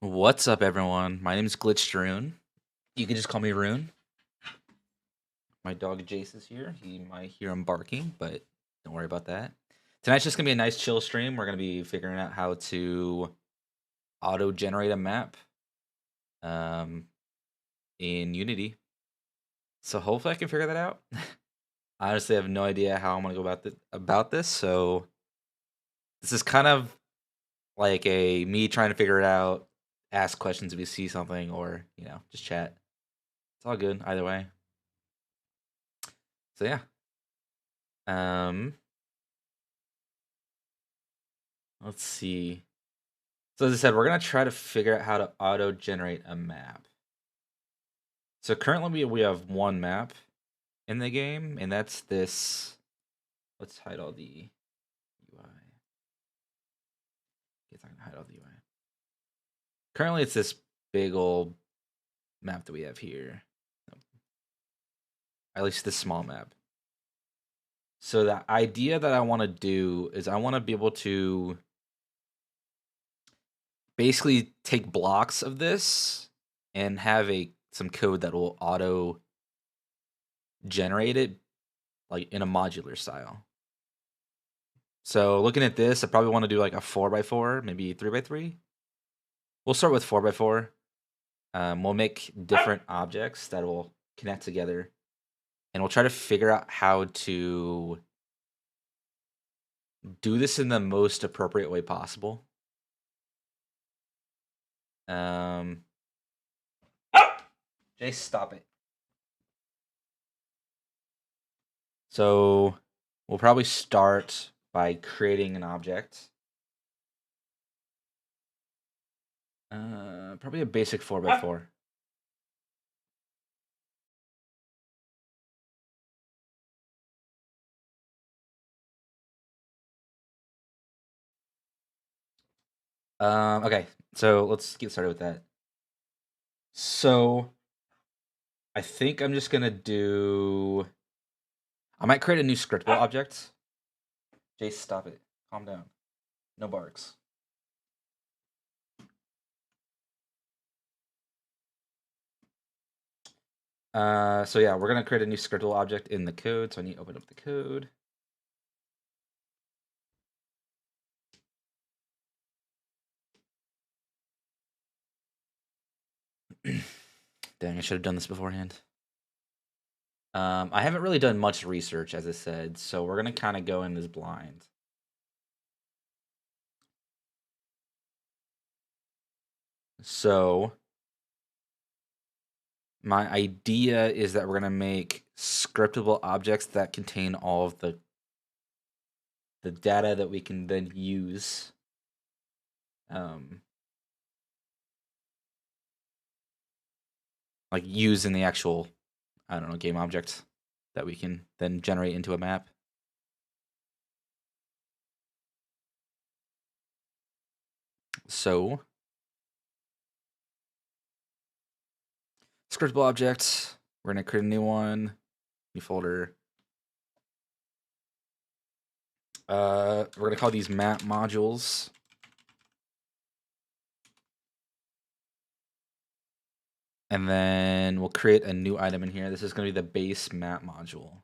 What's up, everyone? My name is Glitched Rune. You can just call me Rune. My dog Jace is here. He might hear him barking, but don't worry about that. Tonight's just gonna be a nice chill stream. We're gonna be figuring out how to auto-generate a map um, in Unity. So hopefully I can figure that out. I honestly have no idea how I'm gonna go about this. So this is kind of like a me trying to figure it out, ask questions if you see something, or just chat. It's all good either way. So yeah. Um, let's see. So as I said, we're gonna try to figure out how to auto-generate a map. So currently we have one map in the game, and that's this. Let's hide all the UI. Guess I can hide all the UI. Currently, it's this big old map that we have here. At least this small map. So the idea that I want to do is I want to be able to basically take blocks of this and have some code that will auto generate it like in a modular style. So looking at this, I probably want to do like a 4x4, maybe 3x3. We'll start with 4x4. We'll make different objects that will connect together, and we'll try to figure out how to do this in the most appropriate way possible. Jay, stop it. So we'll probably start by creating an object. Probably a basic 4x4. Okay, so let's get started with that. So I think I'm just gonna do. I might create a new scriptable object. Jace, stop it. Calm down. No barks. So yeah, we're gonna create a new scriptable object in the code. So I need to open up the code. Dang, I should have done this beforehand. I haven't really done much research, as I said, so we're gonna kind of go in this blind. So my idea is that we're gonna make scriptable objects that contain all of the data that we can then use. Like use in the actual, I don't know, game object that we can then generate into a map. So scriptable object, we're gonna create a new one, new folder. We're gonna call these map modules. And then we'll create a new item in here. This is gonna be the base map module.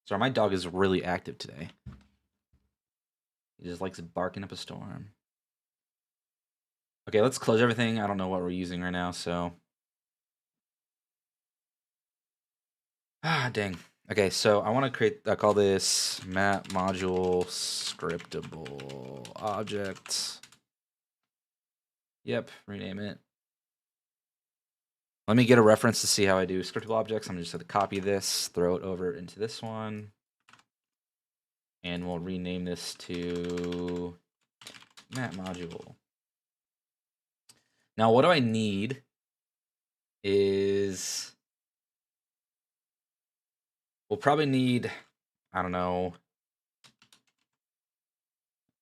Sorry, my dog is really active today. He just likes barking up a storm. Okay, let's close everything. I don't know what we're using right now, so. Ah, dang. Okay, so I want to create, I call this map module scriptable object. Yep, rename it. Let me get a reference to see how I do scriptable objects. I'm just going to copy this, throw it over into this one. And we'll rename this to map module. Now, what do I need is we'll probably need, I don't know,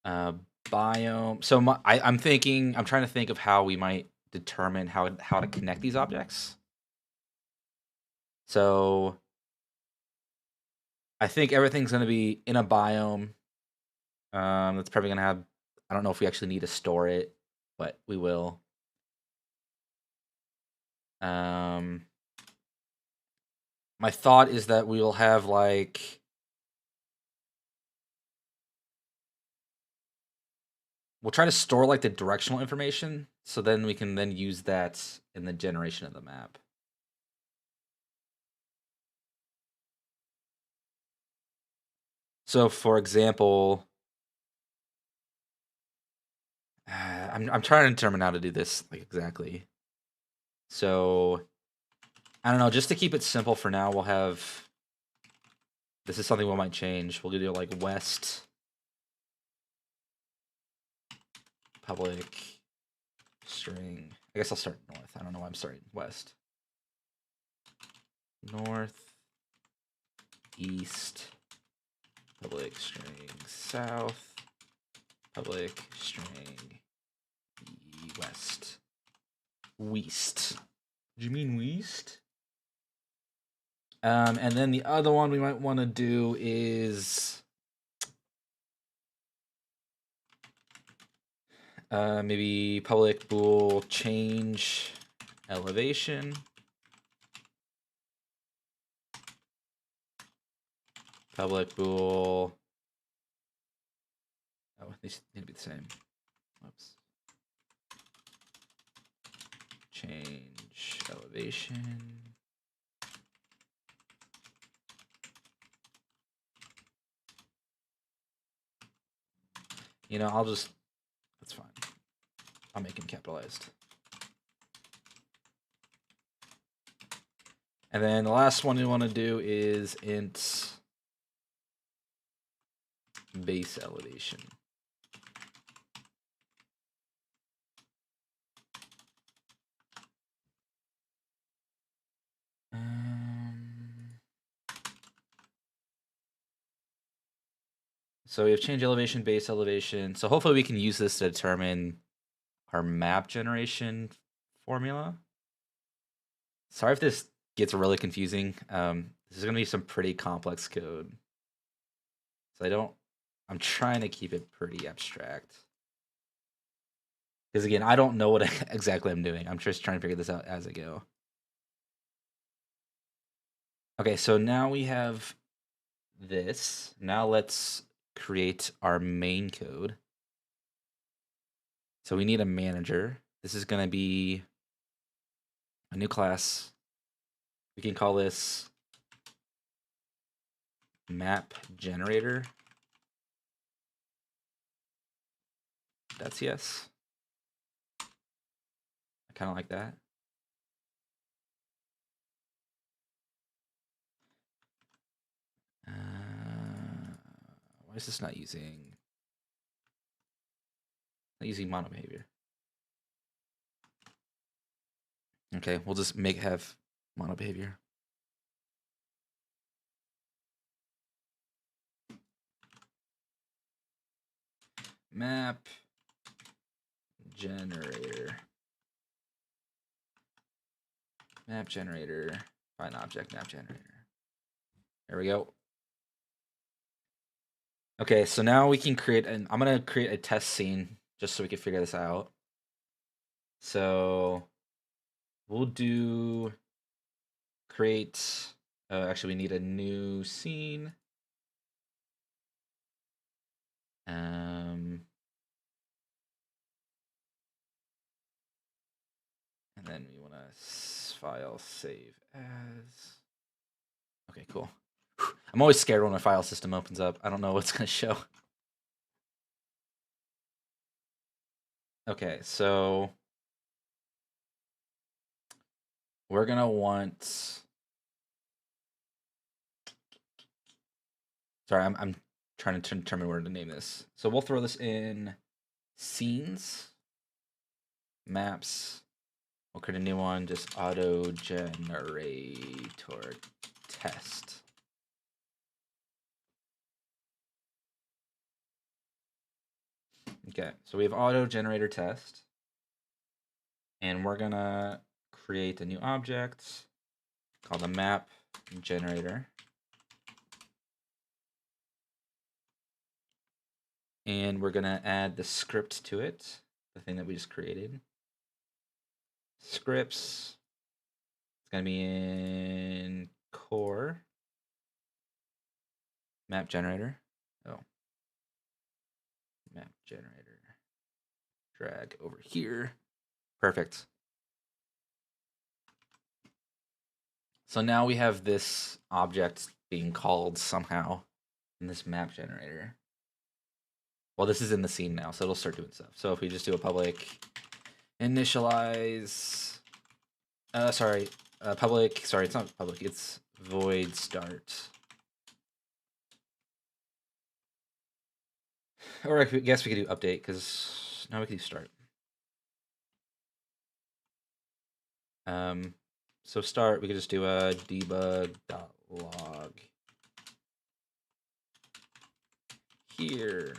biome. So I'm trying to think of how we might determine how to connect these objects. So I think everything's going to be in a biome. That's probably going to have, I don't know if we actually need to store it, but we will. My thought is that we will have like, we'll try to store like the directional information, so then we can then use that in the generation of the map. So for example, I'm trying to determine how to do this like exactly. So I don't know, just to keep it simple for now, we'll have, this is something we might change. We'll do like west public string. I guess I'll start north. I don't know why I'm starting west. North, east, public string, south, public string, west. West. Do you mean west? And then the other one we might want to do is maybe public bool change elevation. Public bool. Oh, these need to be the same. Whoops. Change elevation. You know, I'll just, that's fine. I'll make them capitalized. And then the last one we want to do is int base elevation. So we have change elevation, base elevation. So hopefully we can use this to determine our map generation formula. Sorry if this gets really confusing. This is going to be some pretty complex code. So I'm trying to keep it pretty abstract. Because again, I don't know what exactly I'm doing. I'm just trying to figure this out as I go. Okay, so now we have this. Now let's create our main code. So we need a manager. This is going to be a new class. We can call this map generator. That's yes. I kind of like that. Why is this not using mono behavior? Okay, we'll just have mono behavior. Map generator. Map generator. Find object map generator. There we go. Okay, so now we can create I'm gonna create a test scene just so we can figure this out. So we'll do create. Actually, we need a new scene. And then we want to file save as. Okay, cool. I'm always scared when my file system opens up. I don't know what's going to show. Okay, so we're going to want. Sorry, I'm trying to determine where to name this. So we'll throw this in scenes, maps. We'll create a new one, just auto generator test. Okay, so we have auto generator test, and we're gonna create a new object called a map generator. And we're gonna add the script to it, the thing that we just created. Scripts. It's gonna be in core map generator. Oh, map generator. Drag over here. Perfect. So now we have this object being called somehow in this map generator. Well, this is in the scene now, so it'll start doing stuff. So if we just do a public initialize, public, sorry, it's not public, it's void start. Or I guess we could do update, because now we can do start. So start, we could just do a debug.log here.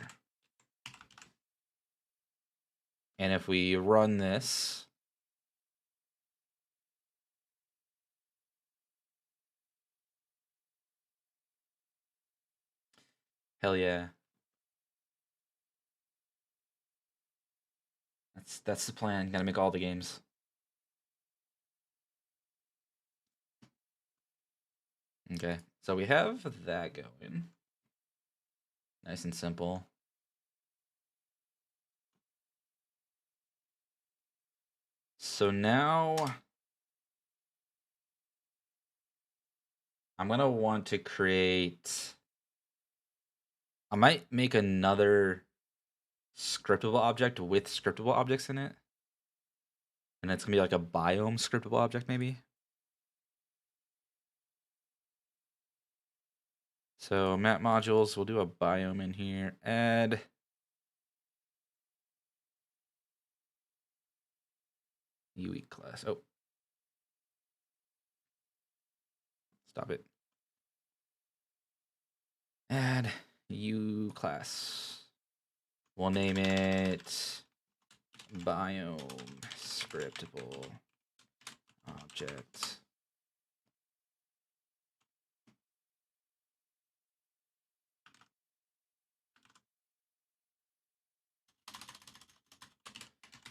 And if we run this, hell yeah. That's the plan. Gotta make all the games. Okay, so we have that going. Nice and simple. So now I'm gonna want to create. I might make another scriptable object with scriptable objects in it. And it's gonna be like a biome scriptable object, maybe. So map modules, we'll do a biome in here. Add UE class. Oh. Stop it. Add U class. We'll name it biome scriptable object.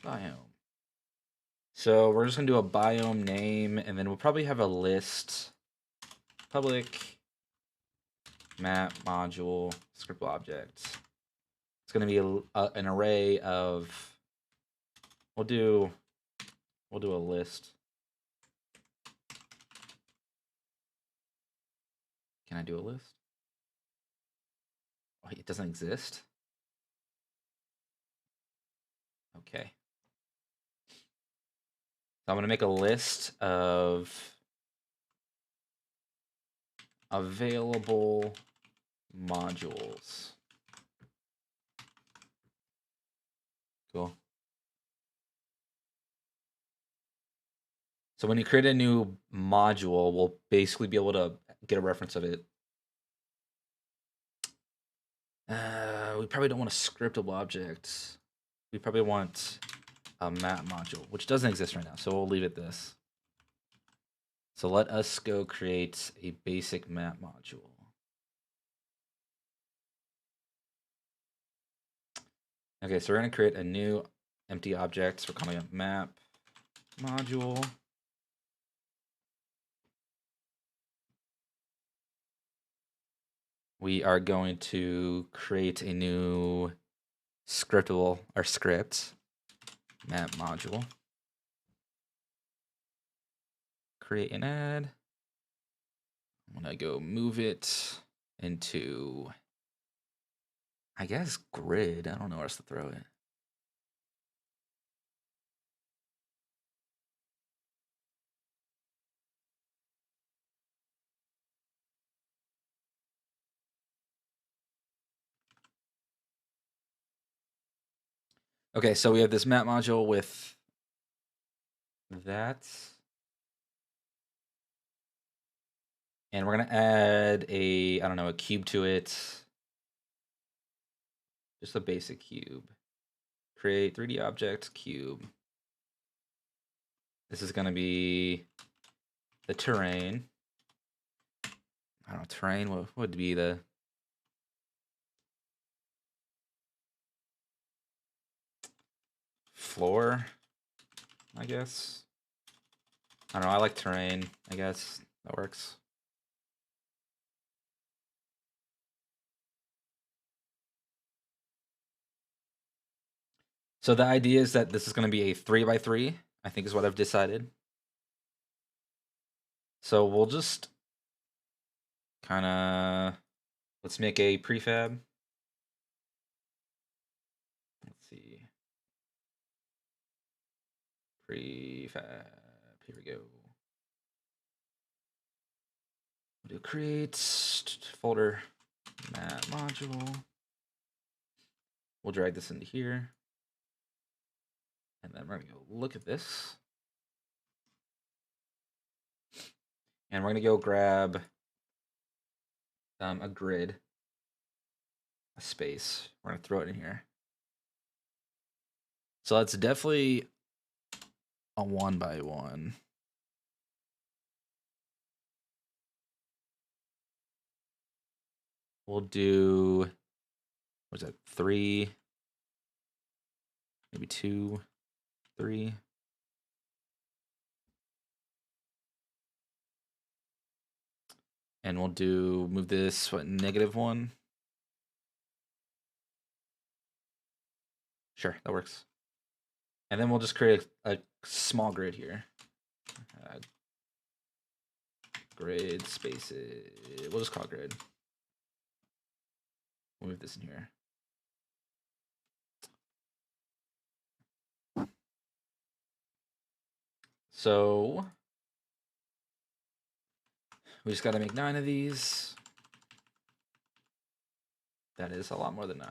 Biome. So we're just gonna do a biome name, and then we'll probably have a list. Public map module scriptable object. It's gonna be an array of. We'll do a list. Can I do a list? Oh, it doesn't exist? Okay. So I'm going to make a list of available modules. Cool. So when you create a new module, we'll basically be able to get a reference of it. We probably don't want a scriptable object. We probably want a map module, which doesn't exist right now, so we'll leave it this. So let us go create a basic map module. Okay, so we're going to create a new empty object. So we're calling it map module. We are going to create a new scriptable or script map module. Create and add. I'm gonna go move it into, I guess, grid. I don't know where else to throw it. Okay, so we have this map module with that. And we're gonna add a, I don't know, a cube to it. Just a basic cube. Create 3D object, cube. This is gonna be the terrain. I don't know, terrain, what would be the... floor, I guess. I don't know, I like terrain, I guess. That works. So the idea is that this is going to be a 3x3, I think is what I've decided. So we'll just kind of, let's make a prefab. Let's see. Prefab, here we go. We'll do create folder map module. We'll drag this into here. And then we're going to go look at this. And we're going to go grab a grid, a space. We're going to throw it in here. So that's definitely a 1x1. We'll do, what's that, 3, maybe 2, 3. And we'll do, move this, what, -1? Sure, that works. And then we'll just create a small grid here. Grid spaces, we'll just call it grid. We'll move this in here. So we just got to make 9 of these. That is a lot more than 9.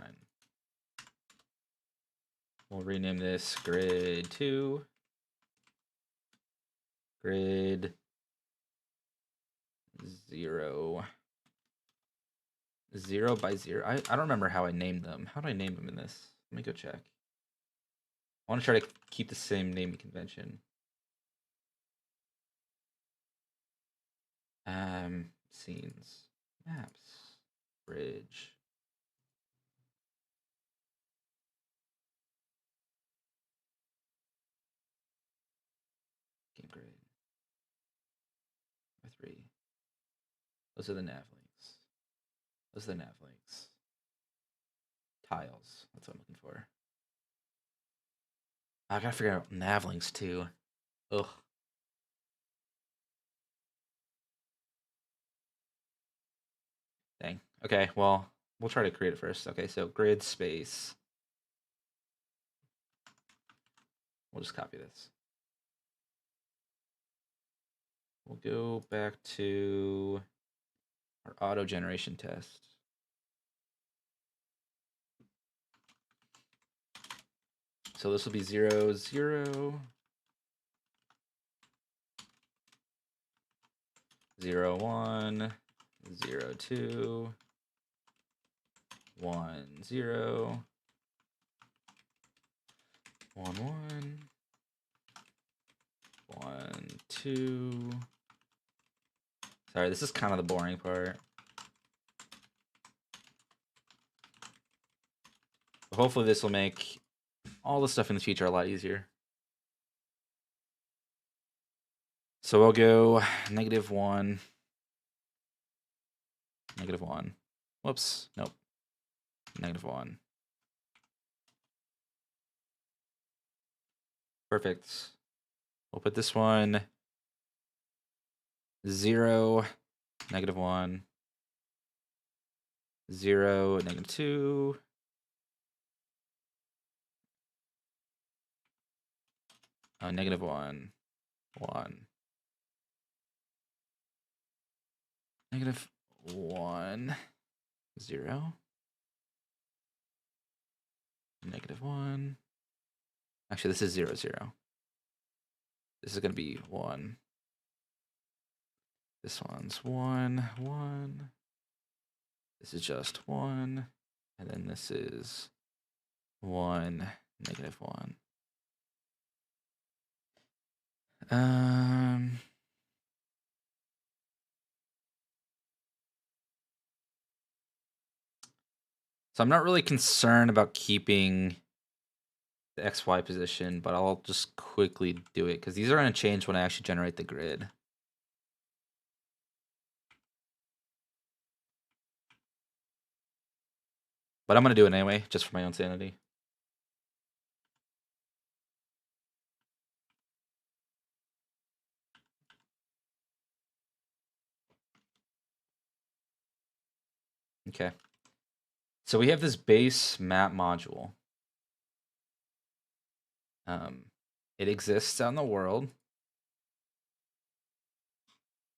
We'll rename this grid 2. Grid 0. 0 by 0. I don't remember how I named them. How do I name them in this? Let me go check. I want to try to keep the same naming convention. Scenes, maps, bridge. Game grid. 3. Those are the nav links. Those are the nav links. Tiles. That's what I'm looking for. I gotta figure out nav links too. Ugh. Dang. Okay, well, we'll try to create it first. Okay, so grid space. We'll just copy this. We'll go back to our auto generation test. So this will be 0, 0, 0, 1, 0, 2, 1, 0, 1, 1, 1, 2. Sorry, this is kind of the boring part. But hopefully this will make all the stuff in the future a lot easier. So we'll go -1, -1. Whoops, nope. -1. Perfect. We'll put this one 0, -1, 0, -2. -1, 1. -1, 0. -1. Actually, this is 0, 0. This is going to be 1. This one's 1, 1. This is just 1. And then this is 1, -1. So I'm not really concerned about keeping the XY position, but I'll just quickly do it because these are going to change when I actually generate the grid. But I'm going to do it anyway, just for my own sanity. Okay. So we have this base map module. It exists out in the world.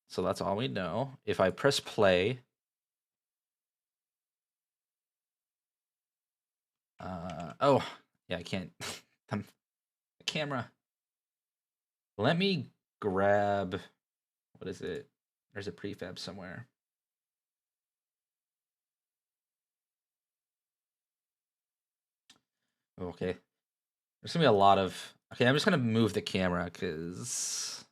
So that's all we know. If I press play, oh, yeah, I can't. The camera. Let me grab, what is it? There's a prefab somewhere. Okay. There's gonna be a lot of, okay, I'm just gonna move the camera because,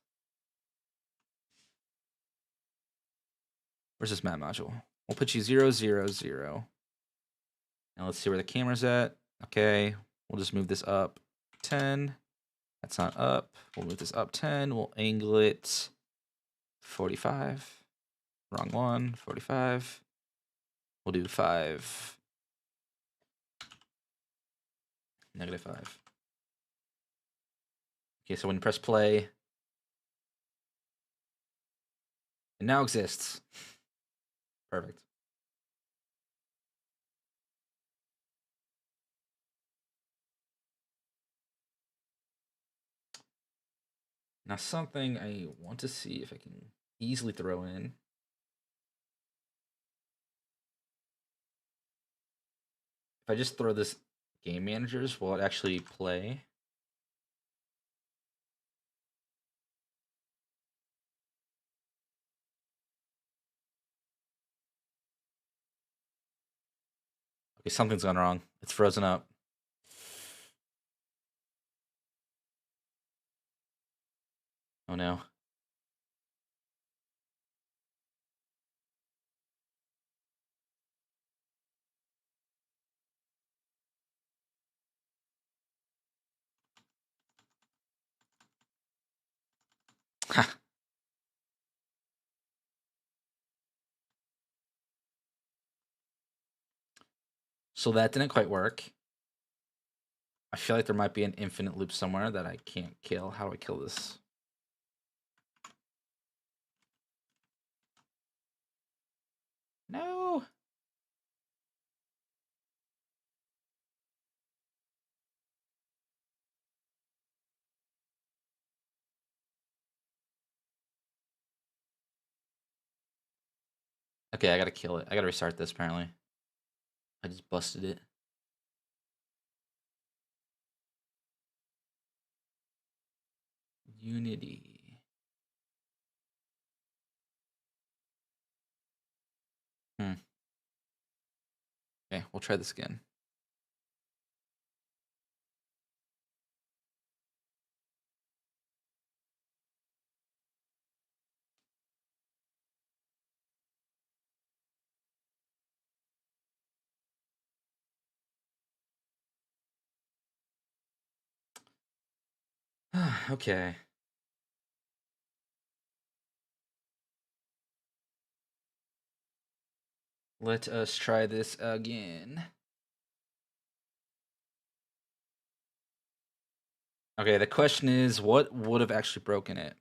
where's this map module? We'll put you 0, 0, 0. Now let's see where the camera's at. Okay, we'll just move this up 10. That's not up. We'll move this up 10. We'll angle it 45. Wrong one. 45. We'll do 5. -5. Okay, so when you press play, it now exists. Perfect. Now something I want to see if I can easily throw in. If I just throw this game managers, will it actually play? Okay, something's gone wrong. It's frozen up. Oh no. So that didn't quite work. I feel like there might be an infinite loop somewhere that I can't kill. How do I kill this? No. Okay, I gotta kill it. I gotta restart this apparently. I just busted it. Unity. Okay, we'll try this again. Okay. Let us try this again. Okay, the question is, what would have actually broken it?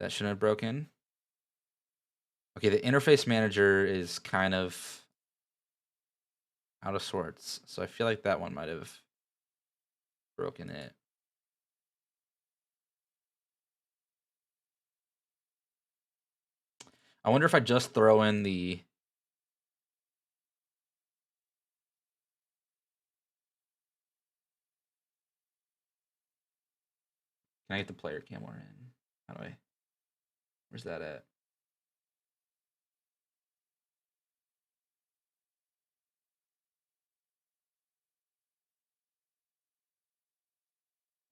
That shouldn't have broken. Okay, the interface manager is kind of out of sorts, so I feel like that one might have broken it. I wonder if I just throw in the... Can I get the player camera in? How do I? Where's that at?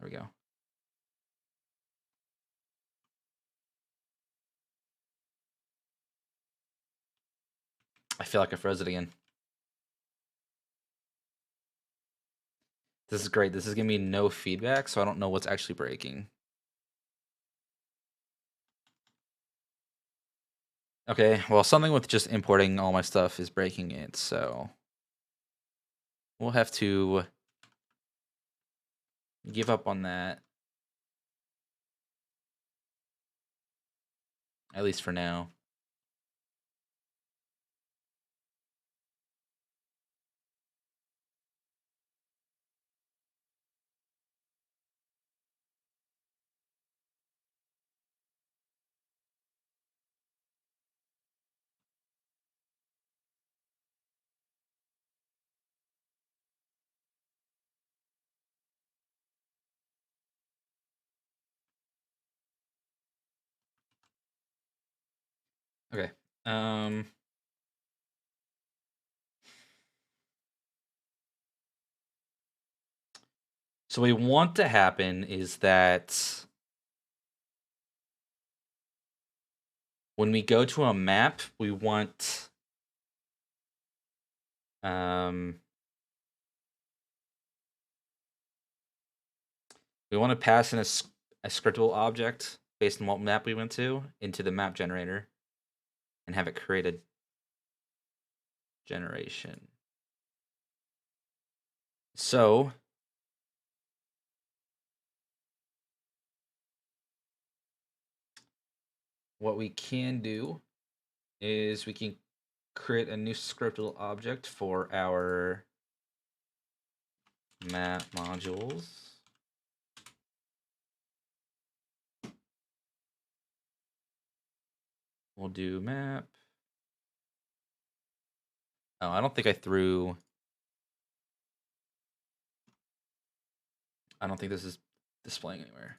There we go. I feel like I froze it again. This is great. This is giving me no feedback, so I don't know what's actually breaking. Okay, well, something with just importing all my stuff is breaking it, so we'll have to give up on that. At least for now. Okay. So what we want to happen is that when we go to a map, we want to pass in a scriptable object based on what map we went to into the map generator and have it create a generation. So what we can do is we can create a new scriptable object for our map modules. We'll do map. Oh, I don't think I threw. I don't think this is displaying anywhere.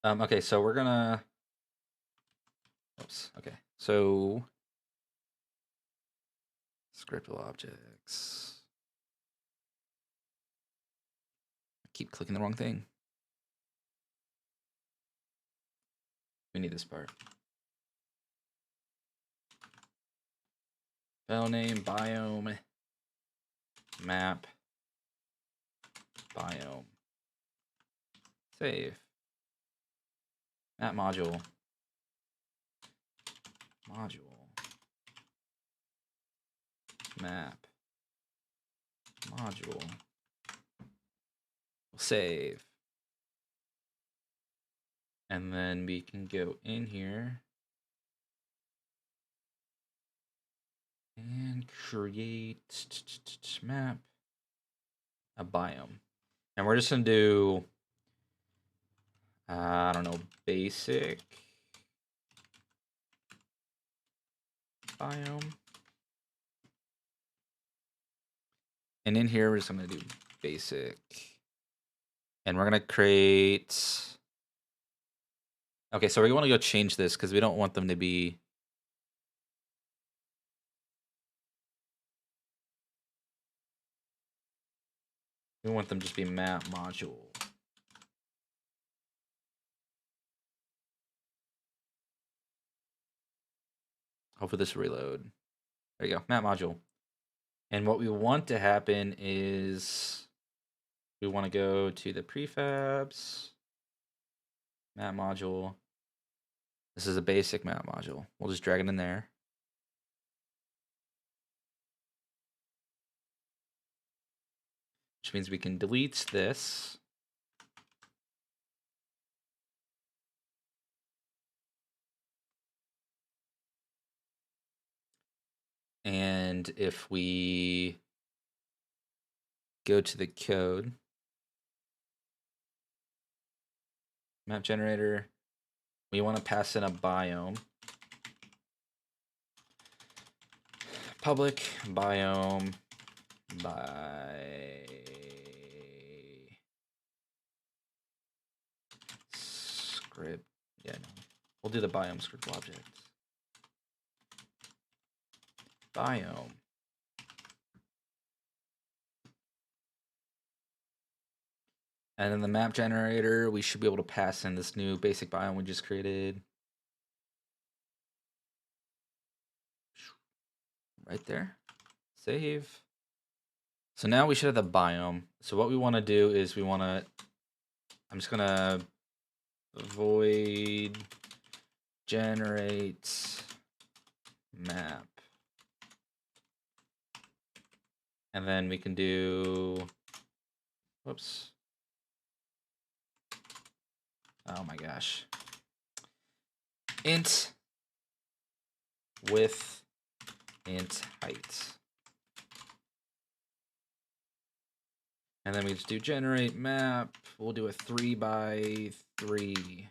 Okay, so we're gonna. Oops. Okay, so scriptable objects. I keep clicking the wrong thing. We need this part. File name, biome, map, biome. Save. Map module. Module. Map. Module. We'll save. And then we can go in here and create map, a biome. And we're just gonna do, I don't know, basic biome. And in here, we're just gonna do basic. And we're gonna create. Okay, so we want to go change this because we don't want them to be. We want them to just be map module. Hopefully this reload. There you go, map module. And what we want to happen is we want to go to the prefabs, map module. This is a basic map module. We'll just drag it in there. Which means we can delete this. And if we go to the code, map generator. We want to pass in a biome. Public biome by script. Yeah, no. We'll do the biome script object. Biome. And then the map generator, we should be able to pass in this new basic biome we just created. Right there. Save. So now we should have the biome. So what we want to do is we want to, I'm just going to void generate map. And then we can do, whoops. Oh my gosh. Int width, int height. And then we just do generate map. We'll do a 3x3.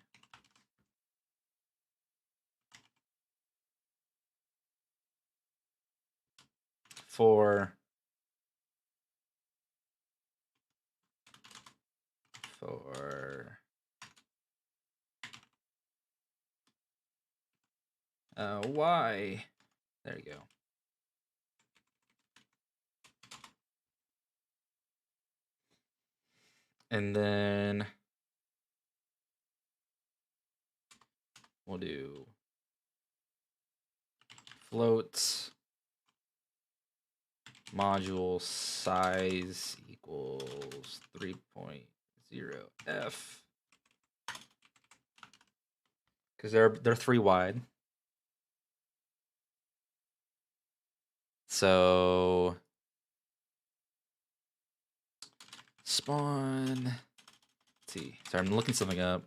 For y. There you go. And then we'll do float module size equals 3.0f. Because they're 3 wide. So spawn. Let's see. Sorry, I'm looking something up.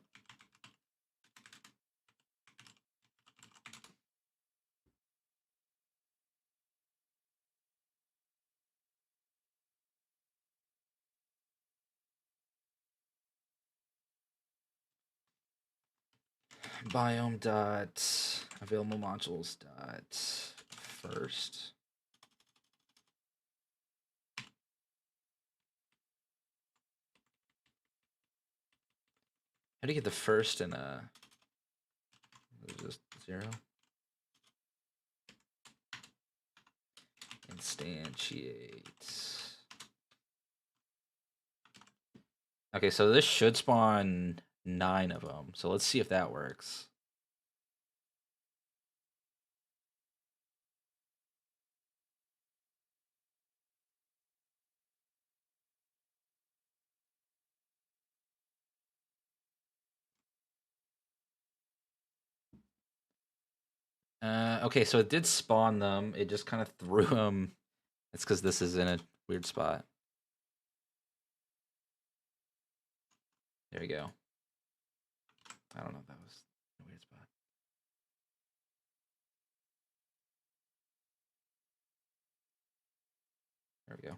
Biome dot available modules dot first. How do you get the first in a just 0? Instantiate. Okay, so this should spawn 9 of them. So let's see if that works. Okay, so it did spawn them. It just kind of threw them. It's because this is in a weird spot. There you go. I don't know if that was a weird spot. There we go.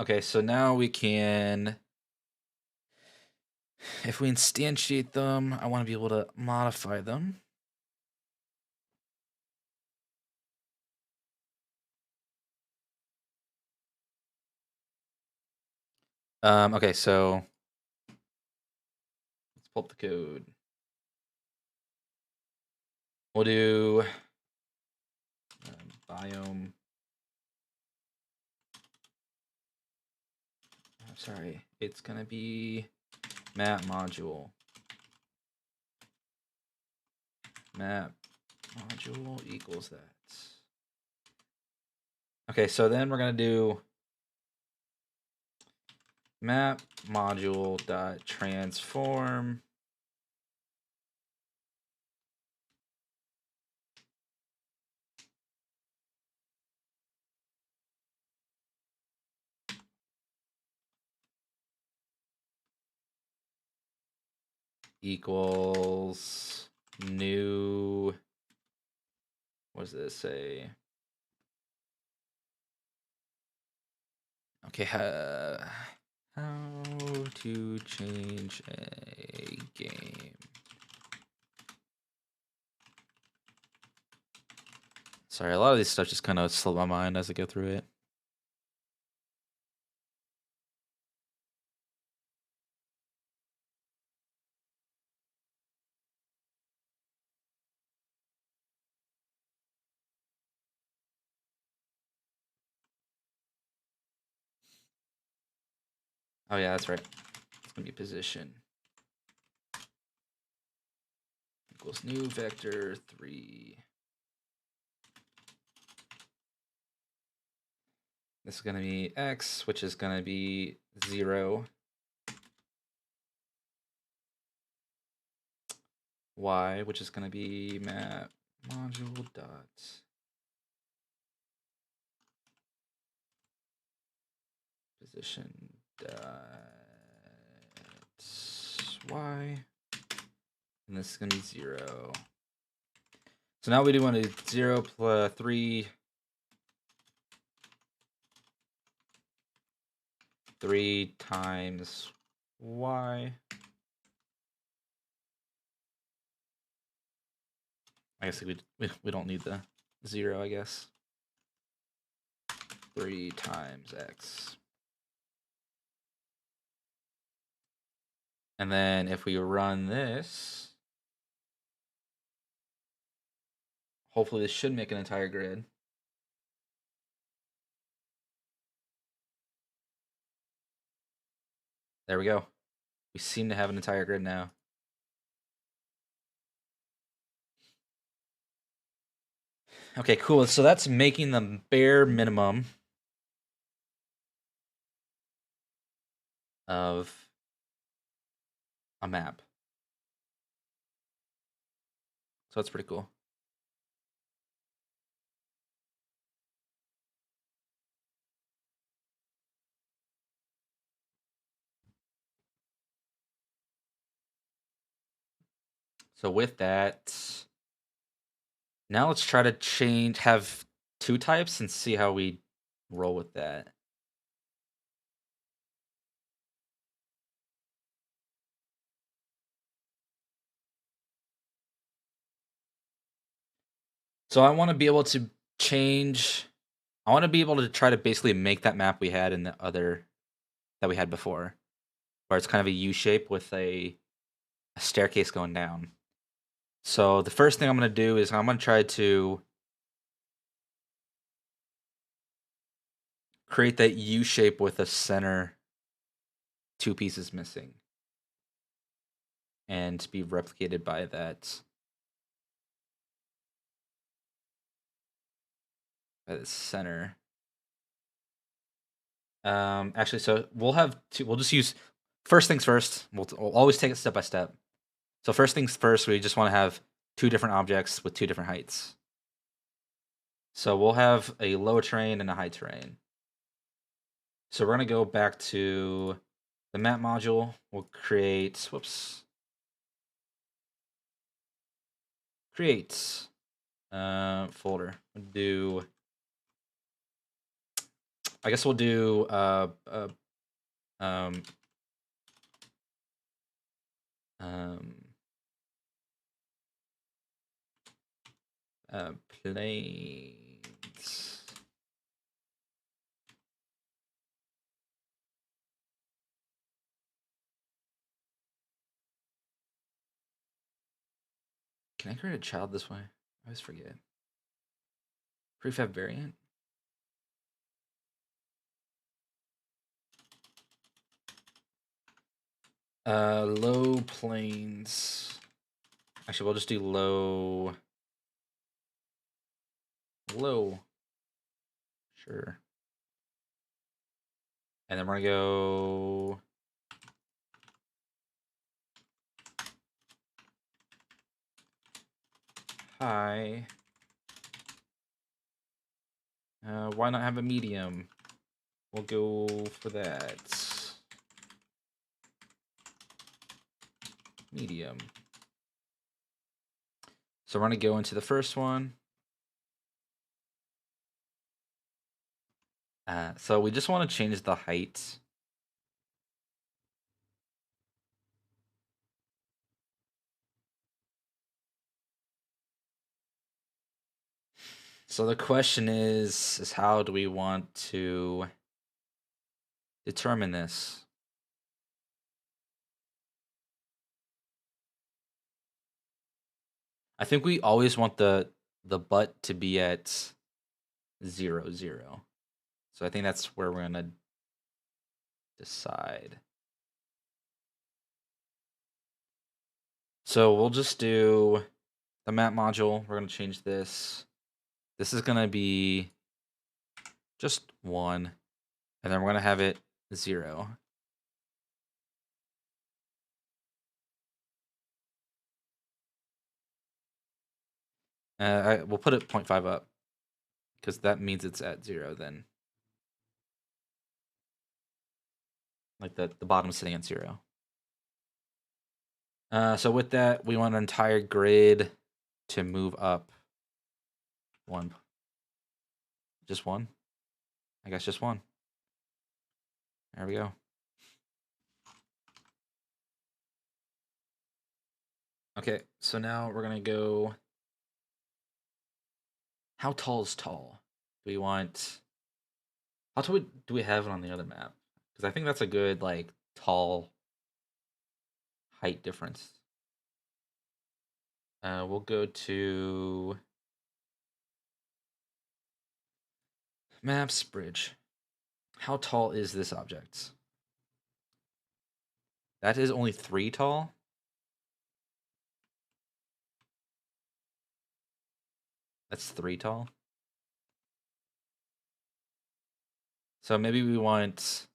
Okay, so now we can, if we instantiate them, I want to be able to modify them. Okay, so let's pull up the code. We'll do biome. I'm sorry, it's gonna be map module. Map module equals that. Okay, so then we're gonna do map module dot transform equals new, what does this say? Okay, How to change a game. Sorry, a lot of these stuff just kind of slip my mind as I go through it. Oh yeah, that's right. It's gonna be position equals new vector 3. This is gonna be x, which is gonna be 0. Y, which is gonna be map module dot position dot y, and this is gonna be 0. So now we do want to 0 plus 3 times y. I guess we don't need the 0, I guess. 3 times x. And then if we run this, hopefully this should make an entire grid. There we go. We seem to have an entire grid now. Okay, cool. So that's making the bare minimum of a map. So that's pretty cool. So with that, now let's try to have 2 types and see how we roll with that. So I want to be able to change. I want to be able to try to basically make that map we had in the other that we had before, where it's kind of a U shape with a staircase going down. So the first thing I'm going to do is I'm going to try to create that U shape with a center 2 pieces missing and be replicated by that center. Actually, so we'll have 2. We'll just use first things first. We'll always take it step by step. So first things first, we just want to have 2 different objects with 2 different heights. So we'll have a low terrain and a high terrain. So we're going to go back to the map module. We'll create, create folder. We'll do, I guess we'll do um, planes. Can I create a child this way? I always forget. Prefab variant. Low planes. Actually, we'll just do low. Sure. And then we're gonna go high. Why not have a medium? We'll go for that. Medium. So we're gonna go into the first one. So we just want to change the height So the question is how do we want to determine this? I think we always want the butt to be at 0, 0. So I think that's where we're gonna decide. So we'll just do the map module. We're gonna change this. This is gonna be just 1, and then we're gonna have it 0. We'll put it 0.5 up because that means it's at 0 then. Like the bottom sitting at 0. So with that, we want an entire grid to move up 1. Just 1? I guess just 1. There we go. Okay, so now we're gonna go. How tall is tall? Do we want? How tall do we have it on the other map? Because I think that's a good like tall height difference. We'll go to maps bridge. How tall is this object? That is only 3 tall. That's 3 tall. So maybe we want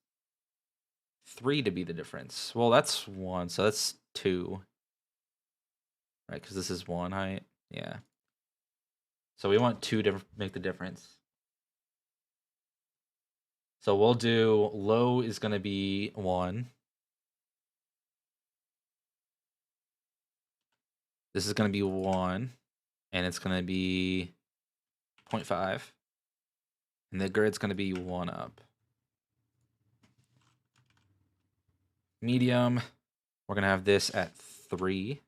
3 to be the difference. Well, that's 1, so that's 2. Right, because this is 1 height. Yeah. So we want 2 to make the difference. So we'll do low is going to be 1. This is going to be 1. And it's going to be 0.5. And the grid's going to be 1 up. Medium, we're going to have this at 3.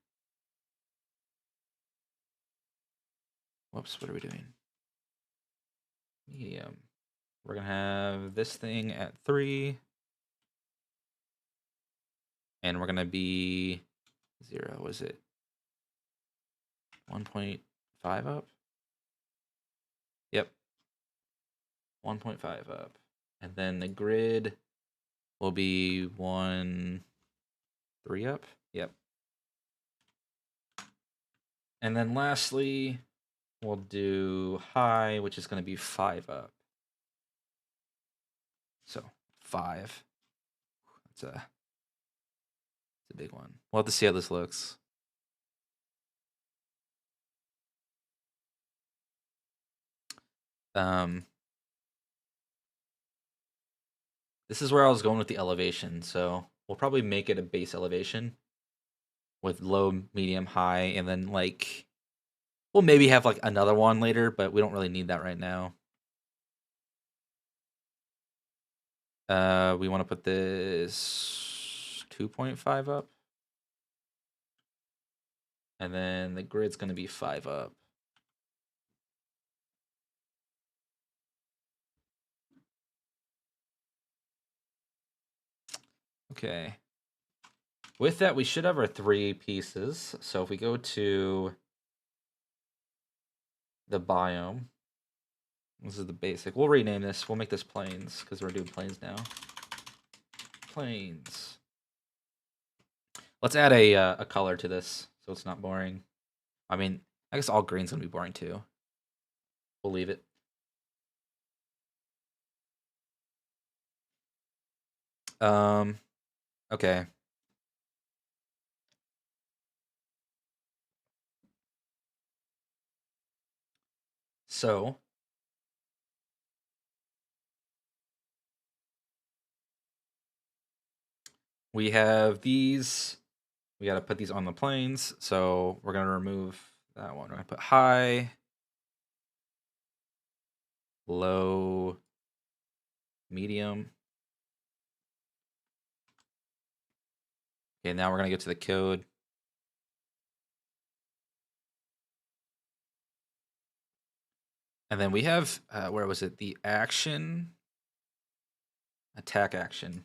Whoops, what are we doing? Medium. We're going to have this thing at 3. And we're going to be 0. Was it 1.5 up? Yep. 1.5 up. And then the grid will be 1, 3 up. Yep. And then lastly, we'll do high, which is going to be 5 up. So 5. It's a big one. We'll have to see how this looks. This is where I was going with the elevation. So we'll probably make it a base elevation with low, medium, high, and then like we'll maybe have like another one later, but we don't really need that right now. We want to put this 2.5 up. And then the grid's going to be 5 up. Okay. With that, we should have our 3 pieces. So if we go to the biome, this is the basic. We'll rename this. We'll make this plains because we're doing plains now. Plains. Let's add a color to this so it's not boring. I mean, I guess all green's gonna be boring too. We'll leave it. Okay. So we have these. We got to put these on the planes. So we're going to remove that one. We're going to put high, low, medium. Okay, now we're going to get to the code. And then we have, where was it? The action, attack action.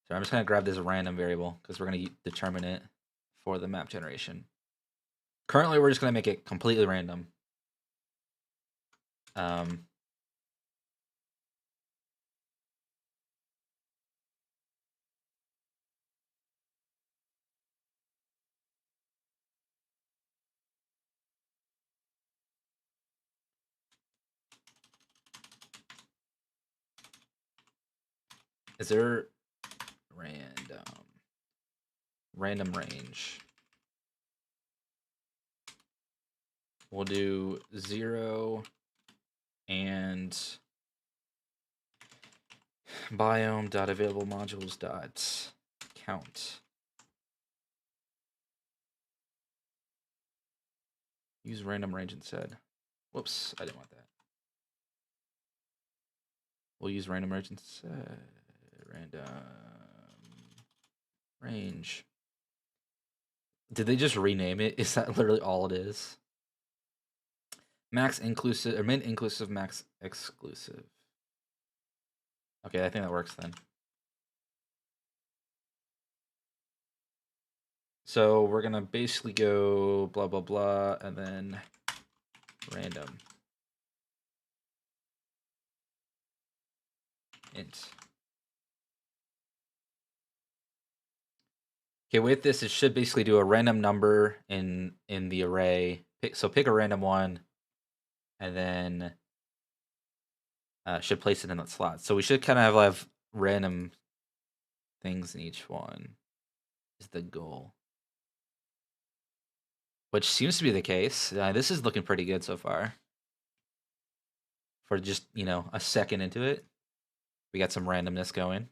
So I'm just going to grab this random variable because we're going to determine it for the map generation. Currently, we're just going to make it completely random. Is there random range? We'll do 0 and biome.availablemodules.count. Use random range instead. Whoops, I didn't want that. We'll use random range instead. Random range. Did they just rename it? Is that literally all it is? Max inclusive, or min inclusive, max exclusive. Okay, I think that works then. So we're gonna basically go blah, blah, blah, and then random. Int. Okay, with this, it should basically do a random number in the array. So pick a random one, and then should place it in that slot. So we should kind of have random things in each one. Is the goal, which seems to be the case. This is looking pretty good so far. For just a second into it, we got some randomness going.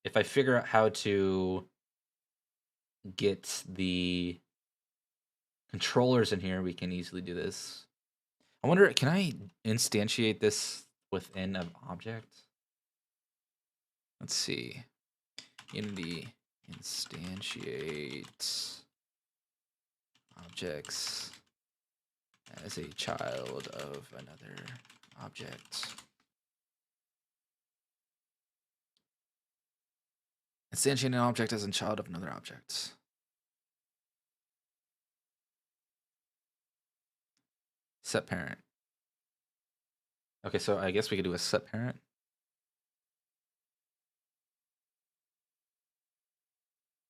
If I figure out how to get the controllers in here, we can easily do this. I wonder, can I instantiate this within an object? Let's see. Unity instantiate objects as a child of another object. Instantiate an object as a child of another object. Set parent. Okay, so I guess we could do a set parent.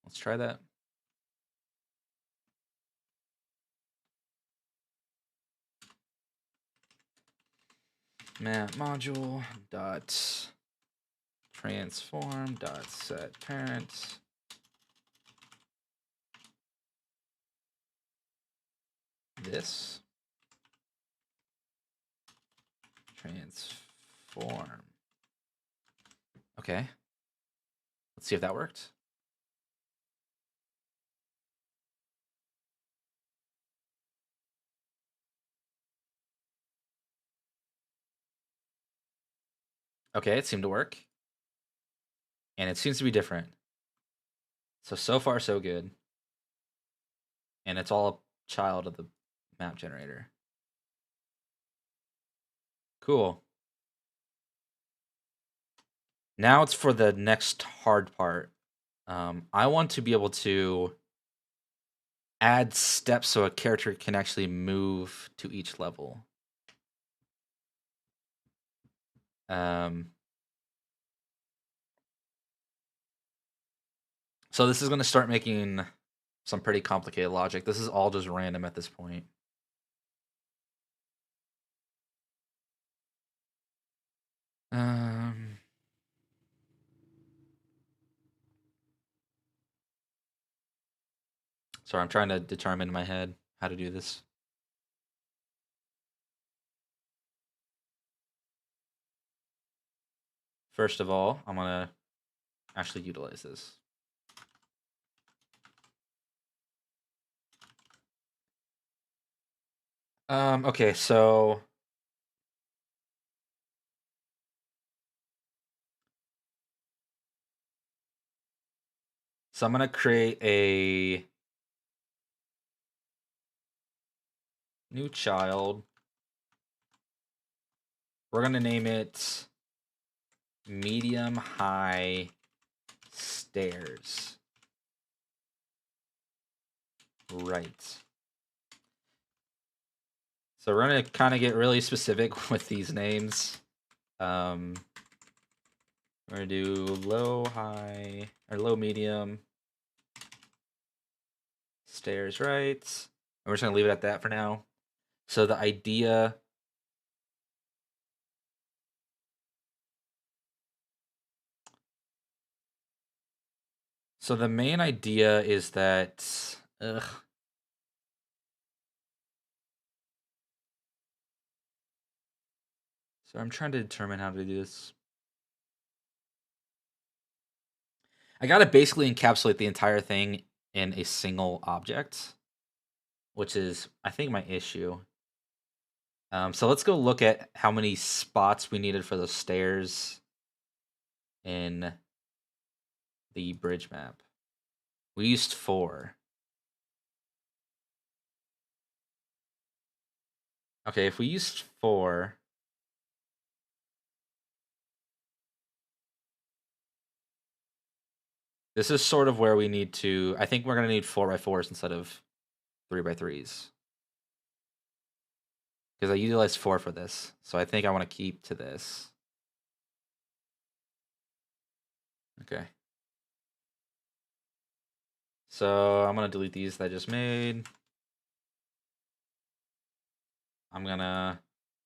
Let's try that. Map module dot transform dot set parent. This transform. Okay. Let's see if that worked. Okay, it seemed to work. And it seems to be different. So far, so good. And it's all a child of the map generator. Cool. Now it's for the next hard part. I want to be able to add steps so a character can actually move to each level. So this is going to start making some pretty complicated logic. This is all just random at this point. Sorry, I'm trying to determine in my head how to do this. First of all, I'm going to actually utilize this. Okay, so I'm going to create New child. We're going to name it medium high stairs. Right. So we're going to kind of get really specific with these names. We're going to do low, high, or low, medium stairs, right? And we're just going to leave it at that for now. So the idea... So the main idea is that... So I'm trying to determine how to do this. I gotta basically encapsulate the entire thing in a single object, which is, I think, my issue. So let's go look at how many spots we needed for those stairs in the bridge map. We used 4. Okay, if we used 4... This is sort of where we need to... I think we're going to need 4x4s instead of 3x3s. Because I utilized 4 for this. So I think I want to keep to this. Okay. So I'm going to delete these that I just made. I'm going to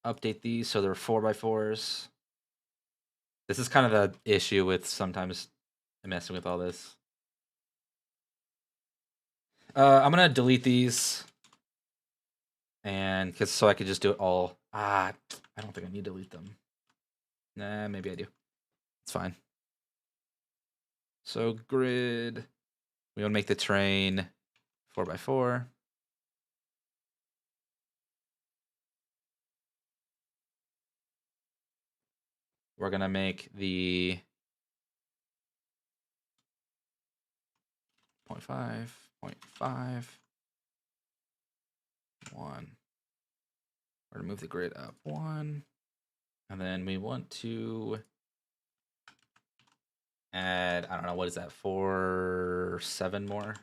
update these so they're 4x4s. This is kind of the issue with sometimes messing with all this. I'm going to delete these. And so I could just do it all. I don't think I need to delete them. Nah, maybe I do. It's fine. So grid. We want to make the terrain 4x4. We're going to make the 0.5, 0.5, 1. We're going to move the grid up 1. And then we want to add, I don't know, what is that, 4, 7 more?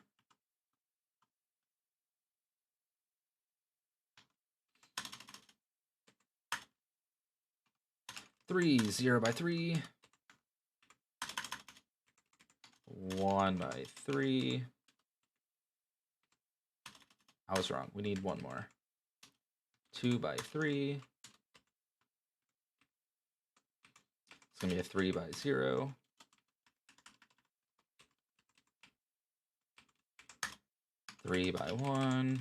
Three, 0x3. 1x3. I was wrong. We need 1 more. 2x3. It's going to be a 3x0. 3x1.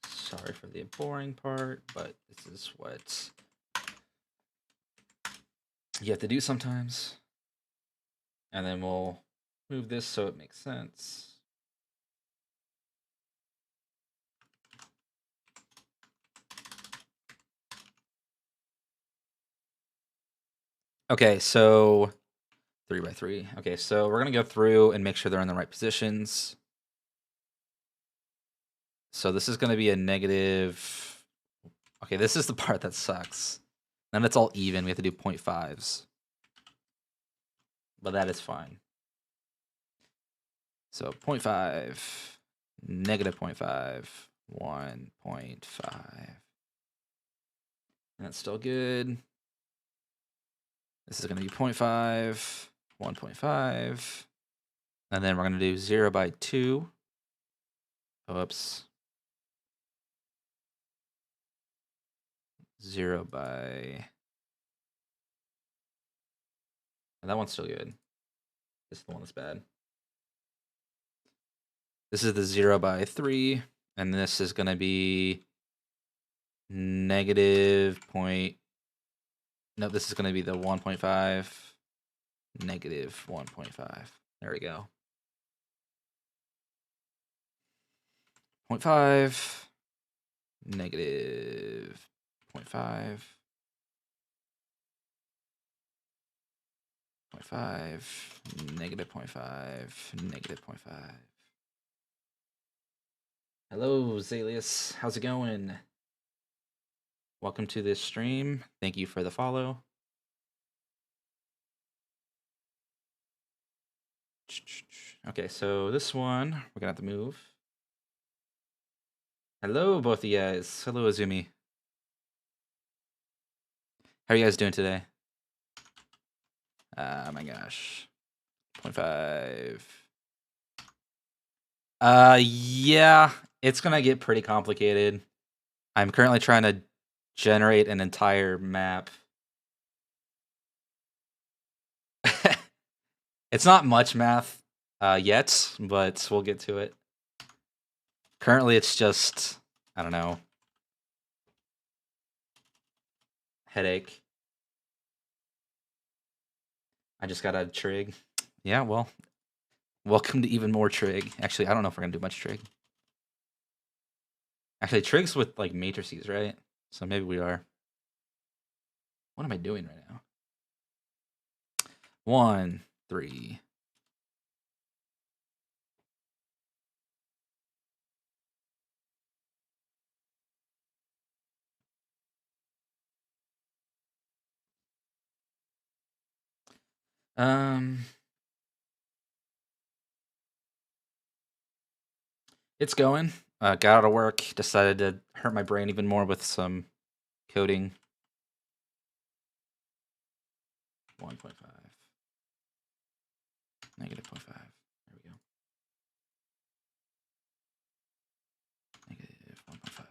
Sorry for the boring part, but this is what you have to do sometimes. And then we'll move this so it makes sense. Okay, so 3x3. Okay, so we're going to go through and make sure they're in the right positions. So this is going to be a negative. Okay, this is the part that sucks. Then it's all even. We have to do 0.5s. But that is fine. So 0.5, negative 0.5, 1.5. That's still good. This is going to be 0.5, 1.5. And then we're going to do 0x2. Oops. 0 by... And that one's still good. This is the one that's bad. This is the 0x3. And this is going to be negative point... No, this is going to be the 1.5, negative 1.5. There we go. 0.5, negative 0.5, 0.5, negative 0.5, negative 0.5. Hello, Zalius. How's it going? Welcome to this stream. Thank you for the follow. Okay, so this one, we're gonna have to move. Hello, both of you guys. Hello, Azumi. How are you guys doing today? My gosh. 0.5. Yeah, it's gonna get pretty complicated. I'm currently trying to generate an entire map. It's not much math yet, but we'll get to it. Currently, it's just, I don't know, headache. I just got a trig. Yeah, well, welcome to even more trig. Actually, I don't know if we're gonna do much trig. Actually, trig's with like matrices, right? So maybe we are. What am I doing right now? 1, 3. It's going. Got out of work. Decided to hurt my brain even more with some coding. 1.5. Negative 0.5. There we go. Negative 1.5.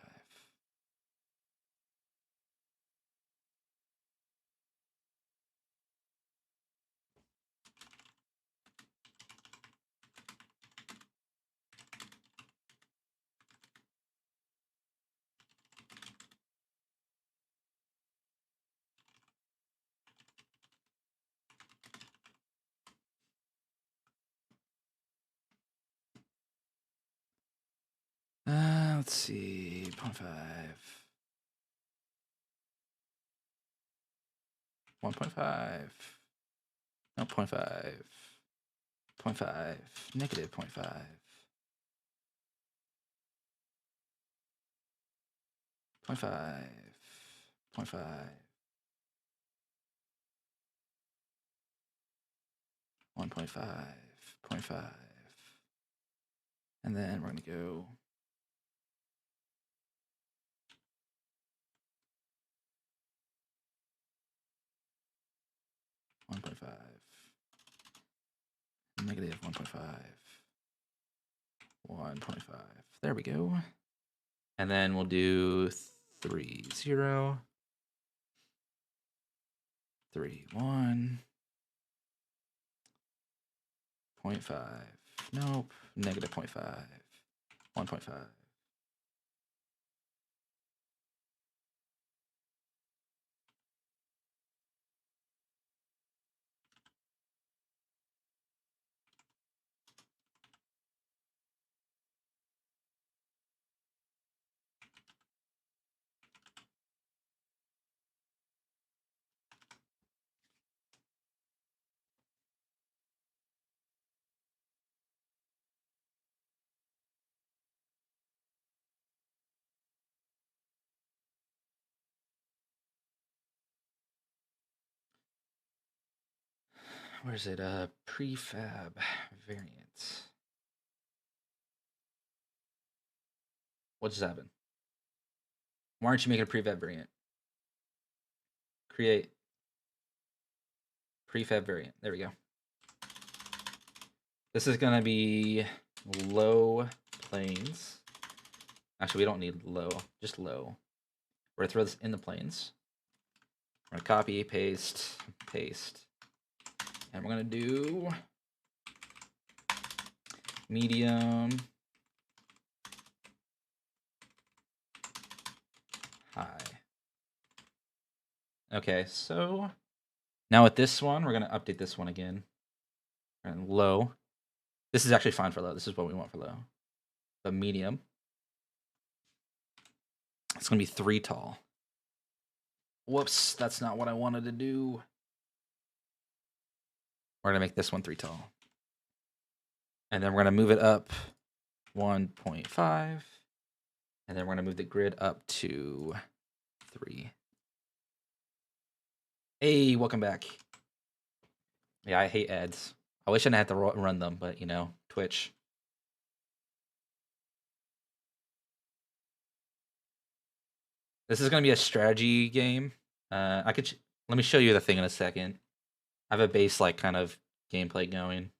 Let's see. 0.5. 1.5. No, 0.5. 0.5. Negative 0.5. 0.5. 0.5. 1.5. 0.5. And then we're going to go 1.5. Negative 1.5. 1.5. There we go. And then we'll do 3, 0. 3, 1. 0.5. Nope. Negative 0.5. 1.5. Where's it? Prefab variant. What just happened? Why aren't you making a prefab variant? Create prefab variant. There we go. This is gonna be low planes. Actually, we don't need low, just low. We're gonna throw this in the planes. We're gonna copy, paste, paste. And we're gonna do medium, high. Okay, so now with this one, we're gonna update this one again. And low. This is actually fine for low. This is what we want for low. But medium. It's gonna be 3 tall. Whoops, that's not what I wanted to do. We're gonna make this one 3 tall. And then we're gonna move it up 1.5. And then we're going to move the grid up to 3. Hey, welcome back. Yeah, I hate ads. I wish I didn't have to run them, but you know, Twitch. This is going to be a strategy game. Let me show you the thing in a second. I have a base like kind of gameplay going.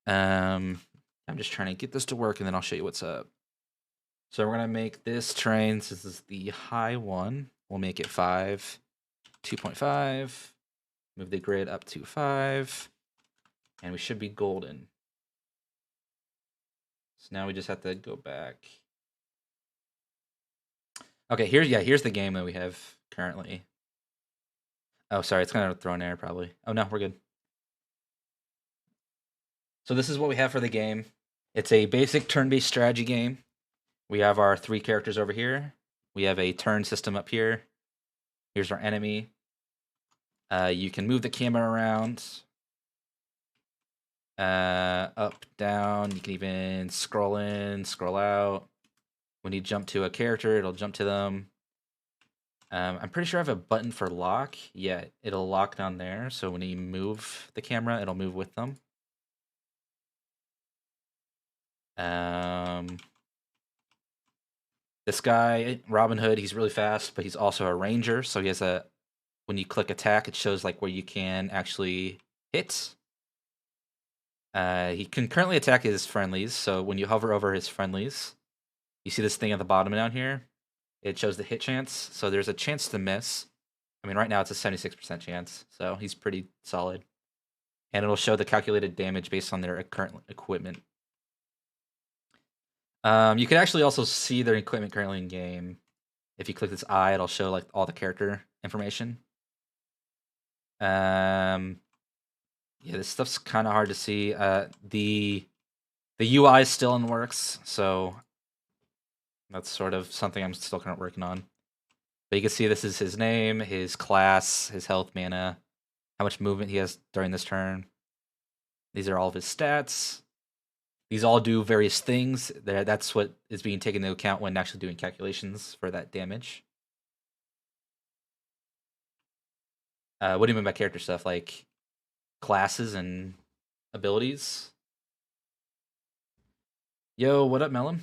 I'm just trying to get this to work, and then I'll show you what's up. So we're gonna make this terrain. This is the high one. We'll make it 5, 2.5. Move the grid up to 5, and we should be golden. So now we just have to go back. Okay, here's the game that we have currently. Oh, sorry, it's gonna throw an error probably. Oh no, we're good. So this is what we have for the game. It's a basic turn-based strategy game. We have our 3 characters over here. We have a turn system up here. Here's our enemy. You can move the camera around. Up, down. You can even scroll in, scroll out. When you jump to a character, it'll jump to them. I'm pretty sure I have a button for lock. Yeah, it'll lock down there. So when you move the camera, it'll move with them. This guy, Robin Hood, he's really fast, but he's also a ranger. So he has when you click attack, it shows like where you can actually hit. He can currently attack his friendlies. So when you hover over his friendlies, you see this thing at the bottom down here. It shows the hit chance. So there's a chance to miss. I mean, right now it's a 76% chance. So he's pretty solid. And it'll show the calculated damage based on their current equipment. You can actually also see their equipment currently in game. If you click this eye, it'll show like all the character information. Yeah, this stuff's kind of hard to see. The UI is still in the works, so that's sort of something I'm still kind of working on. But you can see this is his name, his class, his health, mana, how much movement he has during this turn. These are all of his stats. These all do various things. That's what is being taken into account when actually doing calculations for that damage. What do you mean by character stuff? Like classes and abilities? Yo, what up, Melon?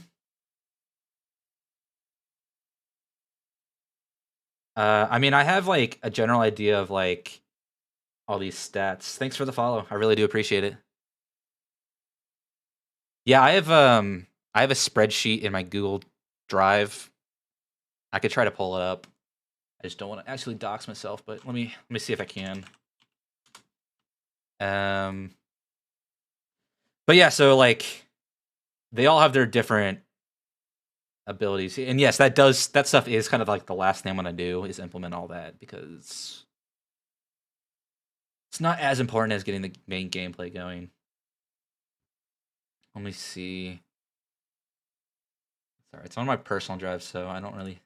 I mean, I have like a general idea of like all these stats. Thanks for the follow. I really do appreciate it. Yeah, I have a spreadsheet in my Google Drive. I could try to pull it up. I just don't want to actually dox myself, but let me see if I can. But yeah, so like they all have their different abilities. And yes, that stuff is kind of like the last thing I'm gonna do is implement all that because it's not as important as getting the main gameplay going. Let me see. Sorry, it's on my personal drive, so I don't really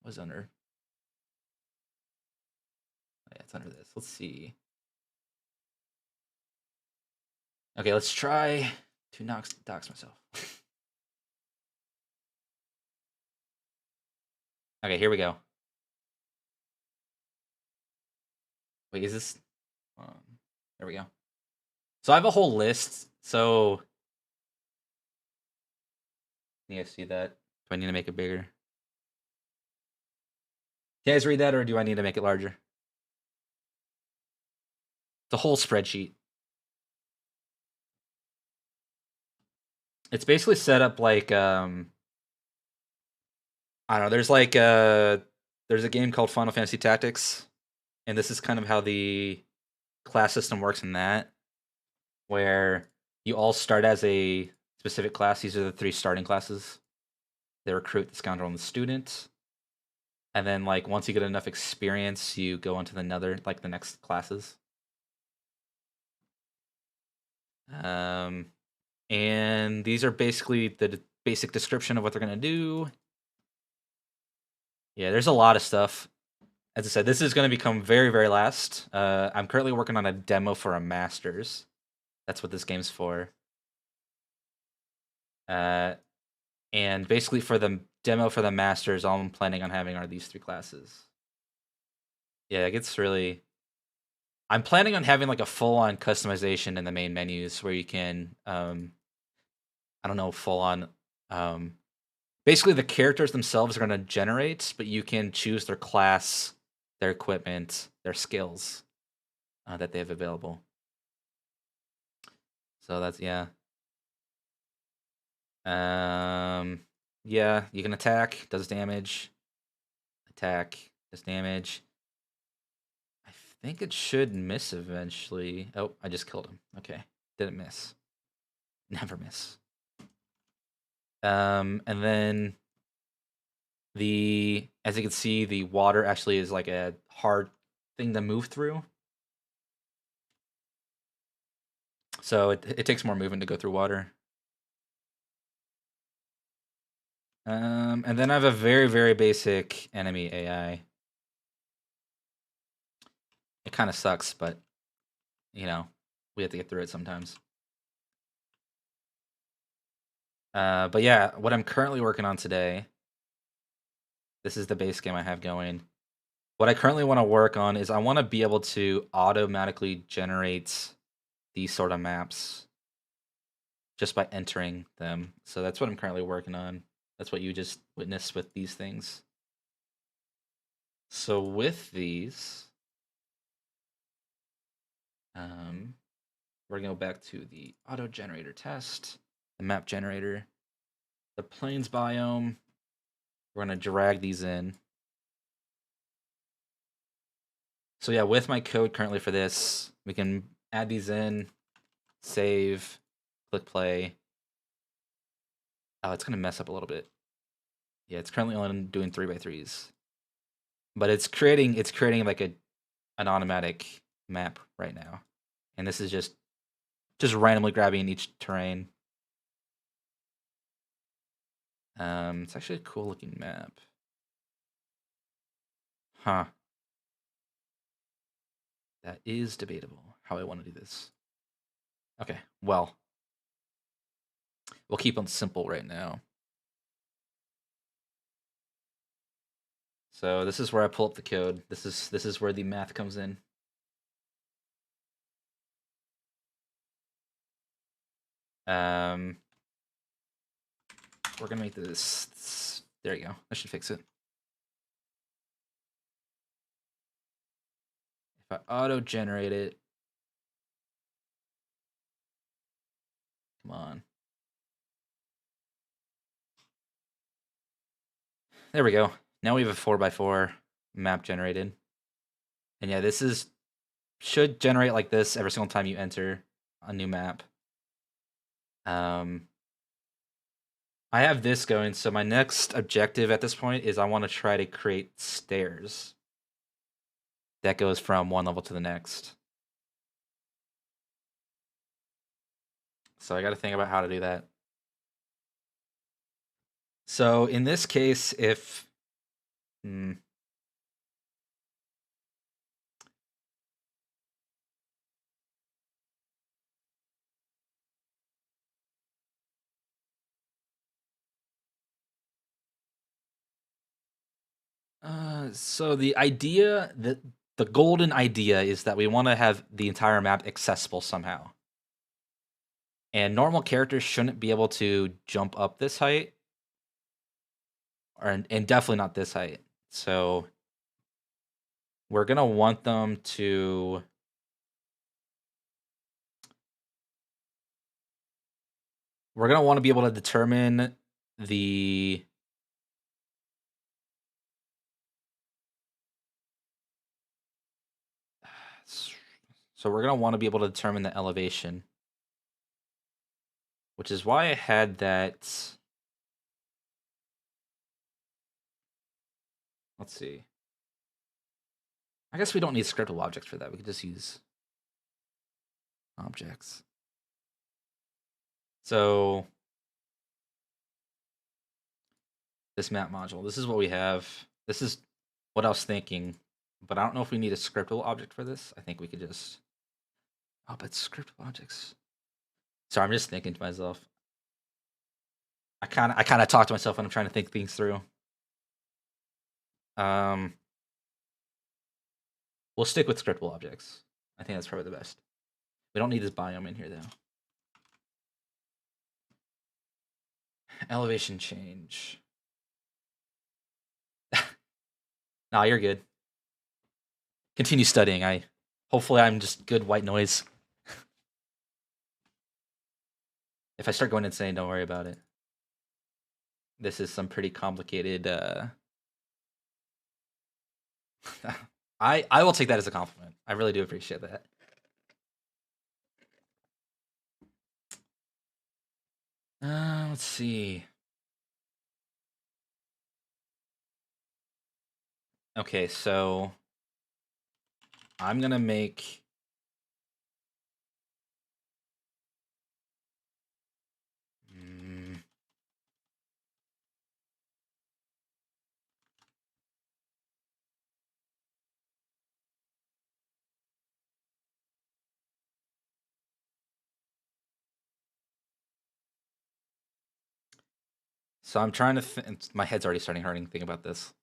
was under. Oh, yeah, it's under this. Let's see. Okay, let's try to dox myself. Okay, here we go. Wait, is this? There we go. So I have a whole list. So you guys see that? Do I need to make it bigger? Can you guys read that, or do I need to make it larger? It's a whole spreadsheet. It's basically set up like I don't know. There's like there's a game called Final Fantasy Tactics, and this is kind of how the class system works in that, where you all start as a specific class. These are the 3 starting classes: the recruit, the scoundrel, and the student. And then like once you get enough experience, you go into the next classes. And these are basically the basic description of what they're gonna do. Yeah, there's a lot of stuff. As I said, this is going to become very, very last. I'm currently working on a demo for a Masters. That's what this game's for. And basically for the demo for the masters, all I'm planning on having are these 3 classes. Yeah, it gets really. I'm planning on having like a full-on customization in the main menus where you can, I don't know, full-on, basically the characters themselves are gonna generate, but you can choose their class, their equipment, their skills that they have available. So that's yeah. Um, yeah, you can attack, does damage. Attack, does damage. I think it should miss eventually. Oh, I just killed him. Okay, didn't miss. Never miss. And then as you can see, the water actually is like a hard thing to move through. So it takes more movement to go through water. And then I have a very, very basic enemy AI. It kind of sucks, but you know, we have to get through it sometimes. But yeah, what I'm currently working on today, this is the base game I have going. What I currently want to work on is I want to be able to automatically generate these sort of maps just by entering them. So that's what I'm currently working on. That's what you just witnessed with these things. So with these, we're gonna go back to the auto generator test, the map generator, the plains biome. We're gonna drag these in. So yeah, with my code currently for this, we can add these in, save, click play. Oh, it's gonna mess up a little bit. Yeah, it's currently only doing 3x3s, but it's creating like an automatic map right now, and this is just randomly grabbing each terrain. It's actually a cool looking map. Huh. That is debatable how I want to do this. Okay, well, we'll keep on simple right now. So this is where I pull up the code. This is where the math comes in. We're gonna make this. There you go. That should fix it. If I auto generate it, come on. There we go. Now we have a 4x4 map generated. And yeah, this should generate like this every single time you enter a new map. I have this going, so my next objective at this point is I want to try to create stairs that goes from one level to the next. So I got to think about how to do that. So in this case, if so the idea that the golden idea is that we want to have the entire map accessible somehow. And normal characters shouldn't be able to jump up this height, and definitely not this height. So we're gonna want them to. We're gonna want to be able to determine the. So we're gonna want to be able to determine the elevation, which is why I had that. Let's see. I guess we don't need scriptable objects for that. We could just use objects. So this map module, this is what we have. This is what I was thinking, but I don't know if we need a scriptable object for this. I think we could just. Oh, but scriptable objects. Sorry, I'm just thinking to myself. I kind of talk to myself when I'm trying to think things through. We'll stick with scriptable objects. I think that's probably the best. We don't need this biome in here though. Elevation change. Nah, you're good. Continue studying. Hopefully I'm just good white noise. If I start going insane, don't worry about it. This is some pretty complicated I will take that as a compliment. I really do appreciate that. Let's see. Okay, so I'm gonna make so I'm trying to my head's already starting hurting thinking about this.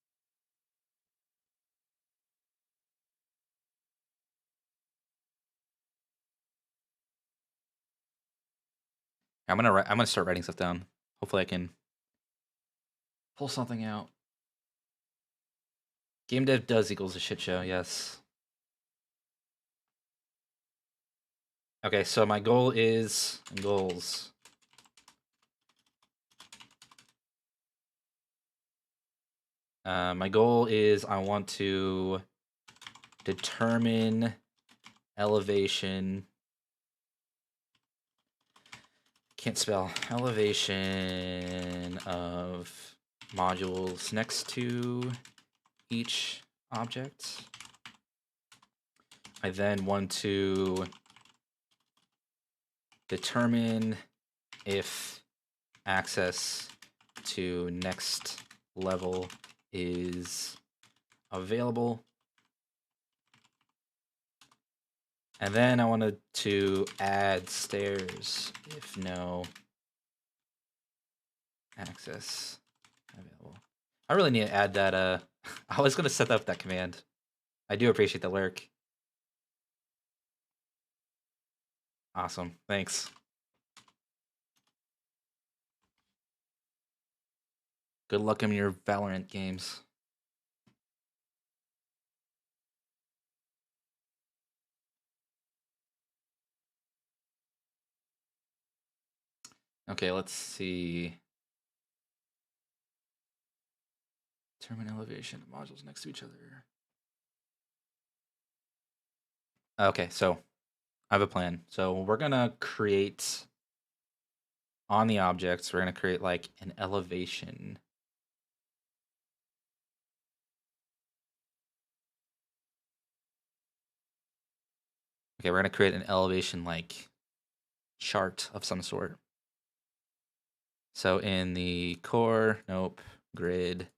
I'm gonna start writing stuff down. Hopefully I can pull something out. Game dev does equals a shit show, yes. Okay, so my goal is goals. My goal is I want to determine elevation. Can't spell. Elevation of modules next to each object. I then want to determine if access to next level is available. And then I wanted to add stairs if no access available. I really need to add that. I was going to set up that command. I do appreciate the lurk. Awesome. Thanks. Good luck in your Valorant games. Okay, let's see. Determine elevation of modules next to each other. Okay, so I have a plan. So we're gonna create on the objects, we're gonna create like an elevation. Okay, we're gonna create an elevation like chart of some sort. So in the core, nope, grid,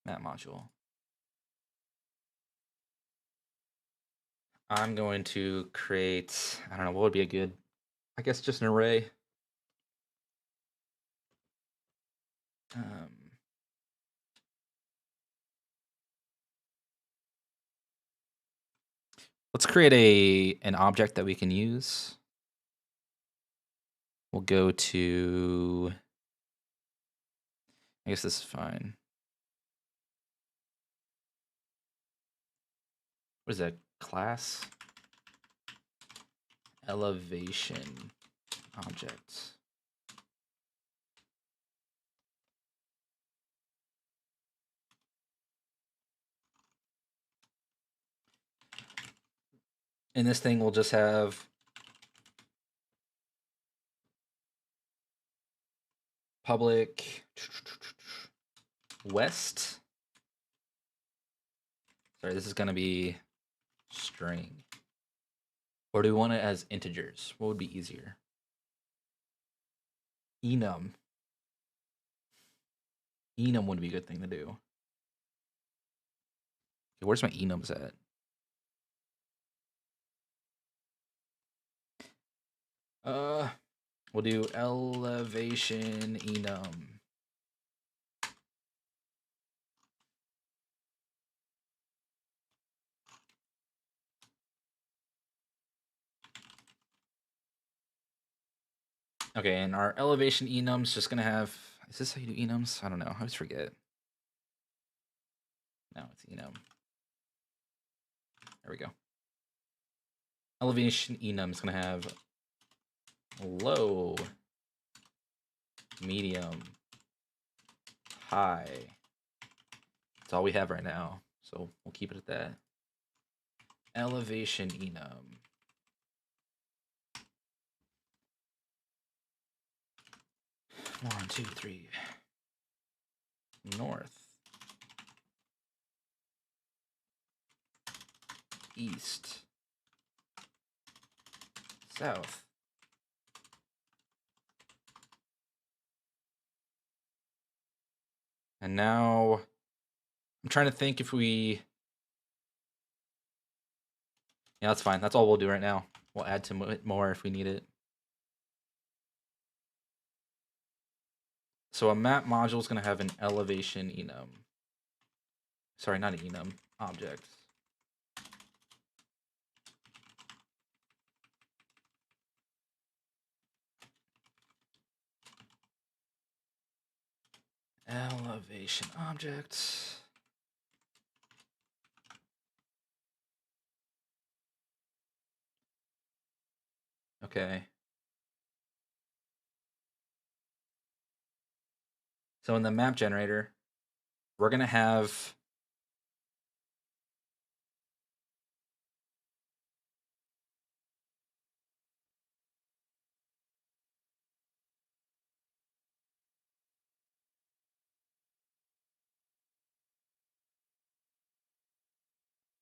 map module. I'm going to create, I don't know, what would be a good, I guess just an array. Let's create an object that we can use. We'll go to, I guess this is fine. What is that? Class elevation object. In this thing, we'll just have public west. Sorry, this is going to be string. Or do we want it as integers? What would be easier? Enum. Enum would be a good thing to do. Okay, where's my enums at? We'll do elevation enum. Okay, and our elevation enum's just gonna have. Is this how you do enums? I don't know. I always forget. No, it's enum. There we go. Elevation enum's gonna have low, medium, high. That's all we have right now, so we'll keep it at that. Elevation enum. One, two, three. North. East. South. And now I'm trying to think if we... Yeah, that's fine. That's all we'll do right now. We'll add to it more if we need it. So a map module is going to have an elevation enum. Sorry, not an enum. Object. Elevation object. Okay. So in the map generator, we're going to have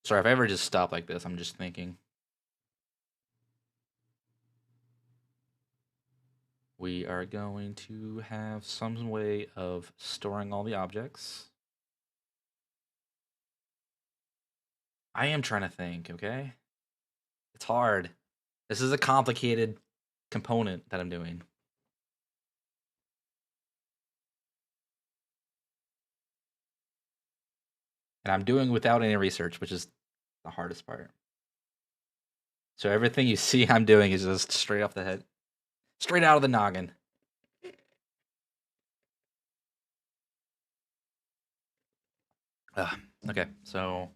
sorry, if I ever just stop like this, I'm just thinking. We are going to have some way of storing all the objects. I am trying to think, okay? It's hard. This is a complicated component that I'm doing. And I'm doing without any research, which is the hardest part. So everything you see I'm doing is just straight off the head. Straight out of the noggin. Okay, so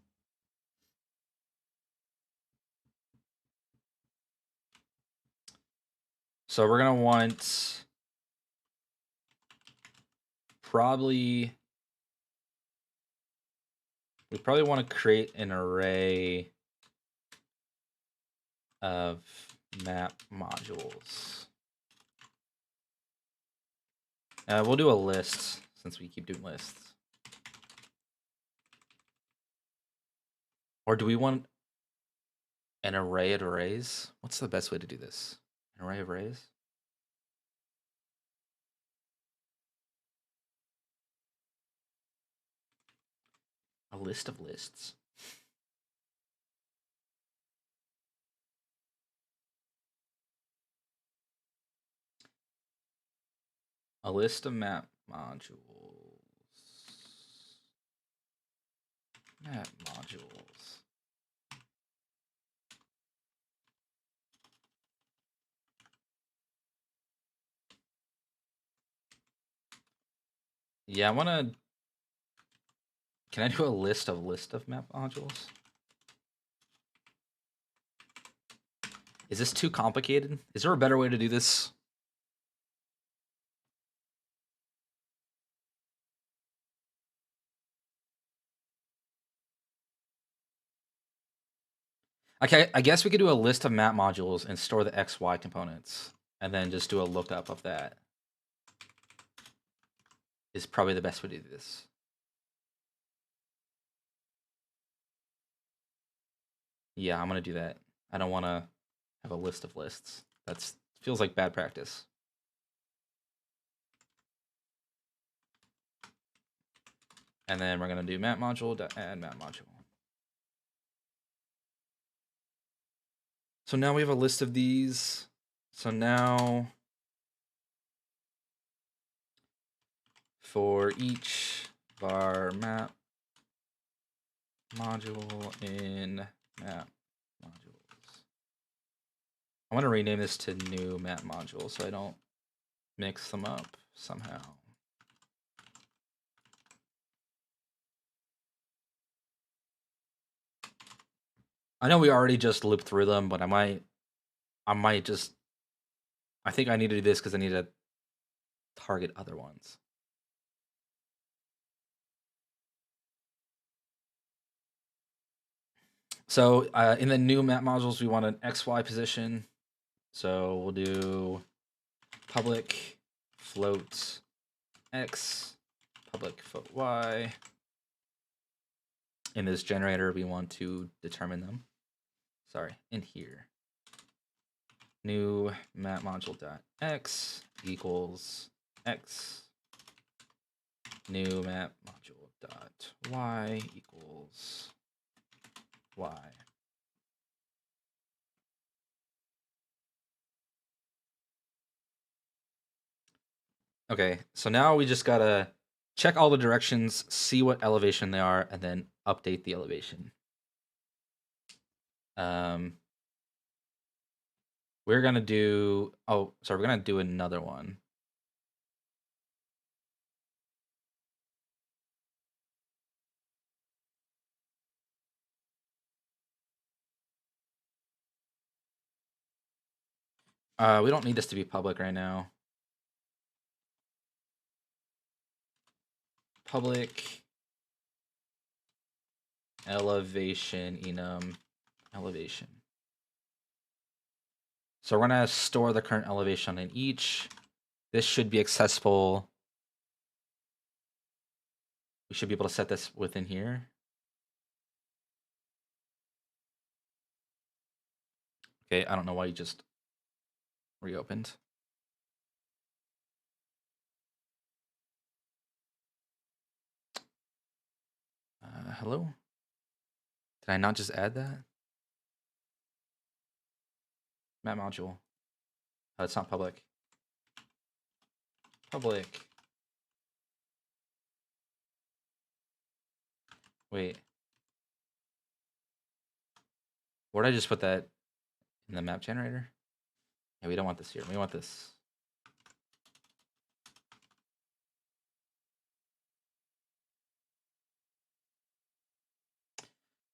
we're gonna want we probably want to create an array of map modules. We'll do a list since we keep doing lists. Or do we want an array of arrays? What's the best way to do this? An array of arrays? A list of lists. A list of map modules. Map modules. Yeah, I want to... Can I do a list of map modules? Is this too complicated? Is there a better way to do this? Okay, I guess we could do a list of map modules and store the XY components, and then just do a lookup of that. Is probably the best way to do this. Yeah, I'm gonna do that. I don't want to have a list of lists. That's feels like bad practice. And then we're gonna do map module add map module. So now we have a list of these. So now for each var map module in map modules. I want to rename this to new map module so I don't mix them up somehow. I know we already just looped through them, but I might just, I think I need to do this because I need to target other ones. So in the new map modules, we want an XY position. So we'll do public float X, public float Y. In this generator, we want to determine them. Sorry, in here. New map module dot X equals X. New map module dot Y equals Y. Okay, so now we just gotta check all the directions, see what elevation they are, and then update the elevation. We're gonna do, oh, sorry, we're gonna do another one. We don't need this to be public right now. Public elevation enum elevation. So we're gonna store the current elevation in each. This should be accessible. We should be able to set this within here. Okay, I don't know why you just reopened. Hello? Did I not just add that? Map module. Oh, it's not public. Public. Wait. Where did I just put that in the map generator? Yeah, we don't want this here. We want this.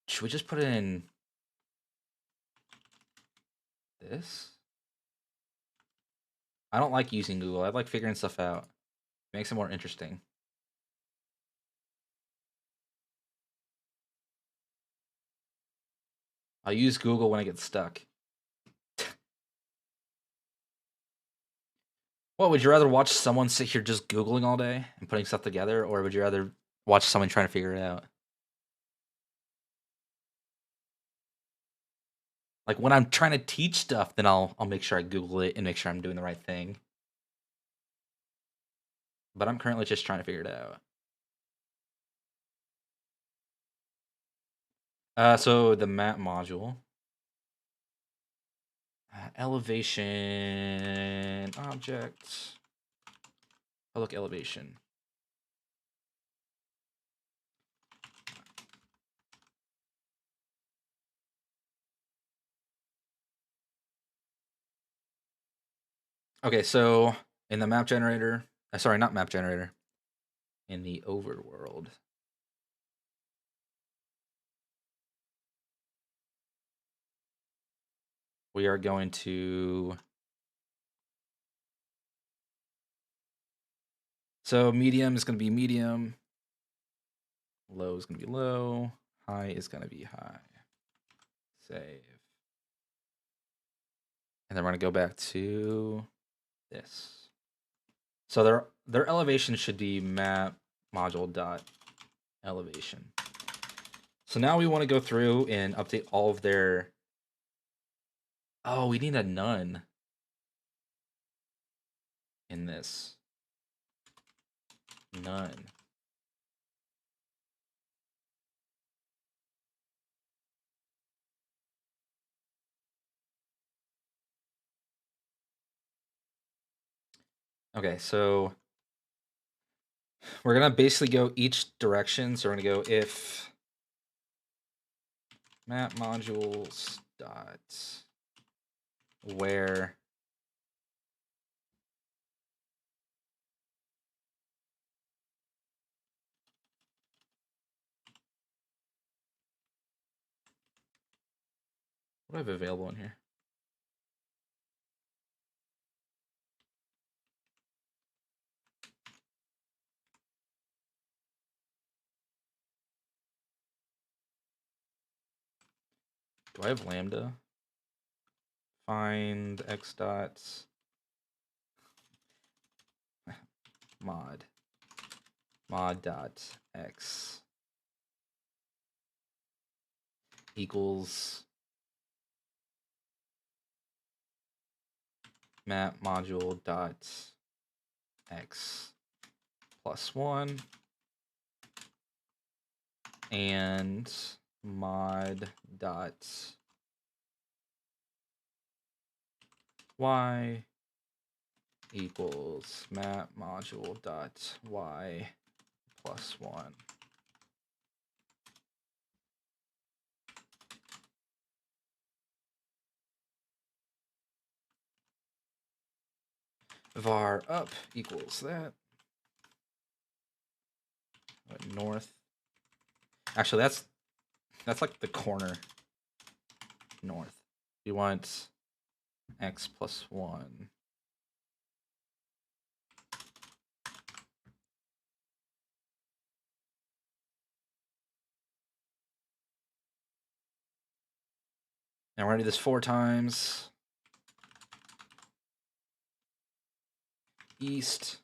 Should we just put it in this? I don't like using Google. I like figuring stuff out. It makes it more interesting. I'll use Google when I get stuck. What, would you rather watch someone sit here just Googling all day and putting stuff together, or would you rather watch someone trying to figure it out? Like when I'm trying to teach stuff, then I'll make sure I Google it and make sure I'm doing the right thing. But I'm currently just trying to figure it out. So the map module. Elevation object. Public elevation. Okay, so in the map generator, sorry, not map generator, in the overworld. We are going to, so medium is going to be medium, low is going to be low, high is going to be high. Save. And then we're going to go back to this. So their elevation should be map module dot elevation. So now we want to go through and update all of their, oh, we need a none in this. None. Okay, so We're gonna basically go each direction. So we're gonna go if map modules dot where what do I have available in here? Do I have lambda? Find x dots mod dot x equals map module dot x plus 1 and mod dot y equals map module dot y plus 1. Var up equals that. North. Actually, that's like the corner north. We want x plus 1. Now we're gonna do this 4 times. East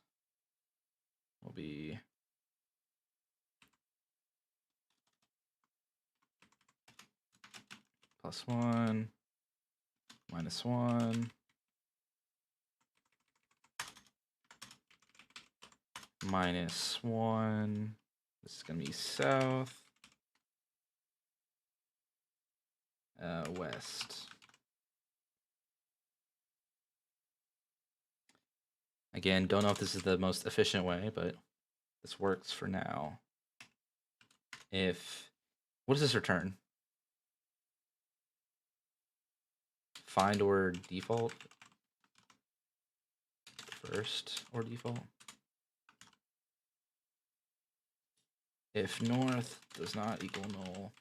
will be plus 1, minus 1, minus 1. This is going to be south, west. Again, don't know if this is the most efficient way, but this works for now. What does this return? Find or default? First or default? If north does not equal null,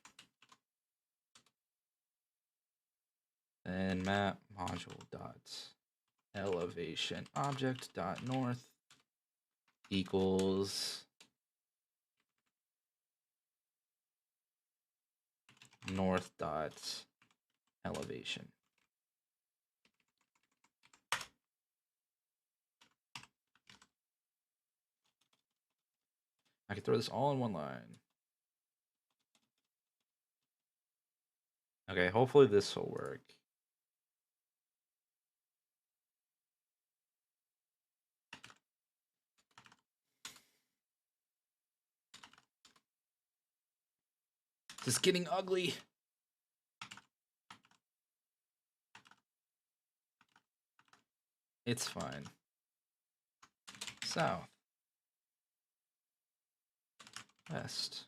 then map module dot elevation object dot north equals north dot elevation. I could throw this all in one line. Okay, hopefully this will work. This is getting ugly. It's fine. South. West.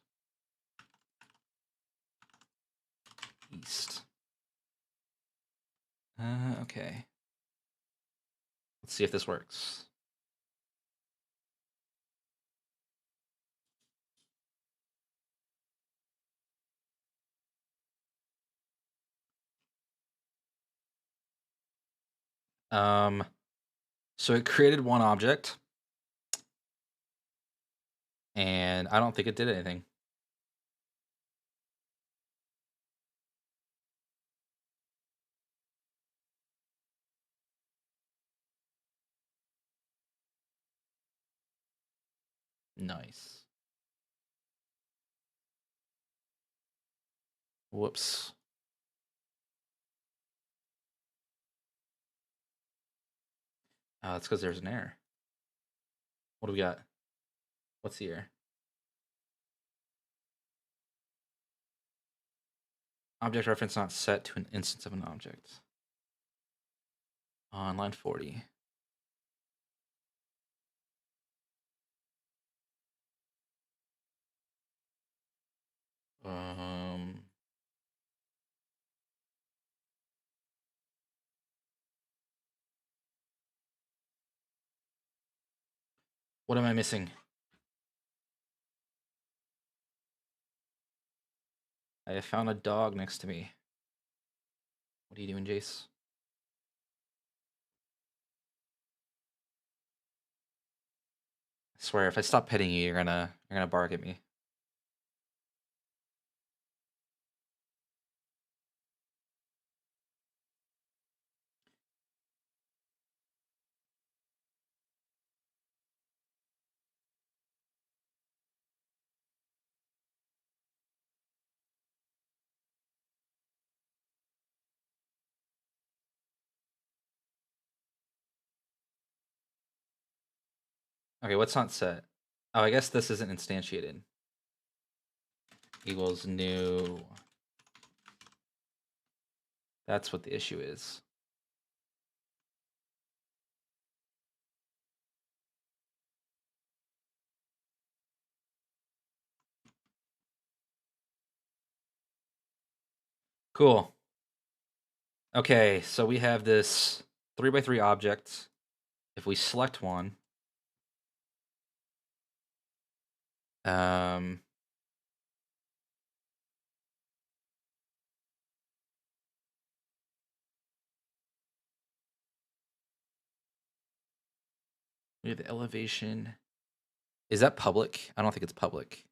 East. Okay. Let's see if this works. So it created one object, and I don't think it did anything. Nice. Whoops. It's because there's an error. What do we got? What's the error? Object reference not set to an instance of an object. On line 40. Um, what am I missing? I have found a dog next to me. What are you doing, Jace? I swear, if I stop petting you, you're gonna bark at me. Okay, what's not set? Oh, I guess this isn't instantiated. Equals new. That's what the issue is. Cool. Okay, so we have this 3x3 object. If we select one, um, we have the elevation. Is that public? I don't think it's public.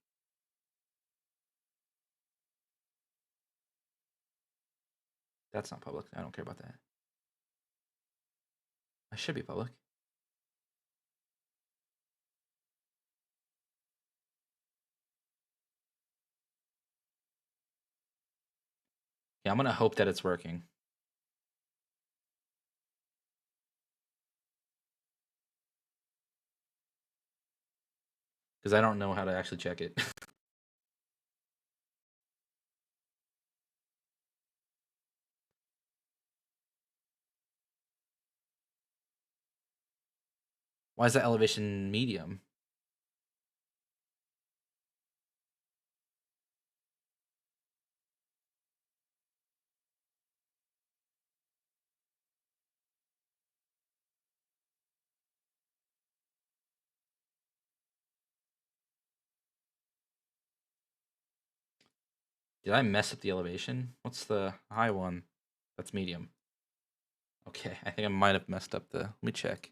That's not public. I don't care about that. I should be public. Yeah, I'm gonna hope that it's working. Because I don't know how to actually check it. Why is that elevation medium? Did I mess up the elevation? What's the high one? That's medium. Okay, I think I might have messed up the. Let me check.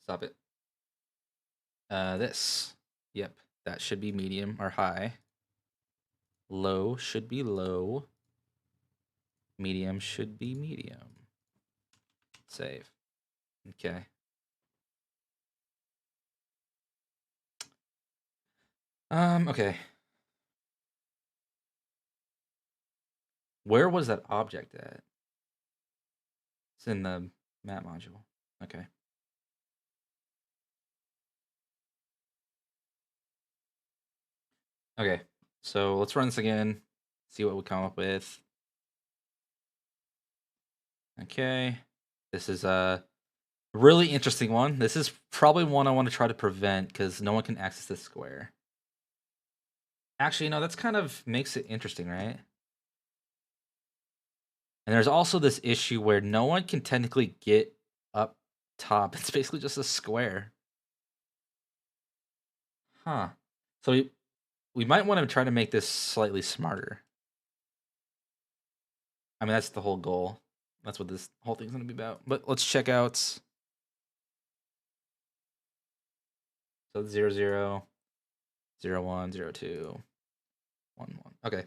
Stop it. This. Yep, that should be medium or high. Low should be low. Medium should be medium. Save. Okay. Okay. Where was that object at? It's in the map module. Okay. Okay. So let's run this again. See what we come up with. Okay. This is a really interesting one. This is probably one I want to try to prevent because no one can access this square. Actually, no, that's kind of makes it interesting, right? And there's also this issue where no one can technically get up top. It's basically just a square. Huh. So we might want to try to make this slightly smarter. I mean, that's the whole goal. That's what this whole thing's going to be about. But let's check out. So it's 0, 0, 0, 1, 0, 2, 1, 1. Okay.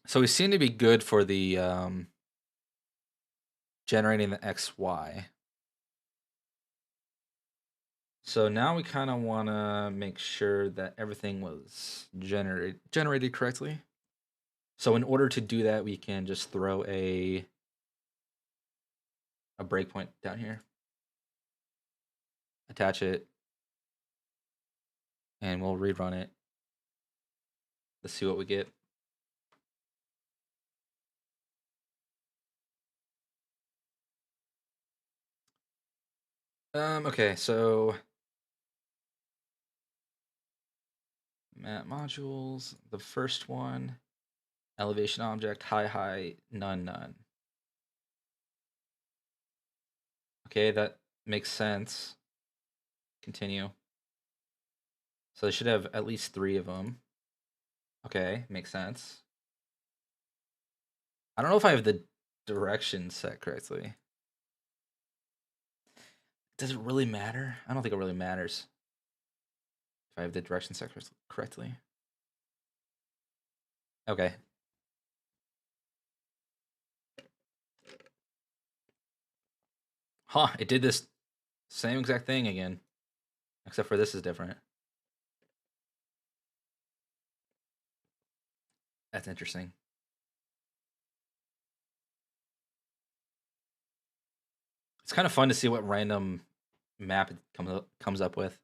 So we seem to be good for the generating the XY. So now we kind of want to make sure that everything was generated correctly. So in order to do that, we can just throw a breakpoint down here, attach it, and we'll rerun it. Let's see what we get. Okay, so map modules, the first one, elevation object, high, high, none, none. Okay, that makes sense. Continue. So they should have at least 3 of them. Okay, makes sense. I don't know if I have the direction set correctly. Does it really matter? I don't think it really matters if I have the direction set correctly. Okay. Huh, it did this same exact thing again. Except for this is different. That's interesting. It's kind of fun to see what random map it comes up with.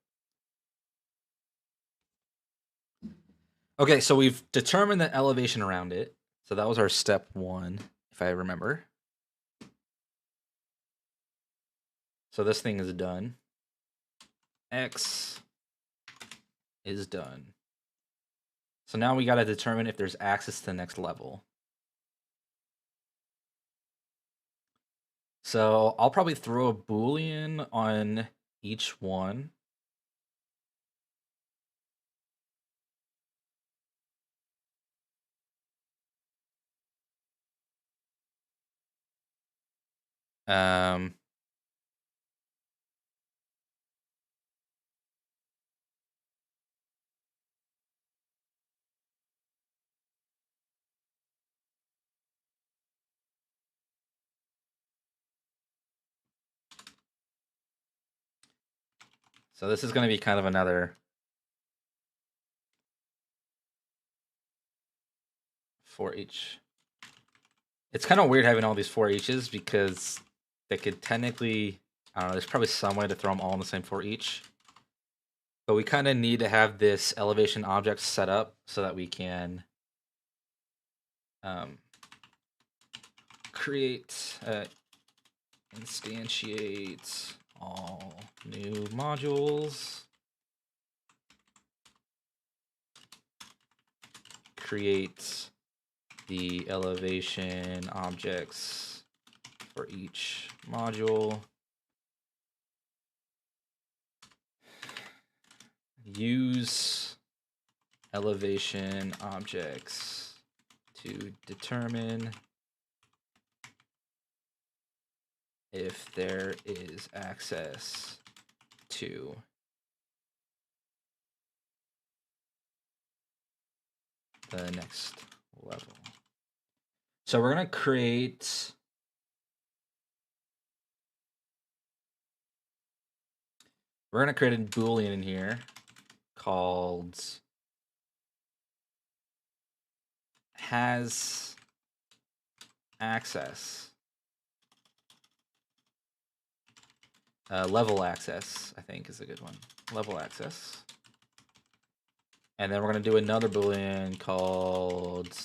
Okay, so we've determined the elevation around it. So that was our step 1, if I remember. So this thing is done. X is done. So now we got to determine if there's access to the next level. So I'll probably throw a Boolean on each one. Um, so this is going to be kind of another for each. It's kind of weird having all these for eaches because they could technically, I don't know, there's probably some way to throw them all in the same for each. But we kind of need to have this elevation object set up so that we can create, instantiate all new modules, create the elevation objects for each module, use elevation objects to determine if there is access to the next level. So we're going to create a Boolean in here called has access. Level access, I think, is a good one. Level access. And then we're going to do another Boolean called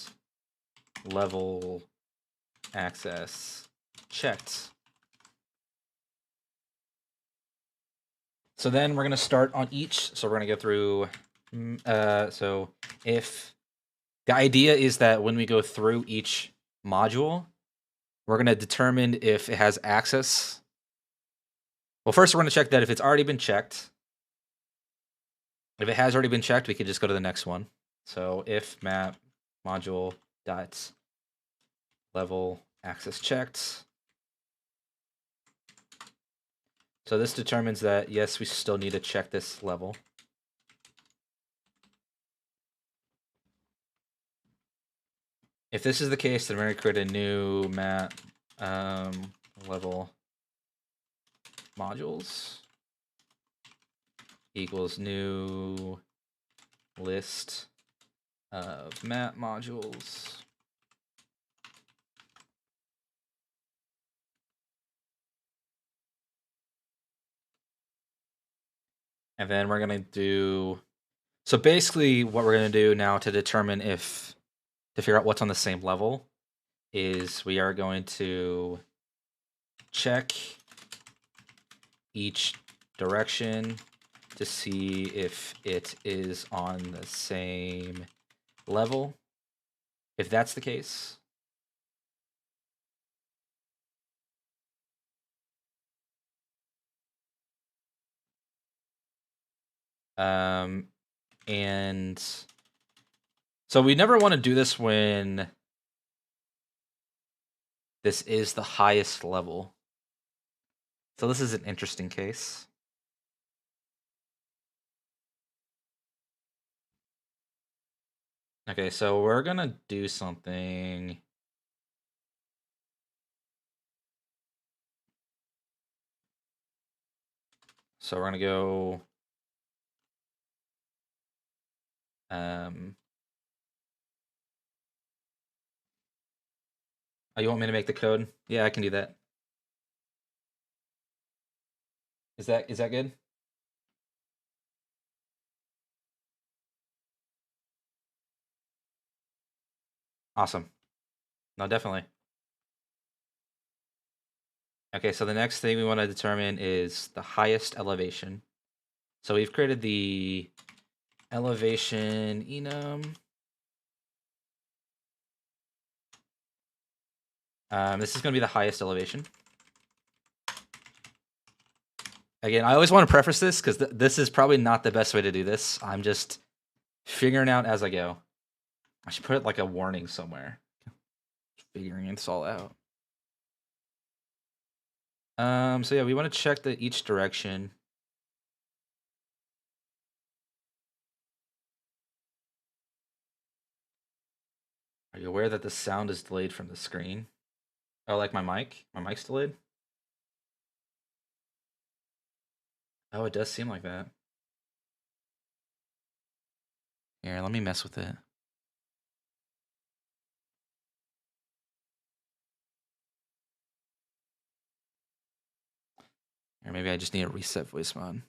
level access checked. So then we're going to start on each. So we're going to go through. So if the idea is that when we go through each module, we're going to determine if it has access. Well, first we're going to check that if it's already been checked. If it has already been checked, we could just go to the next one. So if map module dot level access checked. So this determines that, yes, we still need to check this level. If this is the case, then we're going to create a new map level modules equals new list of map modules. And then we're going to do, so basically what we're going to do now to determine to figure out what's on the same level is we are going to check each direction to see if it is on the same level. If that's the case, and so we never want to do this when this is the highest level. So this is an interesting case. Okay, so we're gonna do something. So we're gonna go. Oh, you want me to make the code? Yeah, I can do that. Is that good? Awesome. No, definitely. Okay, so the next thing we want to determine is the highest elevation. So we've created the elevation enum. This is going to be the highest elevation. Again, I always want to preface this because this is probably not the best way to do this. I'm just figuring out as I go. I should put like a warning somewhere. Figuring this all out. So yeah, we want to check the each direction. Are you aware that the sound is delayed from the screen? Oh, like my mic? My mic's delayed? Oh, it does seem like that. Here, let me mess with it. Or maybe I just need a reset voice mod.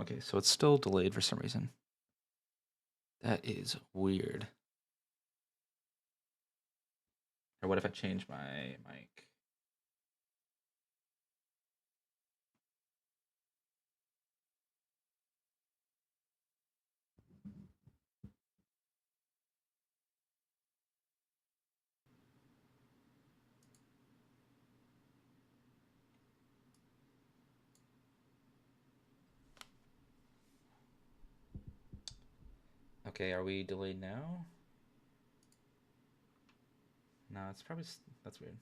Okay, so it's still delayed for some reason. That is weird. Or what if I change my mic? Okay, are we delayed now? No, it's probably that's weird.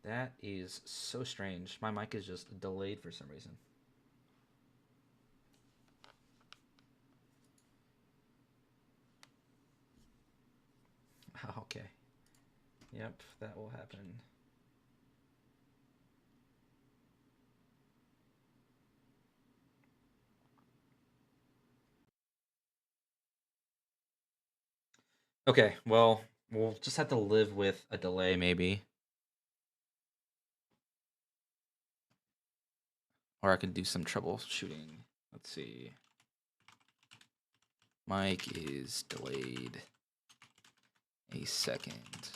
That is so strange. My mic is just delayed for some reason. Okay. Yep, that will happen. Okay, well, we'll just have to live with a delay maybe. Or I can do some troubleshooting. Let's see. Mic is delayed a second.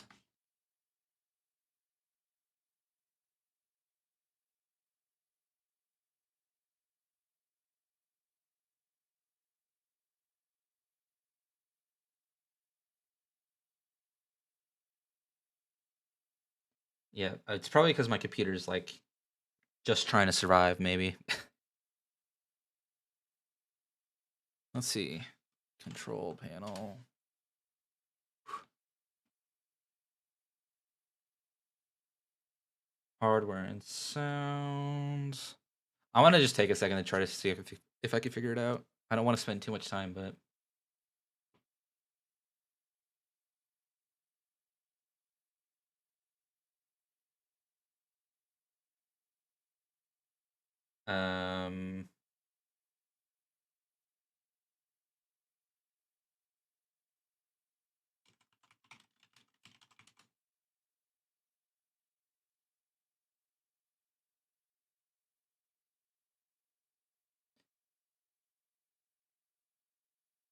Yeah, it's probably because my computer's like just trying to survive, maybe. Let's see. Control panel. Hardware and sounds. I want to just take a second to try to see if I could figure it out. I don't want to spend too much time, but um,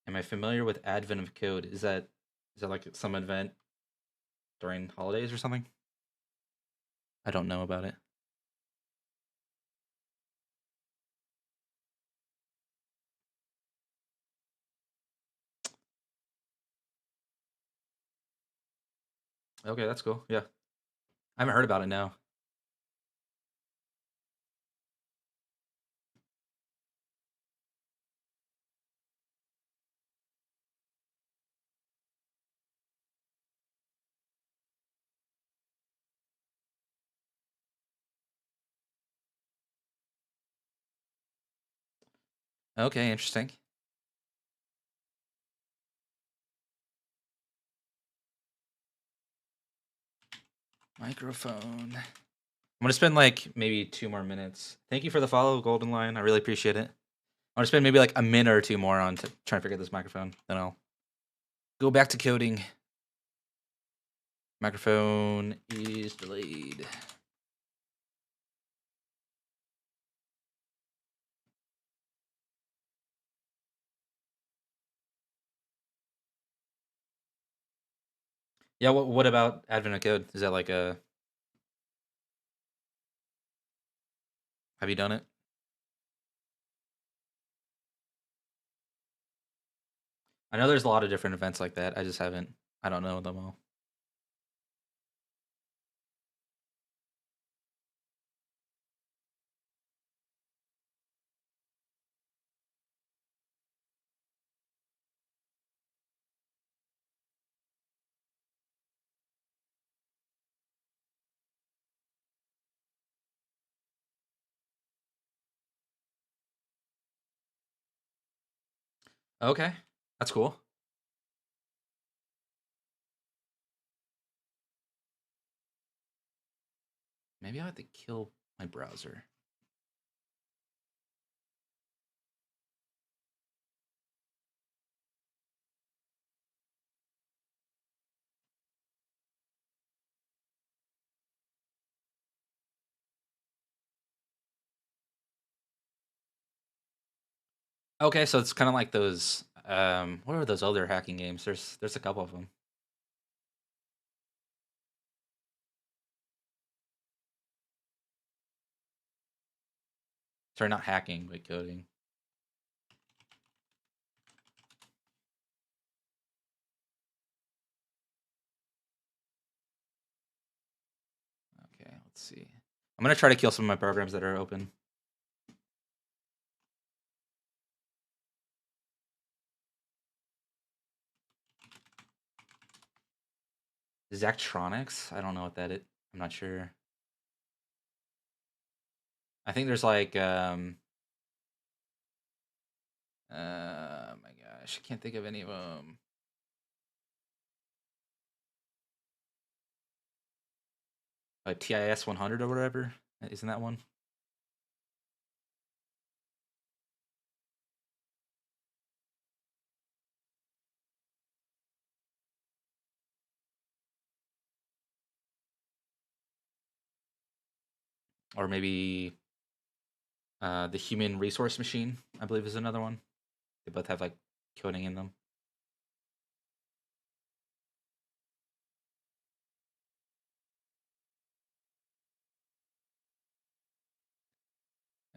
am I familiar with Advent of Code? Is that like some event during holidays or something? I don't know about it. Okay, that's cool. Yeah, I haven't heard about it now. Okay, interesting. Microphone. I'm gonna spend like maybe 2 more minutes. Thank you for the follow, Golden Line. I really appreciate it. I'm gonna spend maybe like a minute or two more on trying to figure out this microphone. Then I'll go back to coding. Microphone is delayed. Yeah, what about Advent of Code? Is that like a have you done it? I know there's a lot of different events like that. I don't know them all. Okay. That's cool. Maybe I'll have to kill my browser. Okay, so it's kind of like those what are those other hacking games? There's a couple of them. Sorry, not hacking, but coding. Okay, let's see. I'm gonna try to kill some of my programs that are open. Zachtronics? I don't know what that is. I'm not sure. I think there's like my gosh, I can't think of any of them. Like TIS 100 or whatever. Isn't that one? Or maybe the Human Resource Machine, I believe, is another one. They both have like coding in them.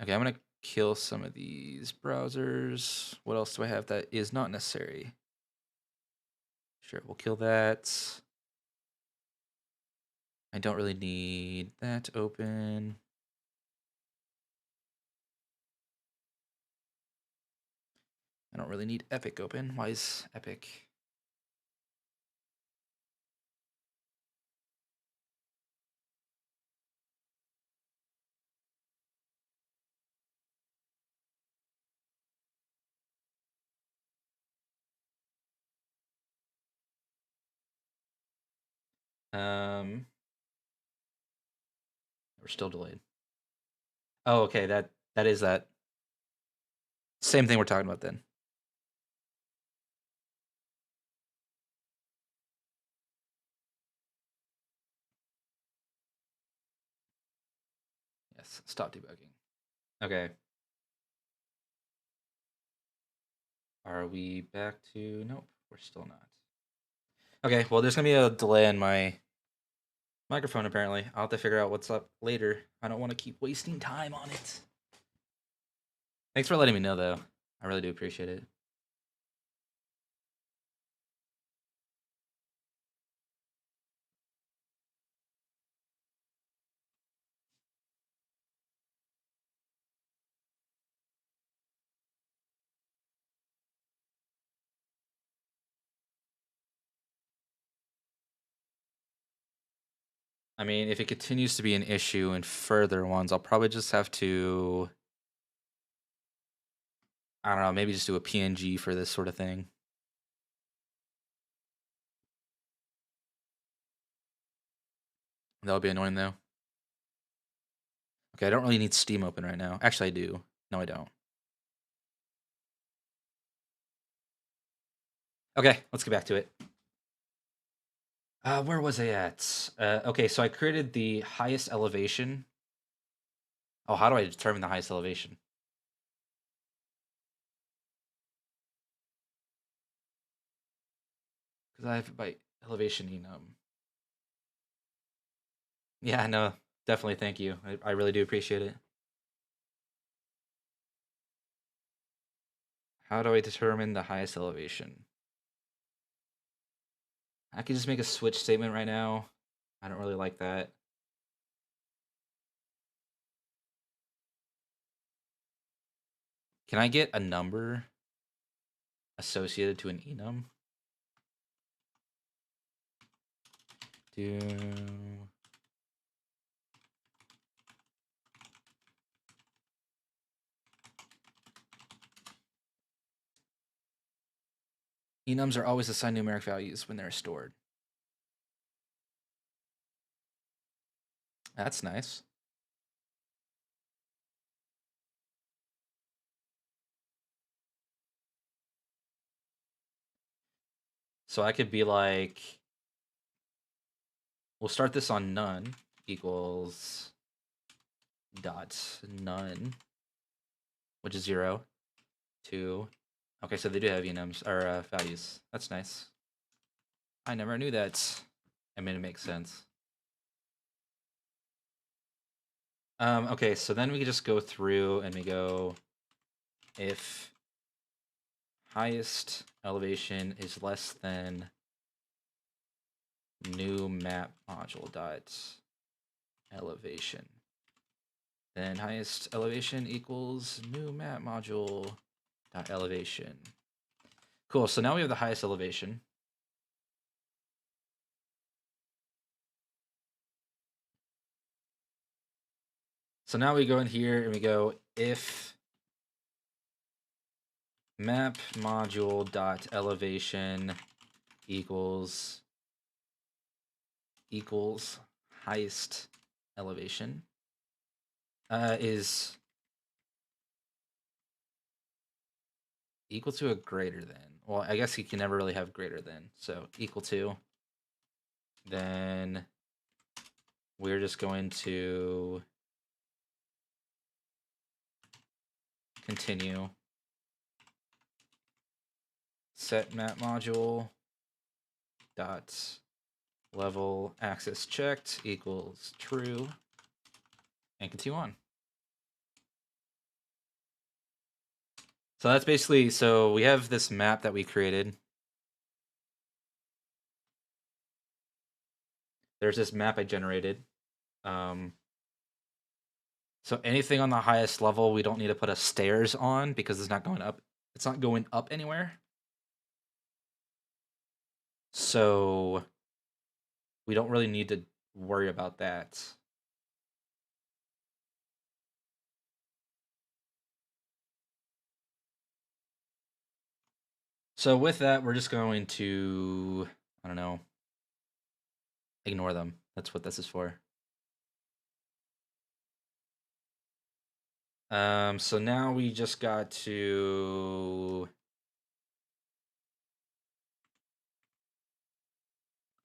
Okay, I'm gonna kill some of these browsers. What else do I have that is not necessary? Sure, we'll kill that. I don't really need that open. I don't really need Epic open. Why is Epic? We're still delayed. Oh, okay. That is that. Same thing we're talking about then. Yes. Stop debugging. Okay. Are we back to? Nope. We're still not. Okay. Well, there's gonna be a delay on my microphone. Apparently, I'll have to figure out what's up later. I don't want to keep wasting time on it. Thanks for letting me know, though. I really do appreciate it. I mean, if it continues to be an issue in further ones, I'll probably just have to, I don't know, maybe just do a PNG for this sort of thing. That would be annoying, though. Okay, I don't really need Steam open right now. Actually, I do. No, I don't. Okay, let's get back to it. Where was I at? Okay, so I created the highest elevation. Oh, how do I determine the highest elevation? Because I have it by elevation enum. Yeah, no, definitely. Thank you. I really do appreciate it. How do I determine the highest elevation? I could just make a switch statement right now. I don't really like that. Can I get a number associated to an enum? Do enums are always assigned numeric values when they're stored. That's nice. So I could be like, we'll start this on none equals dot none, which is 0, 2. Okay, so they do have enums or values. That's nice. I never knew that. I mean, it makes sense. Okay, so then we can just go through and we go if highest elevation is less than new map module dot elevation, then highest elevation equals new map module dot elevation. Cool, so now we have the highest elevation. So now we go in here and we go if map module dot elevation equals highest elevation is equal to or greater than. Well, I guess you can never really have greater than. So equal to. Then we're just going to continue. Set map module dot level access checked equals true. And continue on. So that's basically, so we have this map that we created. There's this map I generated. So anything on the highest level, we don't need to put a stairs on because it's not going up. It's not going up anywhere. So we don't really need to worry about that. So with that, we're just going to, I don't know, Ignore them. That's what this is for. So now we just got to...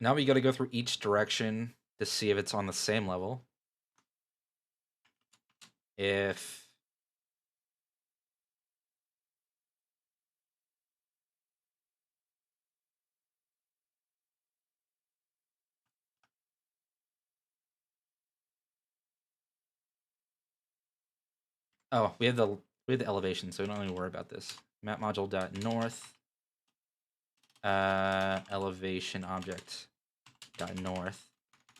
Now we got to go through each direction to see if it's on the same level. If... Oh, we have the elevation, so we don't need to worry about this. Map module dot north elevation object dot north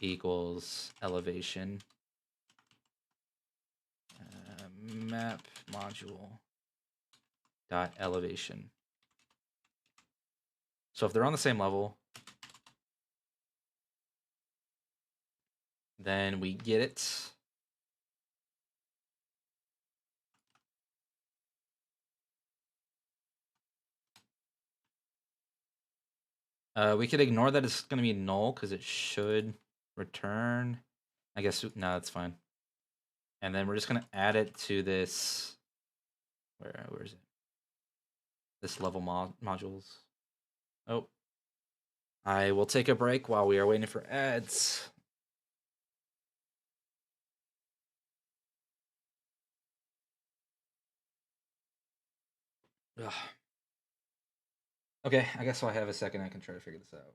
equals elevation map module dot elevation. So if they're on the same level, then we get it. We could ignore that it's going to be null because it should return. I guess, no, that's fine. And then we're just going to add it to this. Where is it? This level modules. Oh. I will take a break while we are waiting for ads. Ugh. Okay, I guess while I have a second, I can try to figure this out.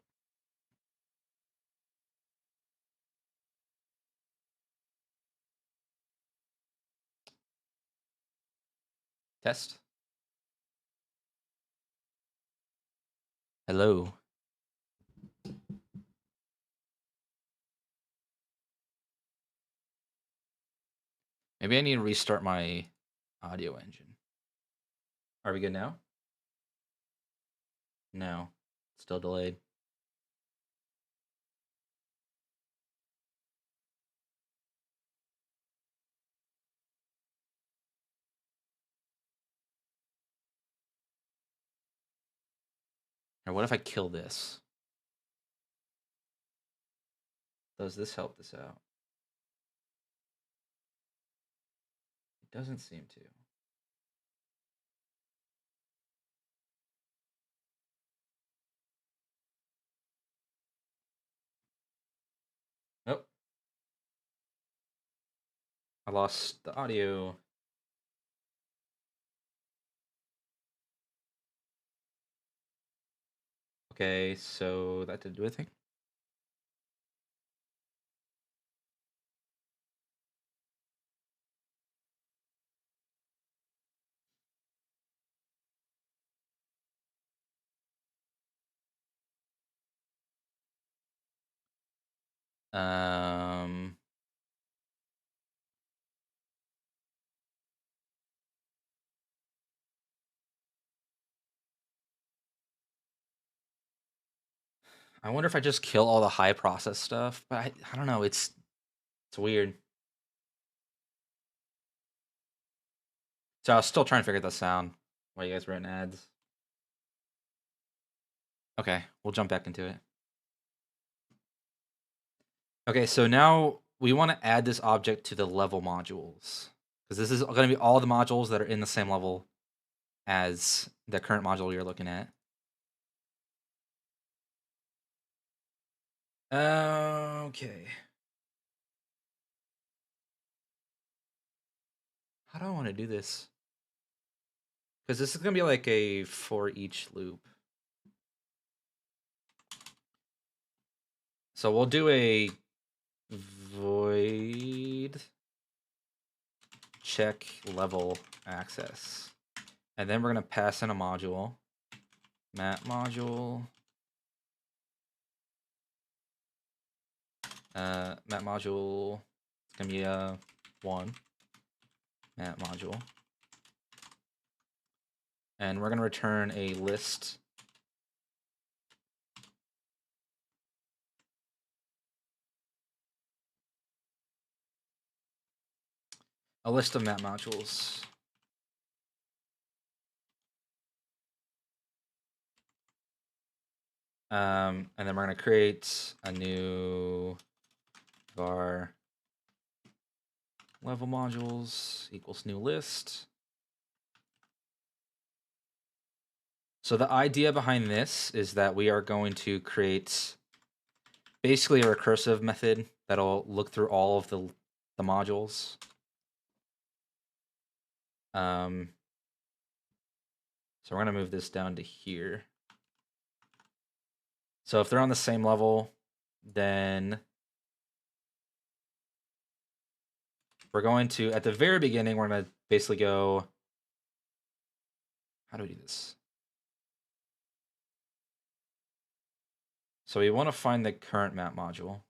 Test. Hello. Maybe I need to restart my audio engine. Are we good now? No. Still delayed. Or what if I kill this? Does this help this out? It doesn't seem to. Nope. I lost the audio. Okay, so that did do a thing. I wonder if I just kill all the high process stuff, but I don't know. It's weird. So I was still trying to figure the sound while you guys were in ads. Okay, we'll jump back into it. Okay, so now we want to add this object to the level modules because this is going to be all the modules that are in the same level as the current module you're looking at. Okay. How do I want to do this? Because this is going to be like a for each loop. So we'll do a void check level access. And then we're going to pass in a module. Map module. Map module. It's going to be a 1. Map module. And we're going to return a list. A list of map modules. And then we're going to create a new var level modules equals new list. So the idea behind this is that we are going to create basically a recursive method that'll look through all of the modules. So we're going to move this down to here. So if they're on the same level, then we're going to, at the very beginning, we're going to basically go, how do we do this? So we want to find the current map module.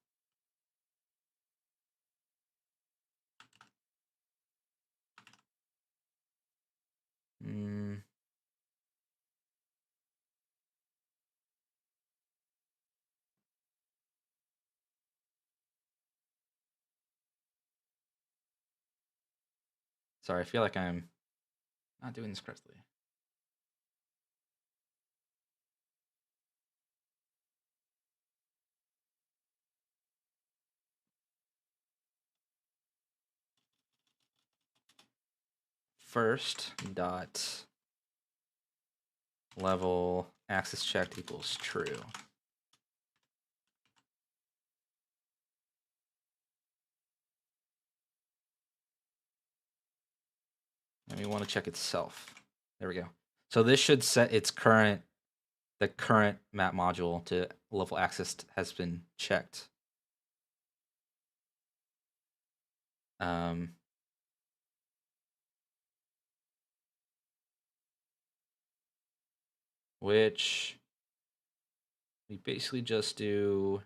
Sorry, I feel like I'm not doing this correctly. First dot level access checked equals true. And we want to check itself. There we go. So this should set its current, the current map module to level access has been checked. Which we basically just do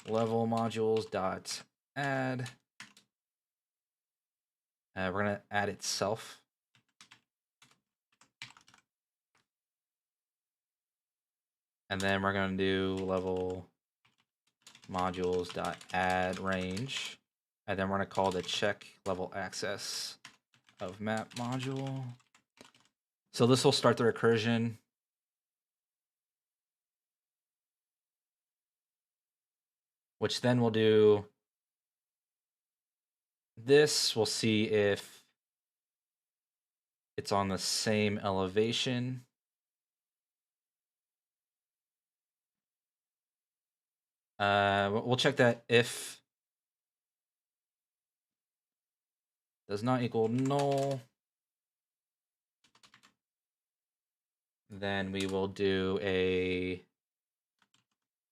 level modules dot add. We're gonna add itself. And then we're gonna do level modules dot add range. And then we're gonna call the check level access of map module. So this will start the recursion. Which then we'll do this. We'll see if it's on the same elevation. We'll check that if does not equal null. Then we will do a,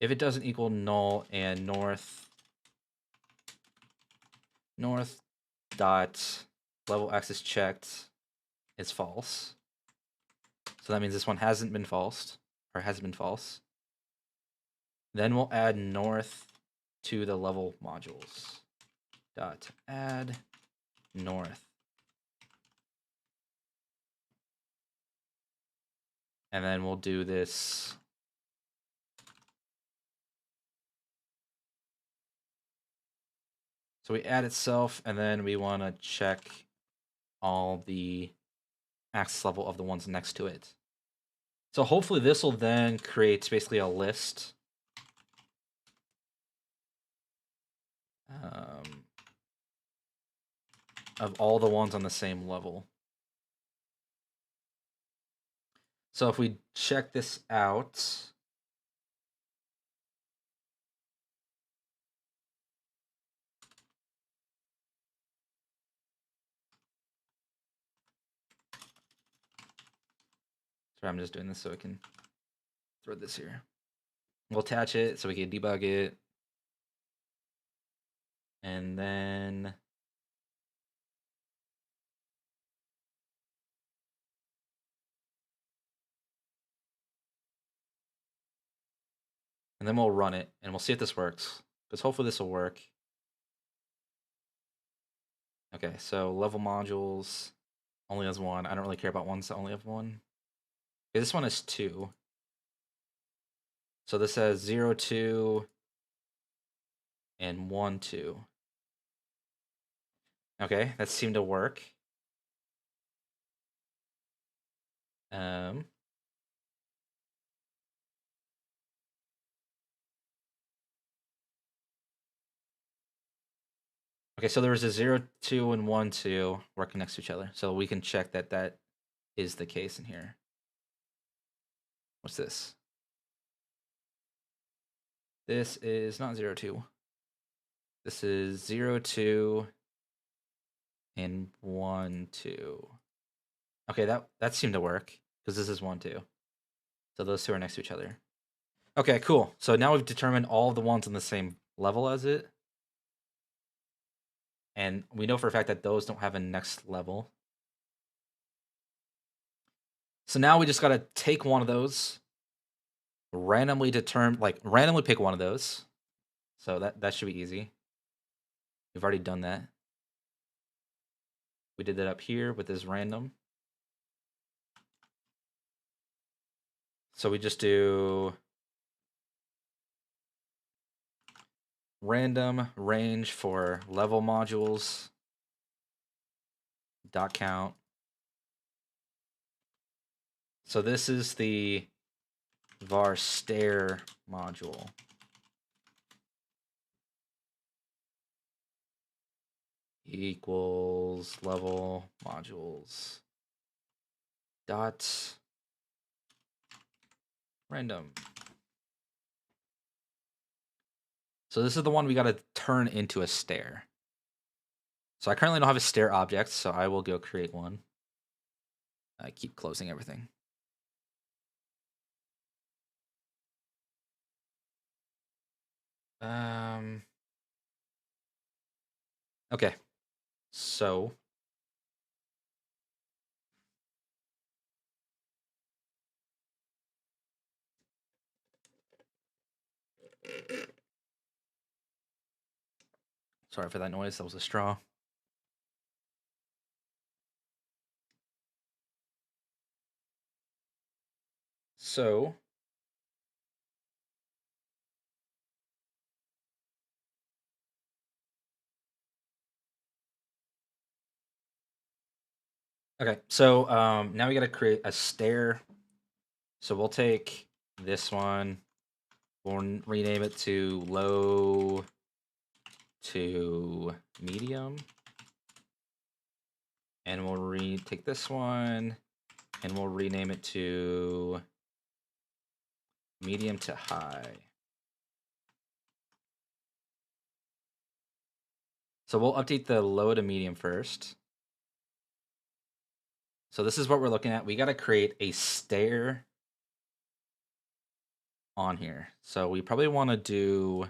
if it doesn't equal null and north dot level access checked is false. So that means this one hasn't been false, or has been false. Then we'll add north to the level modules dot add north. And then we'll do this. So we add itself, and then we want to check all the access level of the ones next to it. So hopefully this will then create basically a list of all the ones on the same level. So if we check this out, sorry, I'm just doing this so I can throw this here. We'll attach it so we can debug it. And then we'll run it, and we'll see if this works. Because hopefully this will work. Okay, so level modules only has one. I don't really care about ones that only have one. Okay, this one is 2. So this says 0, 2, and 1, 2. Okay, that seemed to work. Okay, so there's a 0, 2, and 1, 2 working next to each other. So we can check that that is the case in here. What's this? This is not 0, 2. This is 0, 2, and 1, 2. Okay, that seemed to work because this is 1, 2. So those two are next to each other. Okay, cool. So now we've determined all of the ones on the same level as it. And we know for a fact that those don't have a next level. So now we just got to take one of those, randomly pick one of those. So that should be easy. We've already done that. We did that up here with this random. So we just do random range for level modules dot count. So this is the var stair module. Equals level modules dot random. So this is the one we got to turn into a stair. So I currently don't have a stair object, so I will go create one. I keep closing everything. Okay. So sorry for that noise. That was a straw. So okay, so now we got to create a stair. So we'll take this one. We'll rename it to low to medium. And we'll take this one and we'll rename it to medium to high. So we'll update the low to medium first. So this is what we're looking at. We got to create a stair on here. So we probably want to do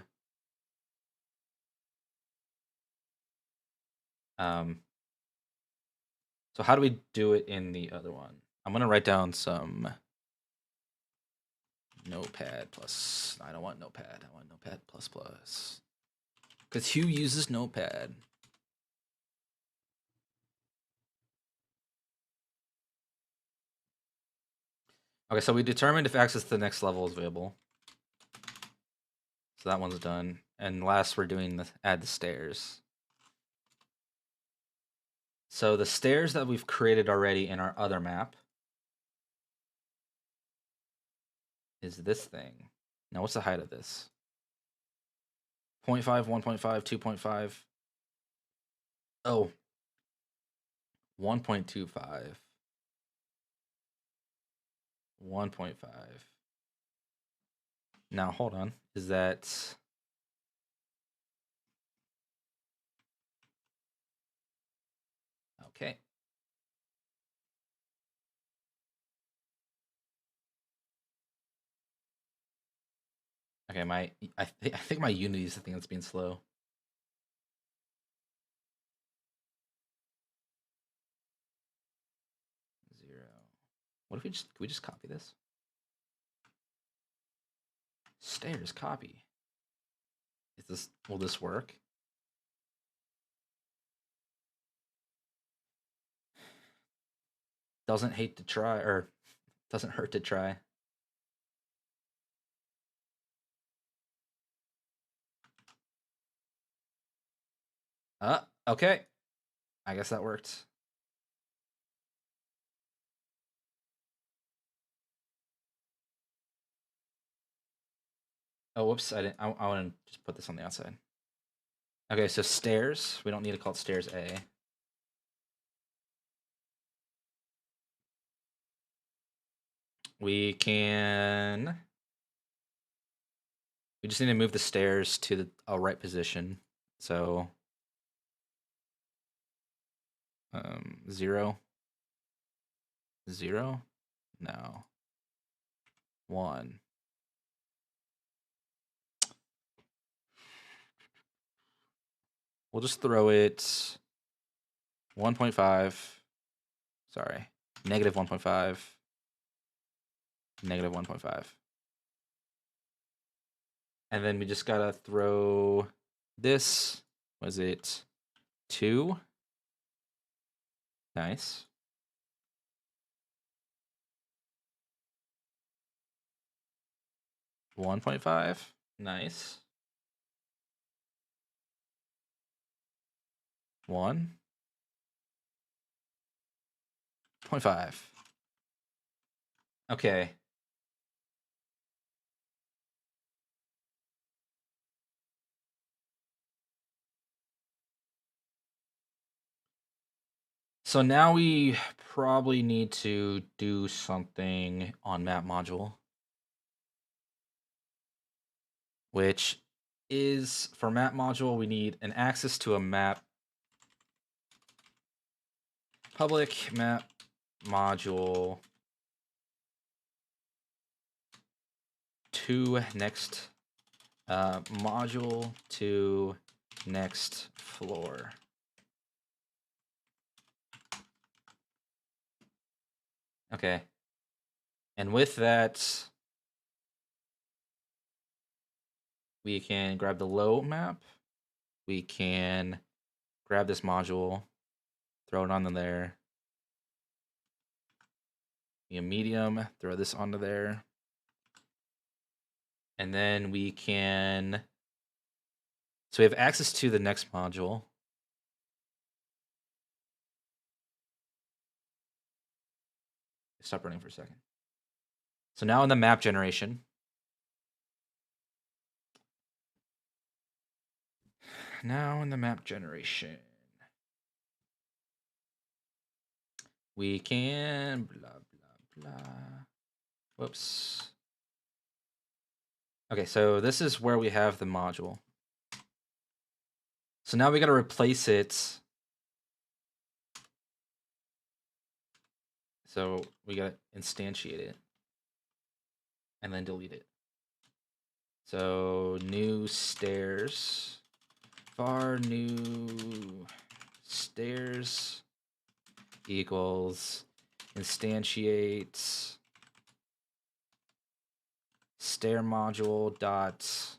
so how do we do it in the other one? I'm going to write down some Notepad plus. I don't want Notepad. I want Notepad plus plus. Because Hugh uses Notepad. Okay, so we determined if access to the next level is available. So that one's done. And last, we're doing the add the stairs. So the stairs that we've created already in our other map is this thing. Now, what's the height of this? 0.5, 1.5, 2.5. Oh, 1.25. 1.5. Now, hold on. Is that... Okay. Okay, I think my Unity is the thing that's being slow. Zero. What if can we just copy this? Stairs copy. Will this work? Doesn't hate to try, or doesn't hurt to try. Okay. I guess that worked. Oh, whoops! I didn't. I want to just put this on the outside. Okay, so stairs. We don't need to call it stairs A. We just need to move the stairs to the right position. So 0, 0, no, 1. We'll just throw it 1.5. Sorry, negative 1.5, negative 1.5. And then we just gotta throw this. Was it 2? Nice. $1.5. Nice. 1.5. Okay. So now we probably need to do something on map module, which is for map module, we need an access to a map. Public map module to next module to next floor. Okay. And with that, we can grab the low map. We can grab this module, throw it onto there. A medium, throw this onto there. And then we can, so we have access to the next module. Stop running for a second. So now in the map generation, we can blah, blah, blah. Whoops. Okay, so this is where we have the module. So now we got to replace it. So we got to instantiate it and then delete it. So new stairs, var new stairs equals instantiate stair module dot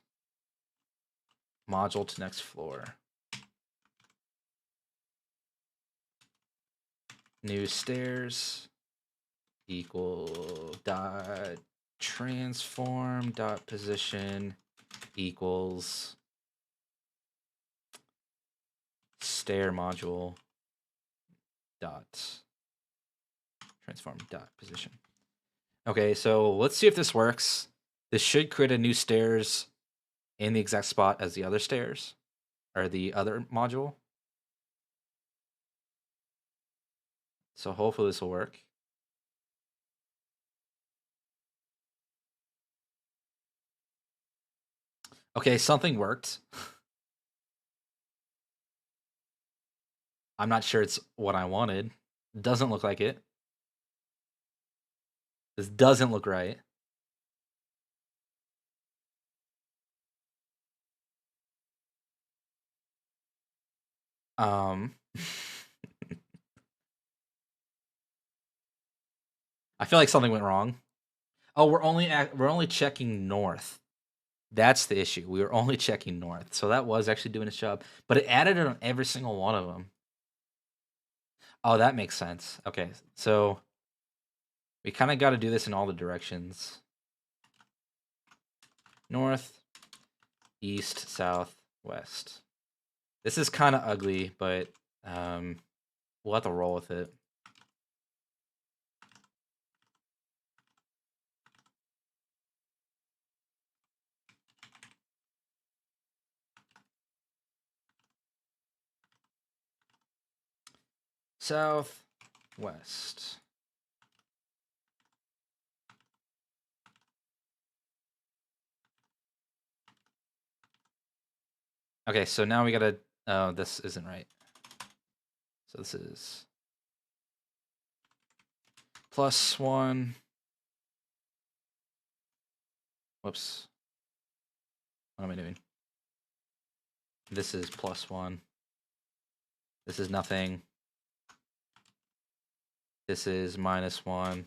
module to next floor. New stairs equal dot transform dot position equals stair module dot transform dot position. Okay, so let's see if this works. This should create a new stairs in the exact spot as the other stairs or the other module. So hopefully this will work. Okay, something worked. I'm not sure it's what I wanted. Doesn't look like it. This doesn't look right. I feel like something went wrong. Oh, we're only checking north. That's the issue. We were only checking north. So that was actually doing its job, but it added it on every single one of them. Oh, that makes sense. Okay. So we kind of got to do this in all the directions. North, east, south, west. This is kind of ugly, but we'll have to roll with it. southwest. Okay, so now we gotta, oh, this isn't right. So this is +1. Whoops. What am I doing? This is +1. This is nothing. This is -1.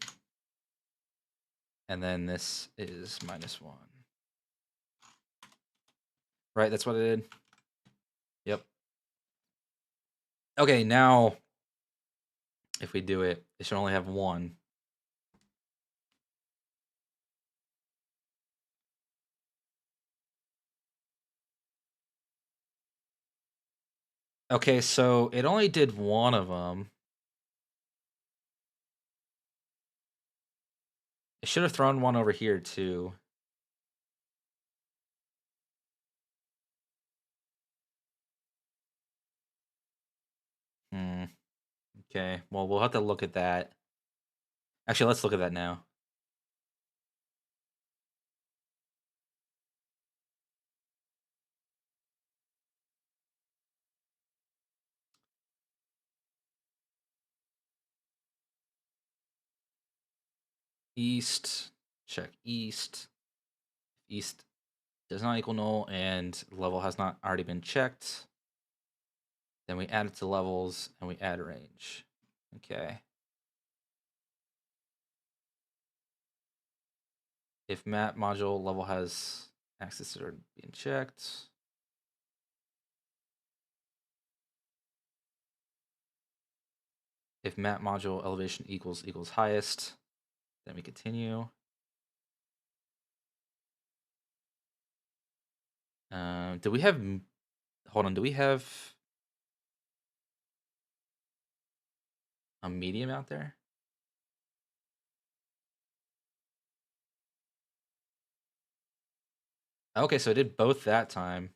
And then this is -1. Right, that's what I did. Yep. Okay, now if we do it, it should only have 1. Okay, so it only did 1 of them. It should have thrown 1 over here too. Okay, well, we'll have to look at that. Actually, let's look at that now. East, check east. East does not equal null, and level has not already been checked. Then we add it to levels, and we add range. Okay. If map module level has access to being checked. If map module elevation equals highest, then we continue. Do we have, hold on, do we have a medium out there? Okay, so it did both that time.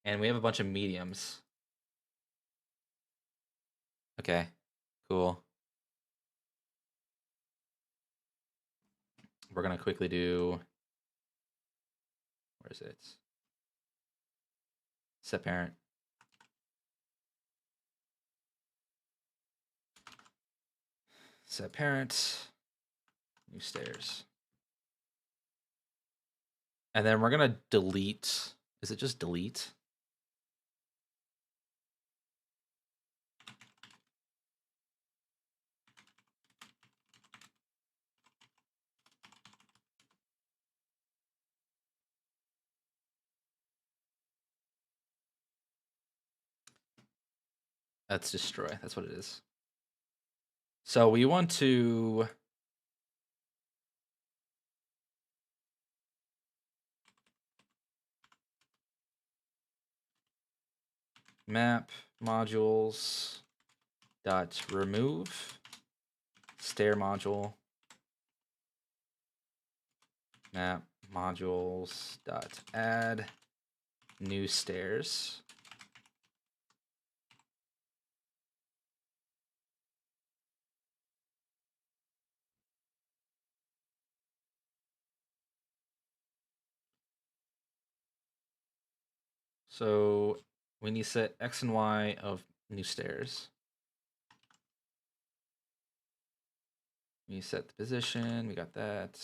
And we have a bunch of mediums. Okay, cool. We're gonna quickly do, where is it? Set parent. Set parent, new stairs. And then we're gonna delete, is it just delete? That's destroy, that's what it is. So we want to map modules dot remove stair module map modules dot add new stairs. So we need to set X and Y of new stairs. We set the position, we got that.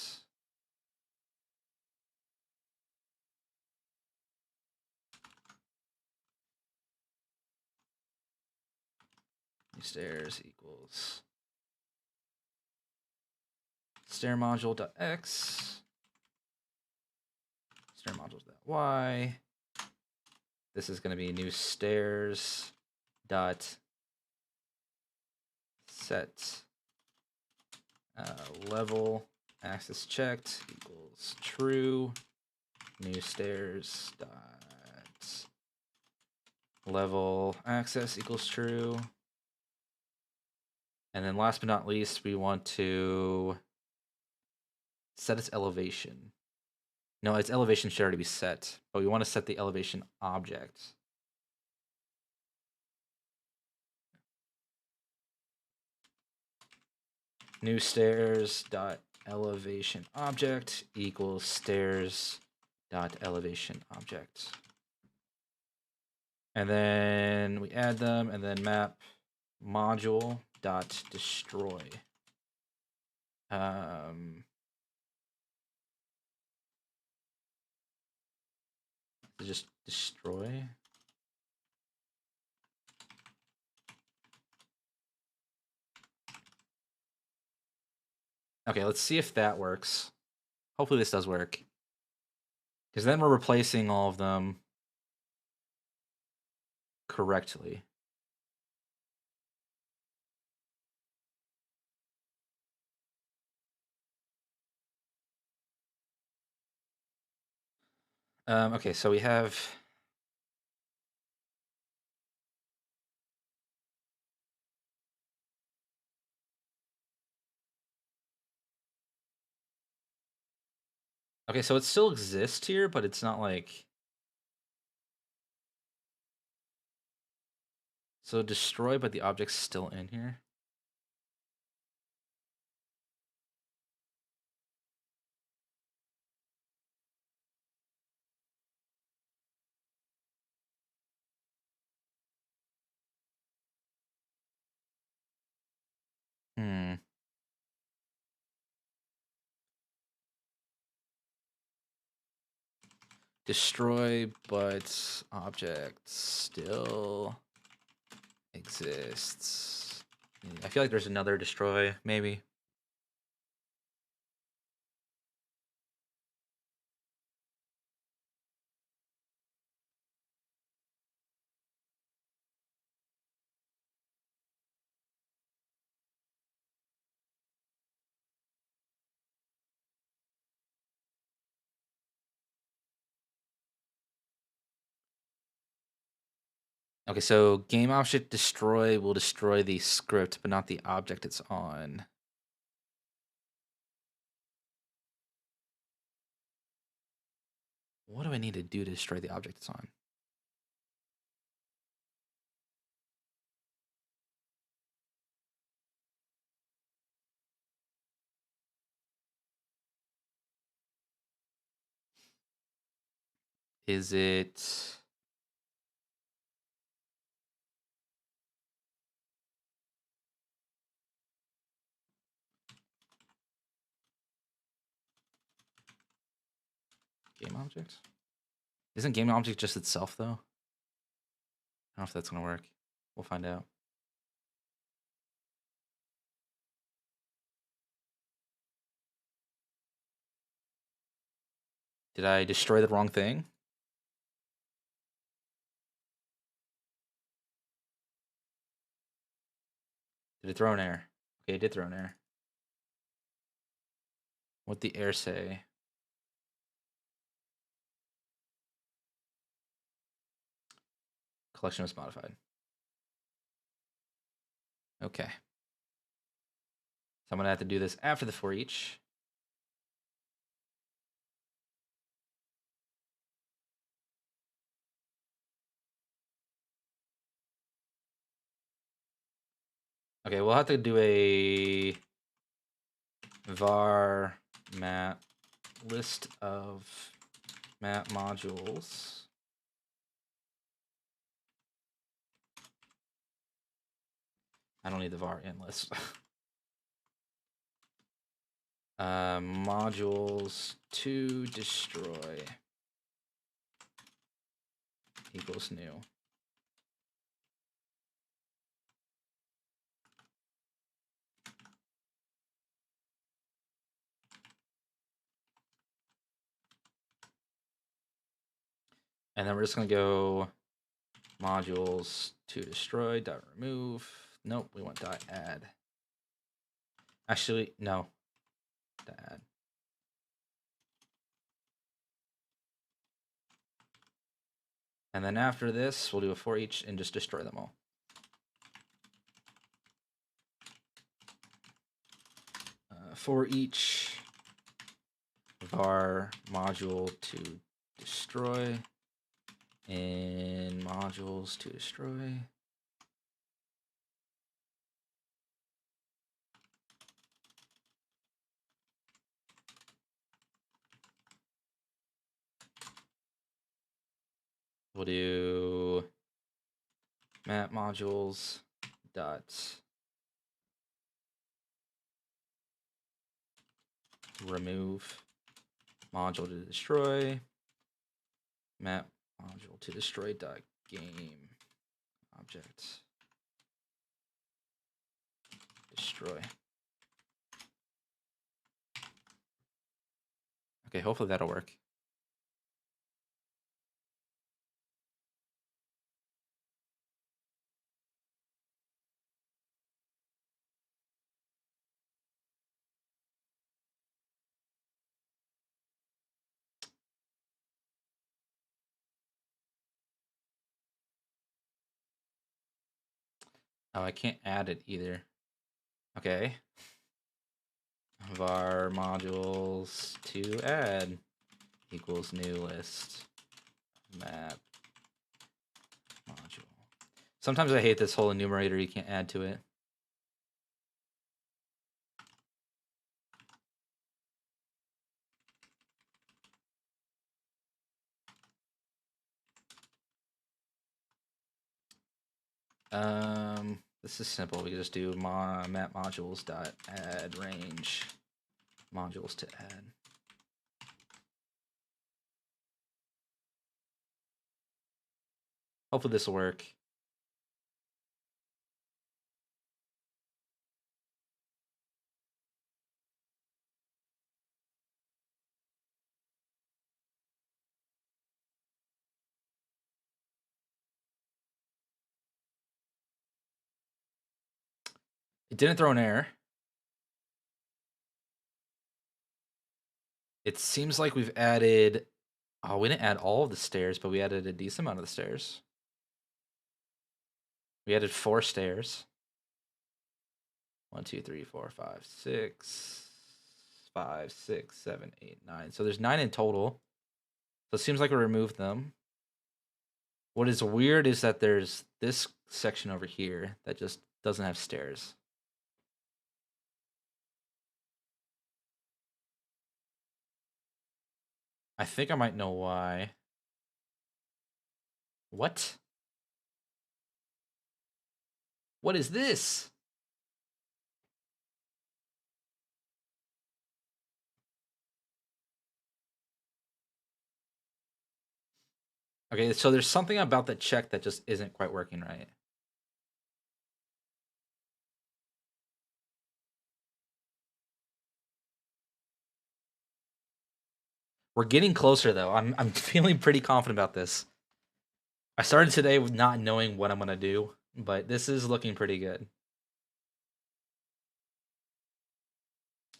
New stairs equals stair module dot X, stair modules dot Y. This is going to be new stairs dot set level access checked equals true. New stairs dot level access equals true. And then last but not least, we want to set its elevation. No, its elevation should already be set, but we want to set the elevation object. new stairs dot elevation object equals stairs dot elevation object. And then we add them, and then map module dot destroy. Just destroy. Okay, let's see if that works. Hopefully this does work. Because then we're replacing all of them correctly. Okay, so we have... Okay, so it still exists here, but it's not like... So destroy, but the object's still in here. Destroy, but object still exists. I feel like there's another destroy, maybe. Okay, so game object destroy will destroy the script, but not the object it's on. What do I need to do to destroy the object it's on? Is it... game object? Isn't game object just itself, though? I don't know if that's going to work. We'll find out. Did I destroy the wrong thing? Did it throw an error? Okay, it did throw an error. What'd the error say? Collection was modified. Okay. So I'm going to have to do this after the for each. Okay, we'll have to do a var map list of map modules. I don't need the var in list. Modules to destroy equals new. And then we're just going to go modules to destroy dot remove. Nope, we want dot add. Actually, no. Dot add. And then after this, we'll do a for each and just destroy them all. For each var module to destroy and modules to destroy. We'll do map modules dot remove module to destroy map module to destroy dot game object destroy. Okay, hopefully that'll work. Oh, I can't add it either. Okay. Var modules to add equals new list map module. Sometimes I hate this whole enumerator. You can't add to it. This is simple. We can just do map modules dot add range modules to add. Hopefully this will work. It didn't throw an error. It seems like we've added... Oh, we didn't add all of the stairs, but we added a decent amount of the stairs. We added 4 stairs. 1, 2, 3, 4, 5, 6, 5, 6, 7, 8, 9. So there's 9 in total. So it seems like we removed them. What is weird is that there's this section over here that just doesn't have stairs. I think I might know why. What? What is this? Okay, so there's something about the check that just isn't quite working right. We're getting closer though. I'm feeling pretty confident about this. I started today with not knowing what I'm gonna do, but this is looking pretty good.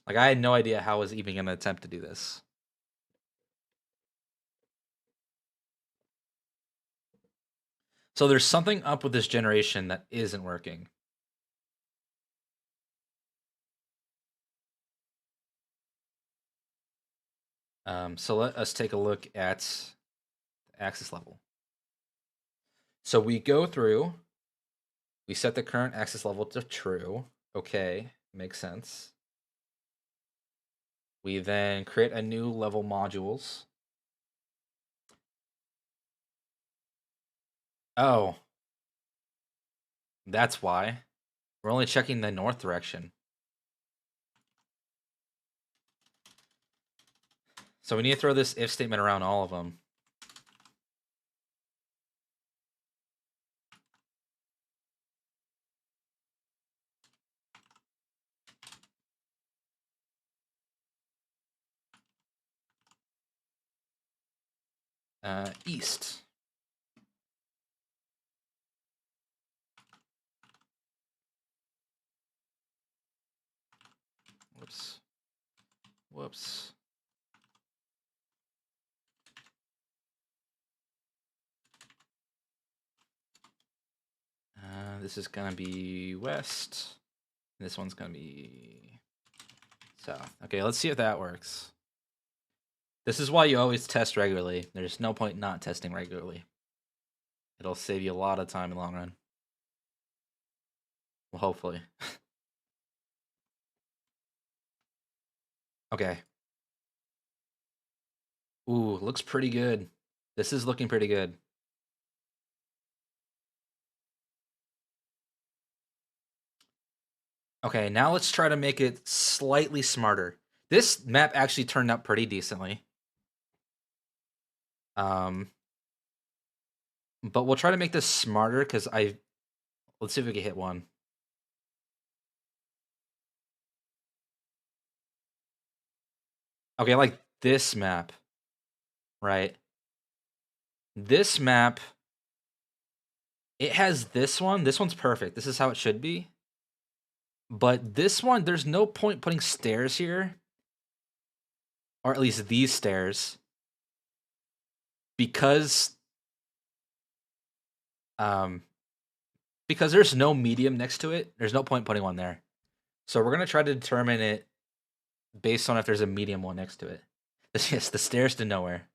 Like I had no idea how I was even gonna attempt to do this. So there's something up with this generation that isn't working. So let us take a look at the axis level. So we go through, we set the current axis level to true. Okay, makes sense. We then create a new level modules. Oh, that's why. We're only checking the north direction. So we need to throw this if statement around all of them. East. Whoops. Whoops. This is gonna be west. This one's gonna be south. Okay, let's see if that works. This is why you always test regularly. There's no point not testing regularly. It'll save you a lot of time in the long run. Well, hopefully. Okay. Ooh, looks pretty good. This is looking pretty good. Okay, now let's try to make it slightly smarter. This map actually turned out pretty decently. But we'll try to make this smarter because let's see if we can hit one. Okay, like this map, right? This map, it has this one. This one's perfect. This is how it should be. But this one, there's no point putting stairs here. Or at least these stairs. Because there's no medium next to it. There's no point putting one there. So we're going to try to determine it based on if there's a medium one next to it. Yes, the stairs to nowhere.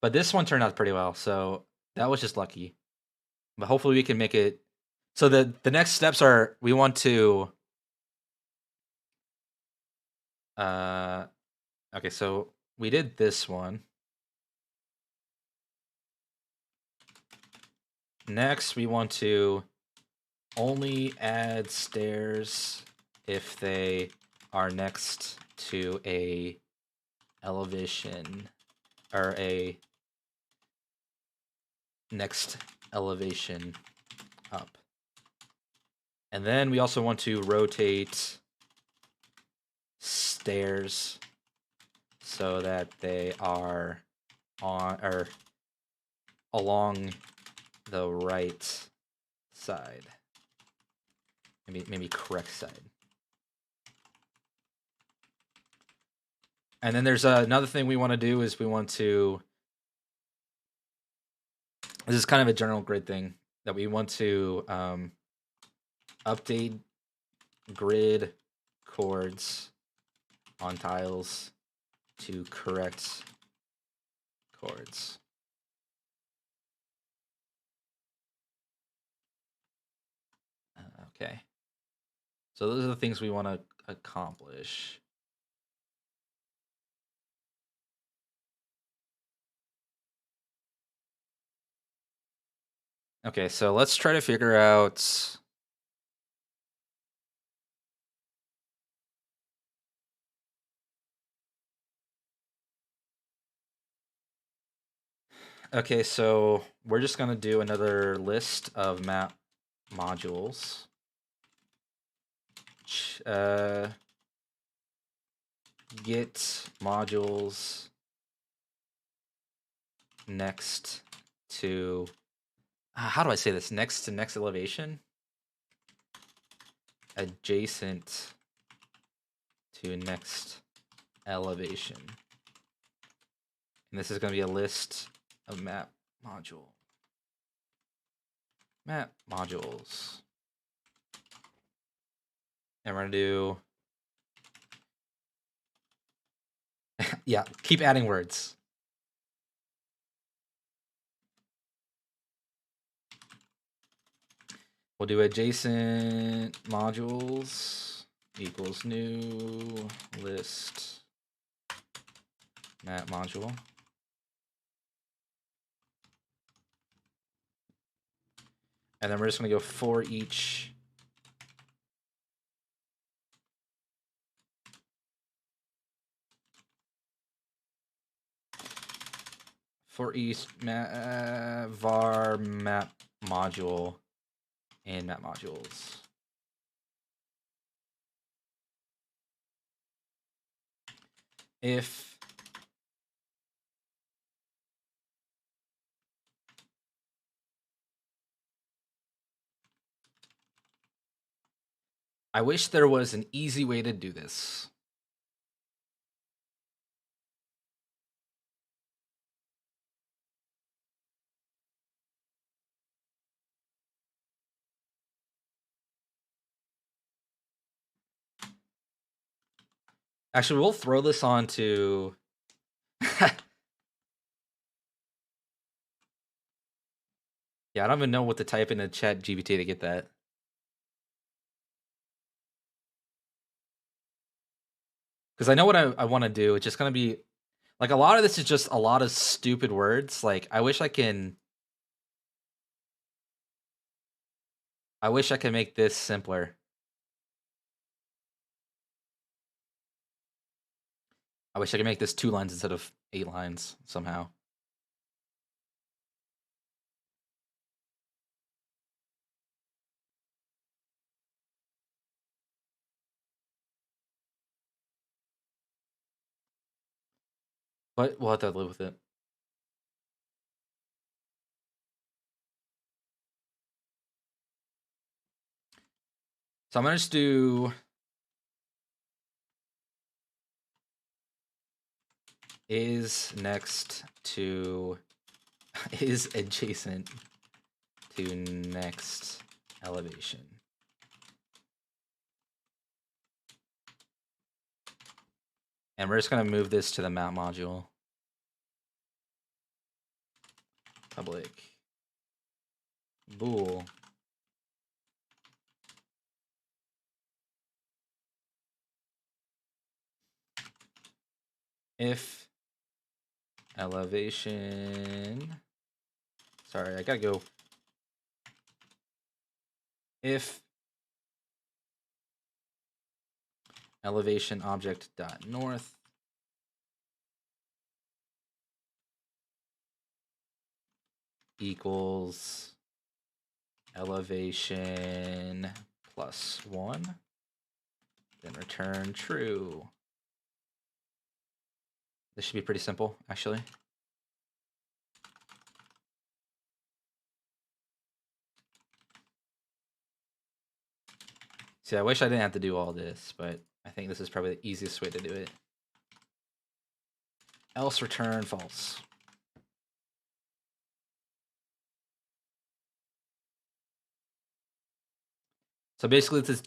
But this one turned out pretty well, so that was just lucky. But hopefully we can make it. So the next steps are we want to. Okay, so we did this one. Next, we want to only add stairs if they are next to a elevation or a next elevation up. And then we also want to rotate stairs so that they are on or along the right side. Maybe correct side. And then there's another thing we want to do is we want to. This is kind of a general grid thing that we want to update grid chords on tiles to correct chords. Okay. So those are the things we want to accomplish. Okay, so let's try to figure out. Okay, so we're just going to do another list of map modules. Get modules next to how do I say this? Next to next elevation, adjacent to next elevation, and this is going to be a list of map modules, and we're going to do yeah, keep adding words. We'll do adjacent modules equals new list map module. And then we're just going to go for each var map module and map modules. If I wish there was an easy way to do this. Actually, we'll throw this on to yeah, I don't even know what to type in the chat GPT to get that. Because I know what I want to do. It's just going to be like a lot of this is just a lot of stupid words. Like I wish I I wish I could make this simpler. I wish I could make this 2 lines instead of 8 lines somehow. But we'll have to live with it. So I'm gonna just do is next to is adjacent to next elevation. And we're just gonna move this to the map module. Public bool if elevation, sorry, I gotta go. If elevation object dot north equals elevation +1, then return true. This should be pretty simple, actually. See, I wish I didn't have to do all this, but I think this is probably the easiest way to do it. Else return false. So basically, this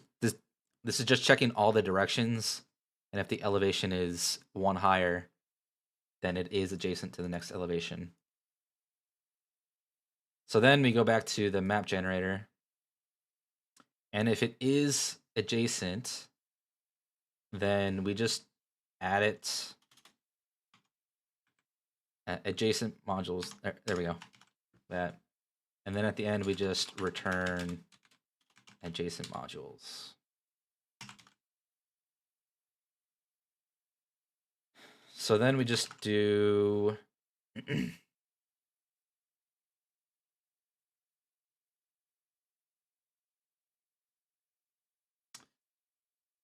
is just checking all the directions, and if the elevation is 1 higher, then it is adjacent to the next elevation. So then we go back to the map generator, and if it is adjacent, then we just add it. Adjacent modules. There we go. That, and then at the end we just return adjacent modules. So then we just do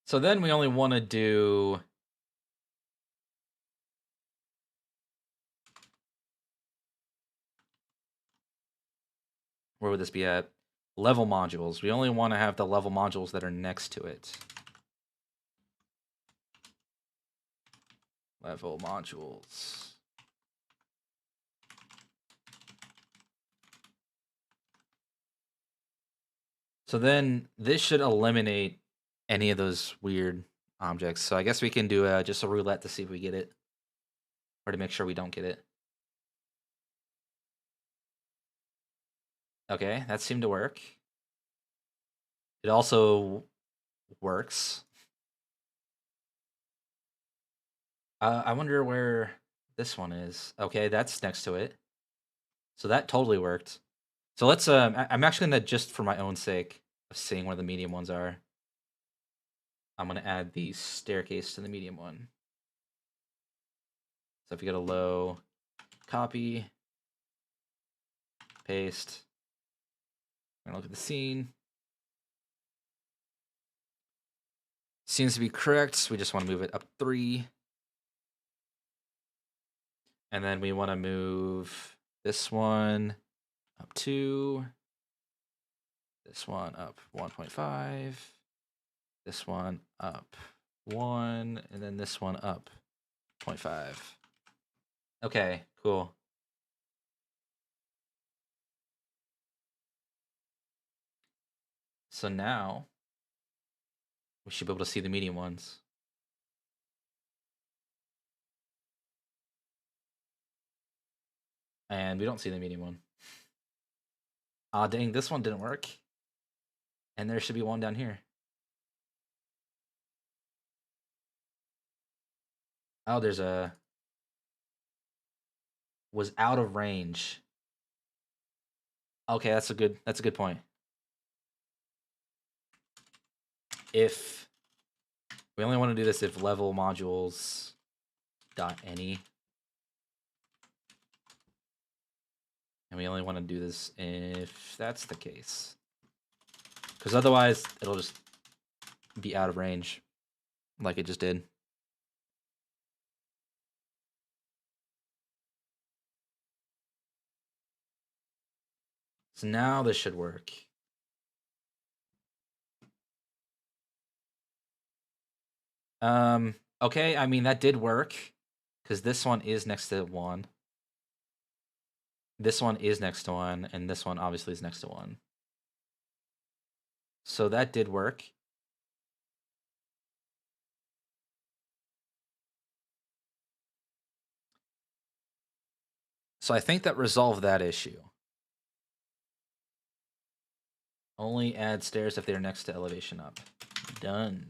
so then we only want to do where would this be at? Level modules. We only want to have the level modules that are next to it. Level modules. So then this should eliminate any of those weird objects. So I guess we can do just a roulette to see if we get it, or to make sure we don't get it. Okay, that seemed to work. It also works. I wonder where this one is. Okay, that's next to it. So that totally worked. So let's I'm actually gonna, just for my own sake of seeing where the medium ones are, I'm gonna add the staircase to the medium one. So if you go to low, copy, paste, we're gonna look at the scene. Seems to be correct. So we just want to move it up 3. And then we want to move this one up 2. This one up 1.5. This one up 1. And then this one up 0.5. Okay, cool. So now we should be able to see the medium ones. And we don't see the medium one. Ah, dang, this one didn't work. And there should be one down here. Oh, there's a... was out of range. Okay, that's a good point. if we only want to do this if level modules dot any, and we only want to do this if that's the case, because otherwise it'll just be out of range like it just did. So now this should work. Okay, I mean, that did work, because this one is next to 1. This one is next to 1, and this one obviously is next to 1. So that did work. So I think that resolved that issue. Only add stairs if they're next to elevation up. Done.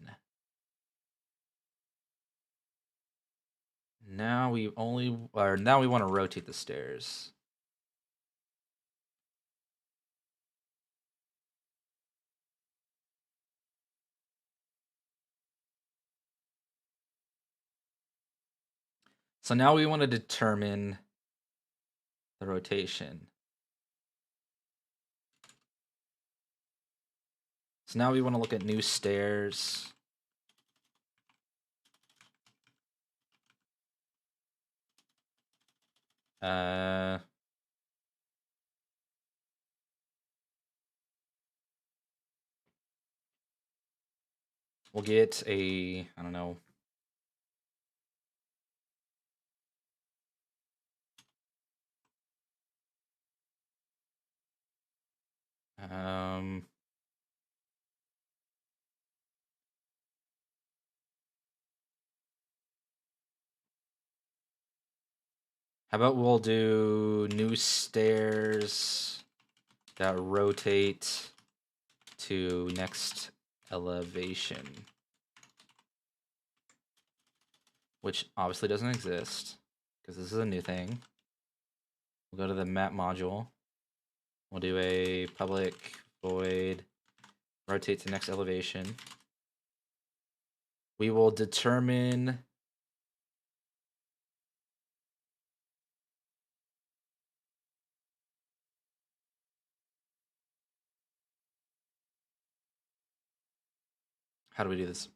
Now we want to rotate the stairs. So now we want to determine the rotation. So now we want to look at new stairs. We'll get a, I don't know. How about we'll do new stairs that rotate to next elevation, which obviously doesn't exist because this is a new thing. We'll go to the map module. We'll do a public void rotate to next elevation. We will determine how do we do this?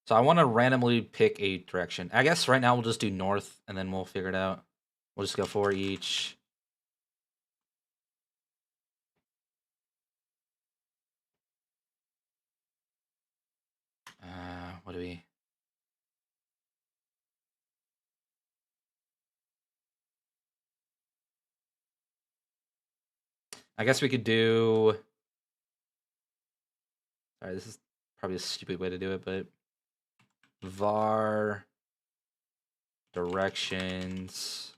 So I want to randomly pick a direction. I guess right now we'll just do north and then we'll figure it out. We'll just go for each. What do we? I guess we could do. Sorry, this is probably a stupid way to do it, but var directions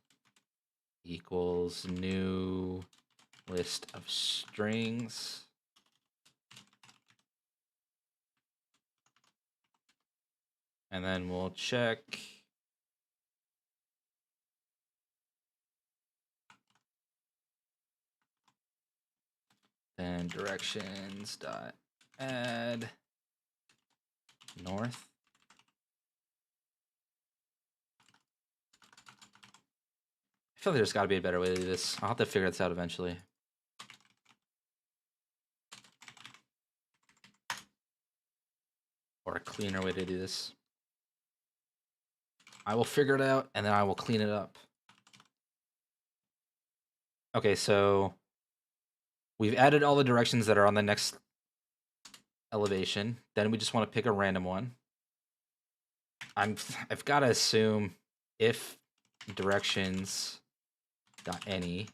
equals new list of strings. And then we'll check. Then directions dot add north. I feel like there's got to be a better way to do this. I'll have to figure this out eventually. Or a cleaner way to do this. I will figure it out and then I will clean it up. Okay, so we've added all the directions that are on the next elevation. Then we just want to pick a random one. I've got to assume if directions dot any.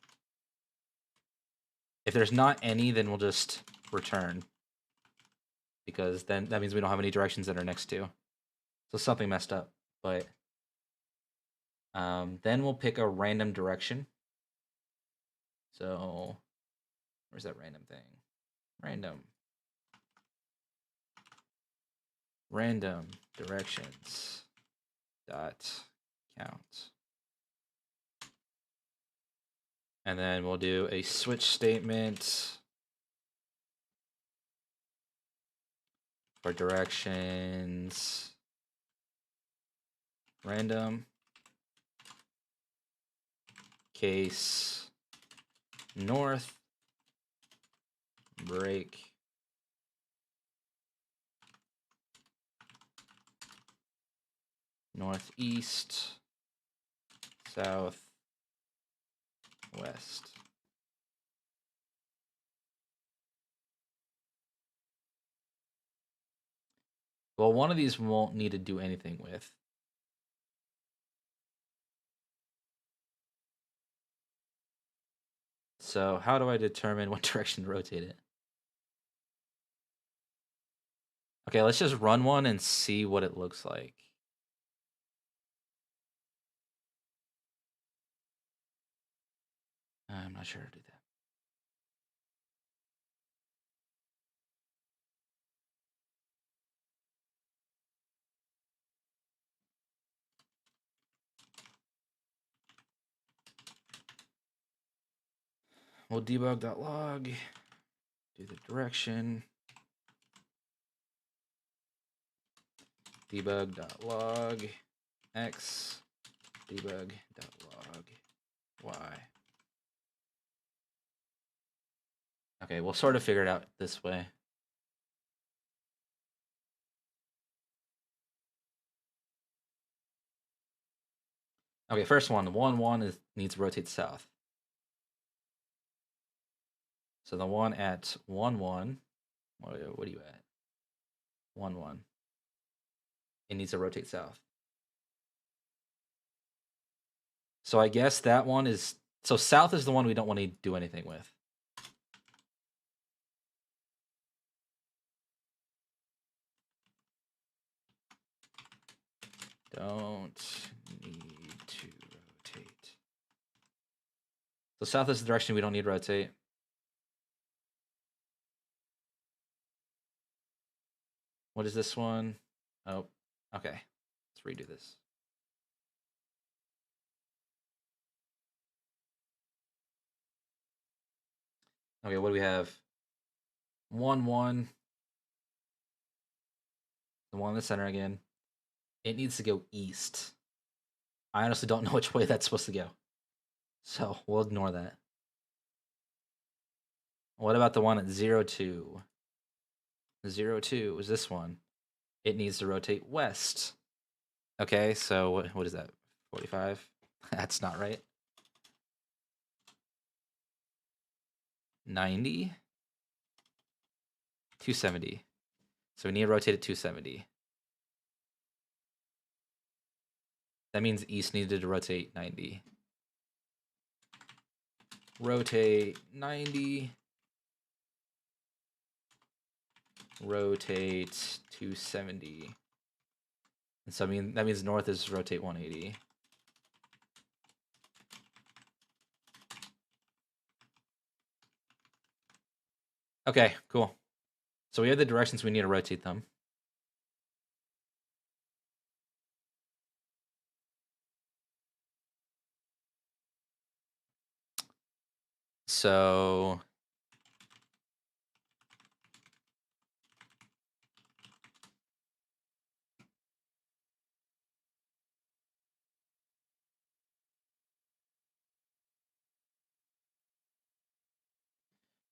If there's not any, then we'll just return, because then that means we don't have any directions that are next to. So something messed up, but then we'll pick a random direction. So where's that random thing? Random directions dot count. And then we'll do a switch statement For directions, random, case, north, break, northeast, south, west. Well, one of these won't need to do anything with. So how do I determine what direction to rotate it? Okay, let's just run one and see what it looks like. I'm not sure how to do that. We'll debug.log, do the direction, debug.log, x, debug.log, y. Okay, we'll sort of figure it out this way. Okay, first one, 1 needs to rotate south. So the one at 1 what are you at? 1 it needs to rotate south. So I guess that one is, so south is the one we don't want to do anything with. Don't need to rotate. So south is the direction we don't need to rotate. What is this one? Oh, okay. Let's redo this. Okay, what do we have? 1 the one in the center again. It needs to go east. I honestly don't know which way that's supposed to go. So we'll ignore that. What about the one at 02? 02 is this one. It needs to rotate west. Okay, so what is that? 45? That's not right. 90? 270. So we need to rotate it 270. That means east needed to rotate 90. Rotate 90. Rotate 270. And so that means north is rotate 180. Okay, cool. So we have the directions we need to rotate them.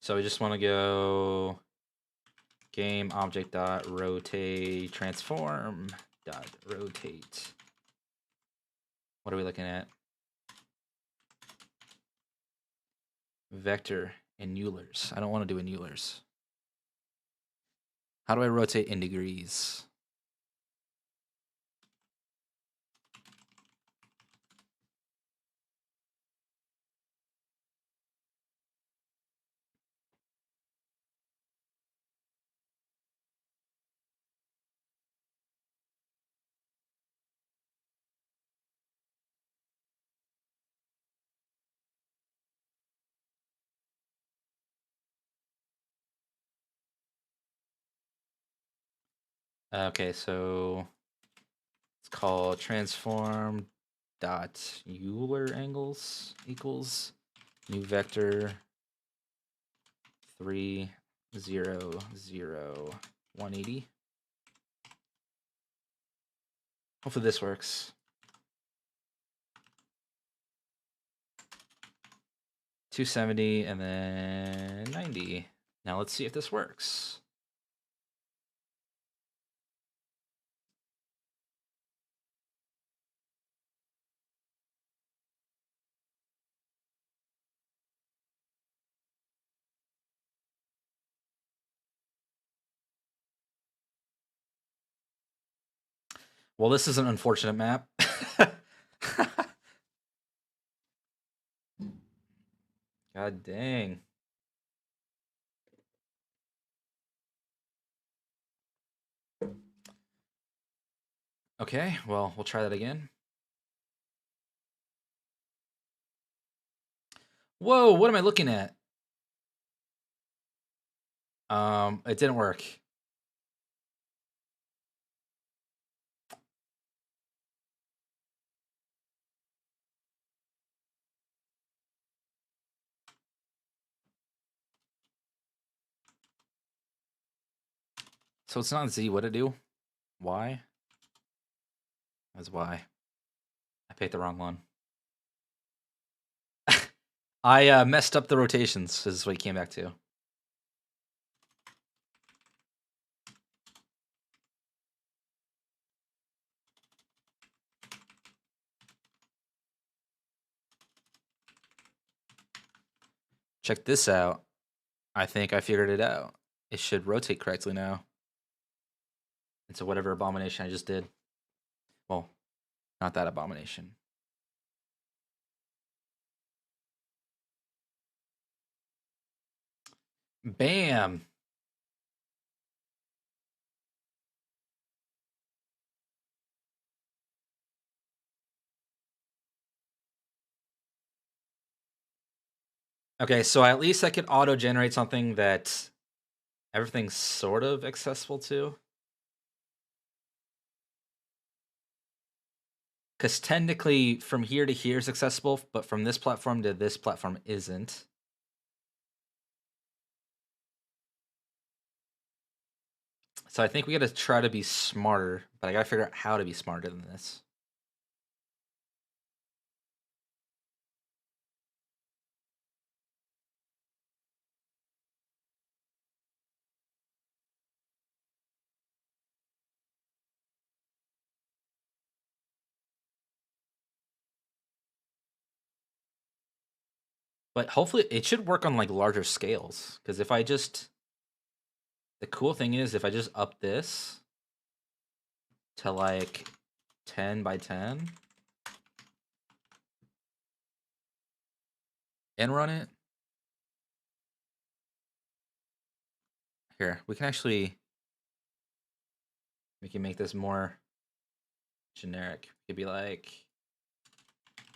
So we just want to go game object dot rotate transform dot rotate. What are we looking at? Vector and Euler's. I don't want to do in Euler's. How do I rotate in degrees? Okay, so it's called transform dot Euler angles equals new vector 3 0 0 180. Hopefully this works. 270 and then 90. Now let's see if this works. Well, this is an unfortunate map. God dang. Okay, well, we'll try that again. Whoa, what am I looking at? It didn't work. So it's not Z, what'd it do? Y? That's Y. I picked the wrong one. I messed up the rotations, is what he came back to. Check this out. I think I figured it out. It should rotate correctly now. Into whatever abomination I just did. Well, not that abomination. Bam! Okay, so at least I could auto-generate something that everything's sort of accessible to. Because technically, from here to here is accessible, but from this platform to this platform isn't. So I think we gotta try to be smarter, but I gotta figure out how to be smarter than this. But hopefully it should work on like larger scales. Because if I just, the cool thing is if I just up this to like 10 by 10 and run it. Here, we can actually, we can make this more generic. It could be like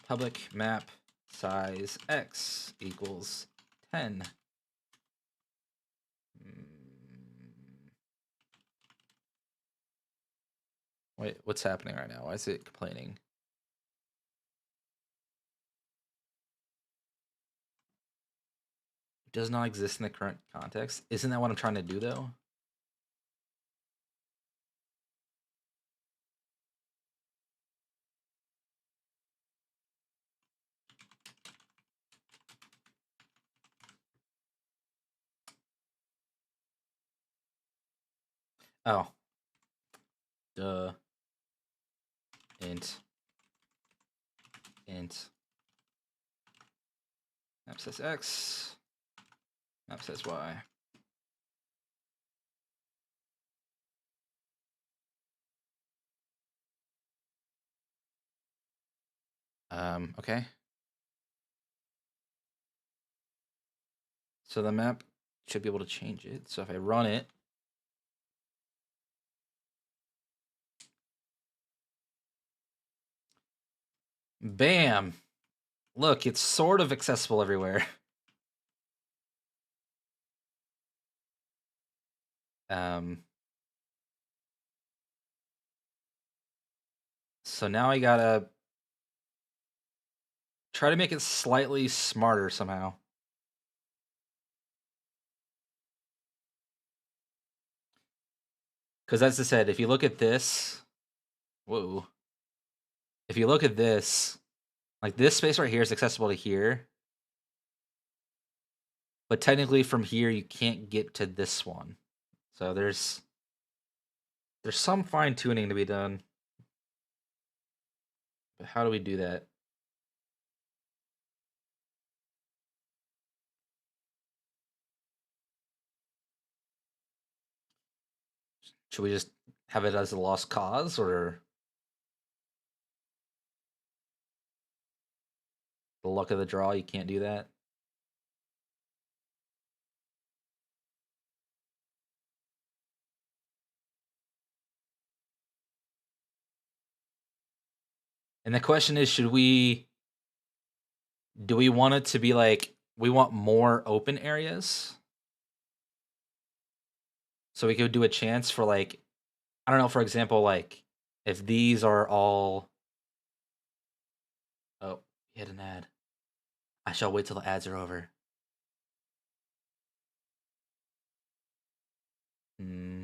public map size X equals 10. Wait, what's happening right now? Why is it complaining? It does not exist in the current context. Isn't that what I'm trying to do though? Oh. Duh. Int. Map says X. Map says Y. Okay. So the map should be able to change it. So if I run it, bam! Look, it's sort of accessible everywhere. So now I gotta try to make it slightly smarter somehow. Because as I said, if you look at this, whoa. if you look at this, like this space right here is accessible to here, but technically from here you can't get to this one. So there's some fine tuning to be done. But how do we do that? Should we just have it as a lost cause, or the luck of the draw? You can't do that. And the question is, do we want it to be like, we want more open areas? So we could do a chance for like, I don't know, for example, like if these are all, oh, hit an ad. I shall wait till the ads are over. Hmm.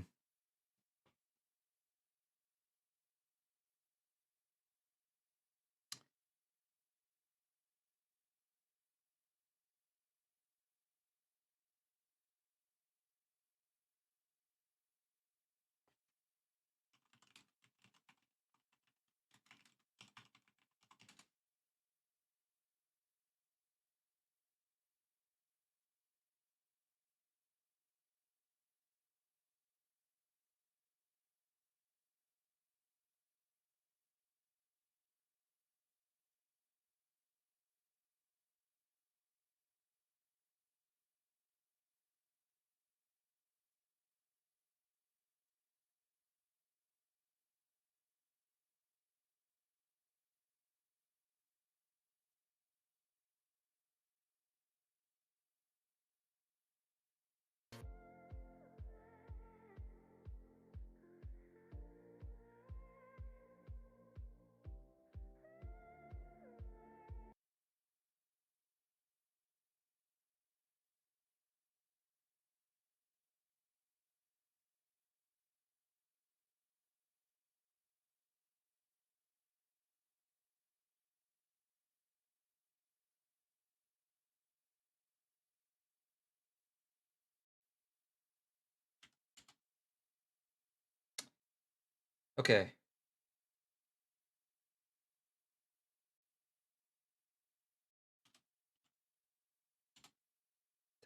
Okay.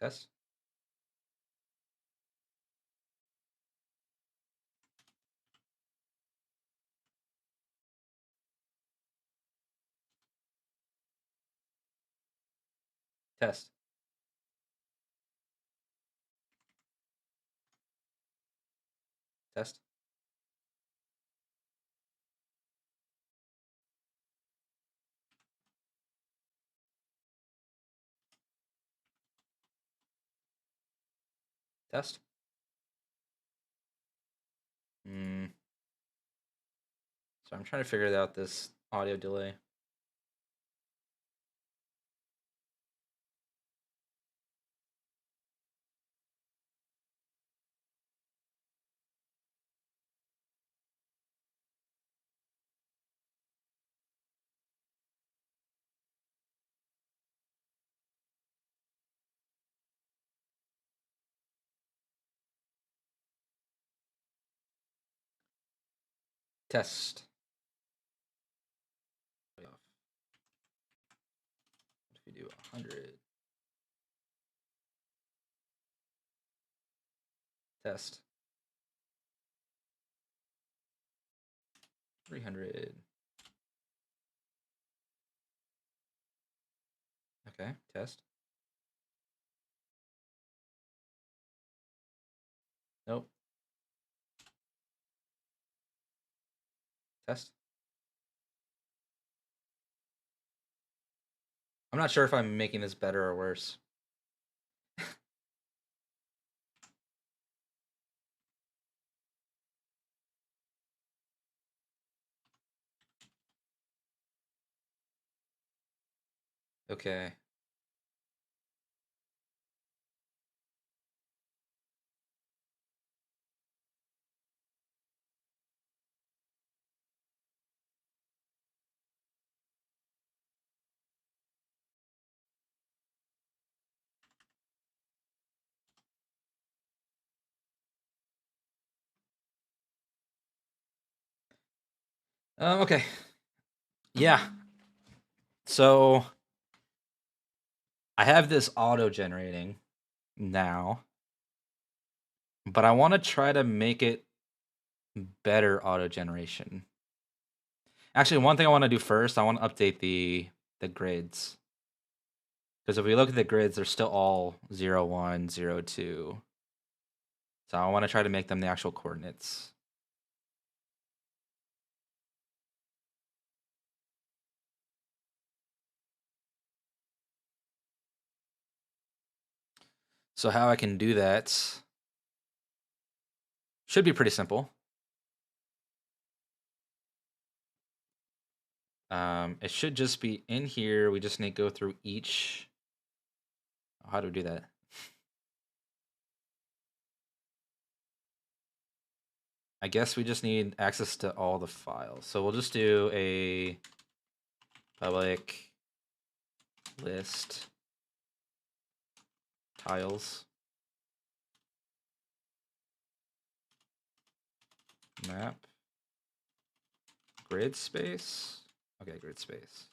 Test. Test. Test. Test. Hmm. So I'm trying to figure out this audio delay. Test. Way off. What if we do 100? Test. 300. Okay. Test. Nope. Test. I'm not sure if I'm making this better or worse. Okay. Okay. Yeah. So I have this auto generating now, but I want to try to make it better auto generation. Actually, one thing I want to do first, I want to update the grids. Because if we look at the grids, they're still all 0, 1, 0, 2. So I want to try to make them the actual coordinates. So how I can do that should be pretty simple. It should just be in here. We just need to go through each. How do we do that? I guess we just need access to all the files. So we'll just do a public list tiles map grid space. Okay, grid space.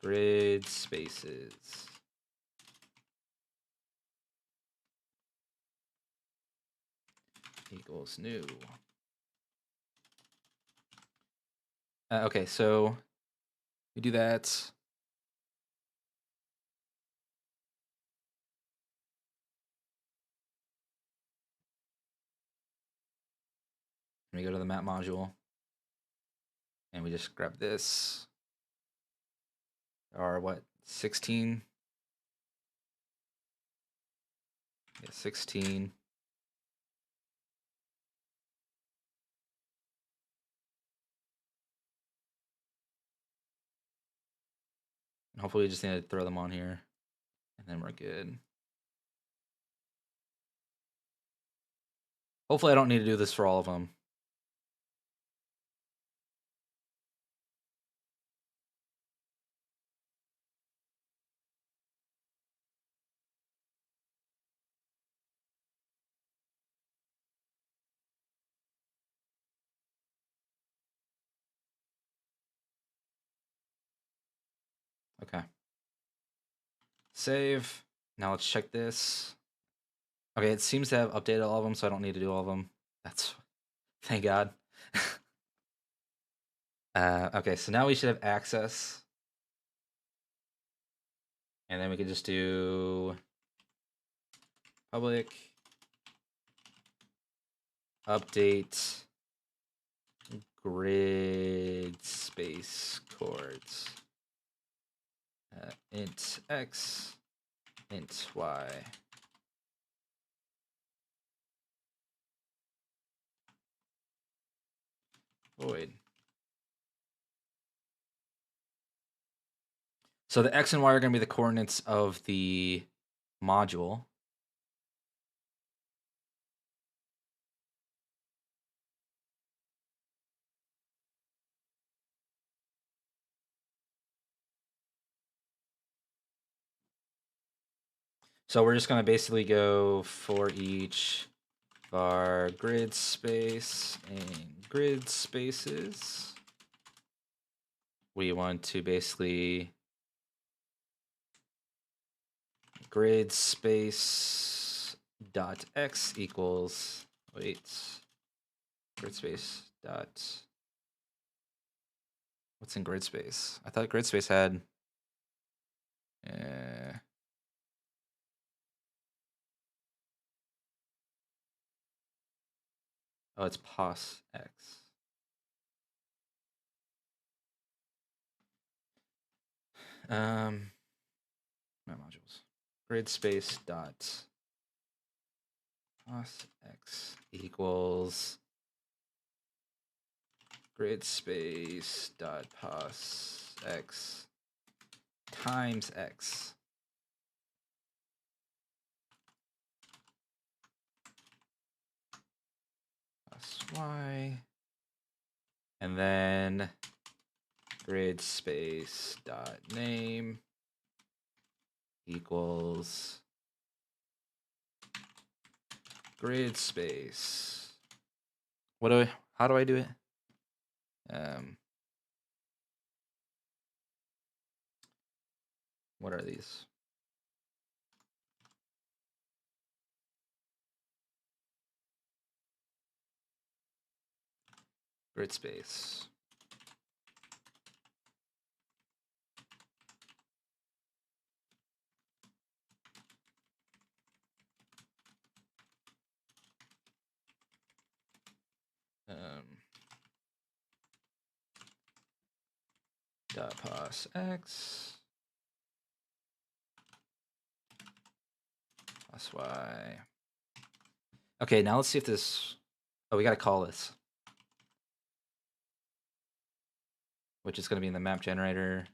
Grid spaces. Equals new. Okay, so we do that. And we go to the map module. And we just grab this. Or what? 16? Yeah, 16. And hopefully we just need to throw them on here. And then we're good. Hopefully I don't need to do this for all of them. Okay. Save. Now let's check this. Okay, it seems to have updated all of them, so I don't need to do all of them. That's thank God. Okay, so now we should have access. And then we can just do public update grid space chords. Int x, int y. Void. So the x and y are going to be the coordinates of the module. So we're just going to basically go for each var grid space and grid spaces. We want to basically grid space dot x equals grid space dot what's in grid space? I thought grid space had oh, it's pos x. My modules. Grid space dot pos x equals grid space dot pos x times x. Plus y. And then grid space dot name equals grid space. How do I do it? What are these? Grid space. Dot pos x plus y. Okay, now let's see if this. Oh, we got to call this, which is going to be in the map generator.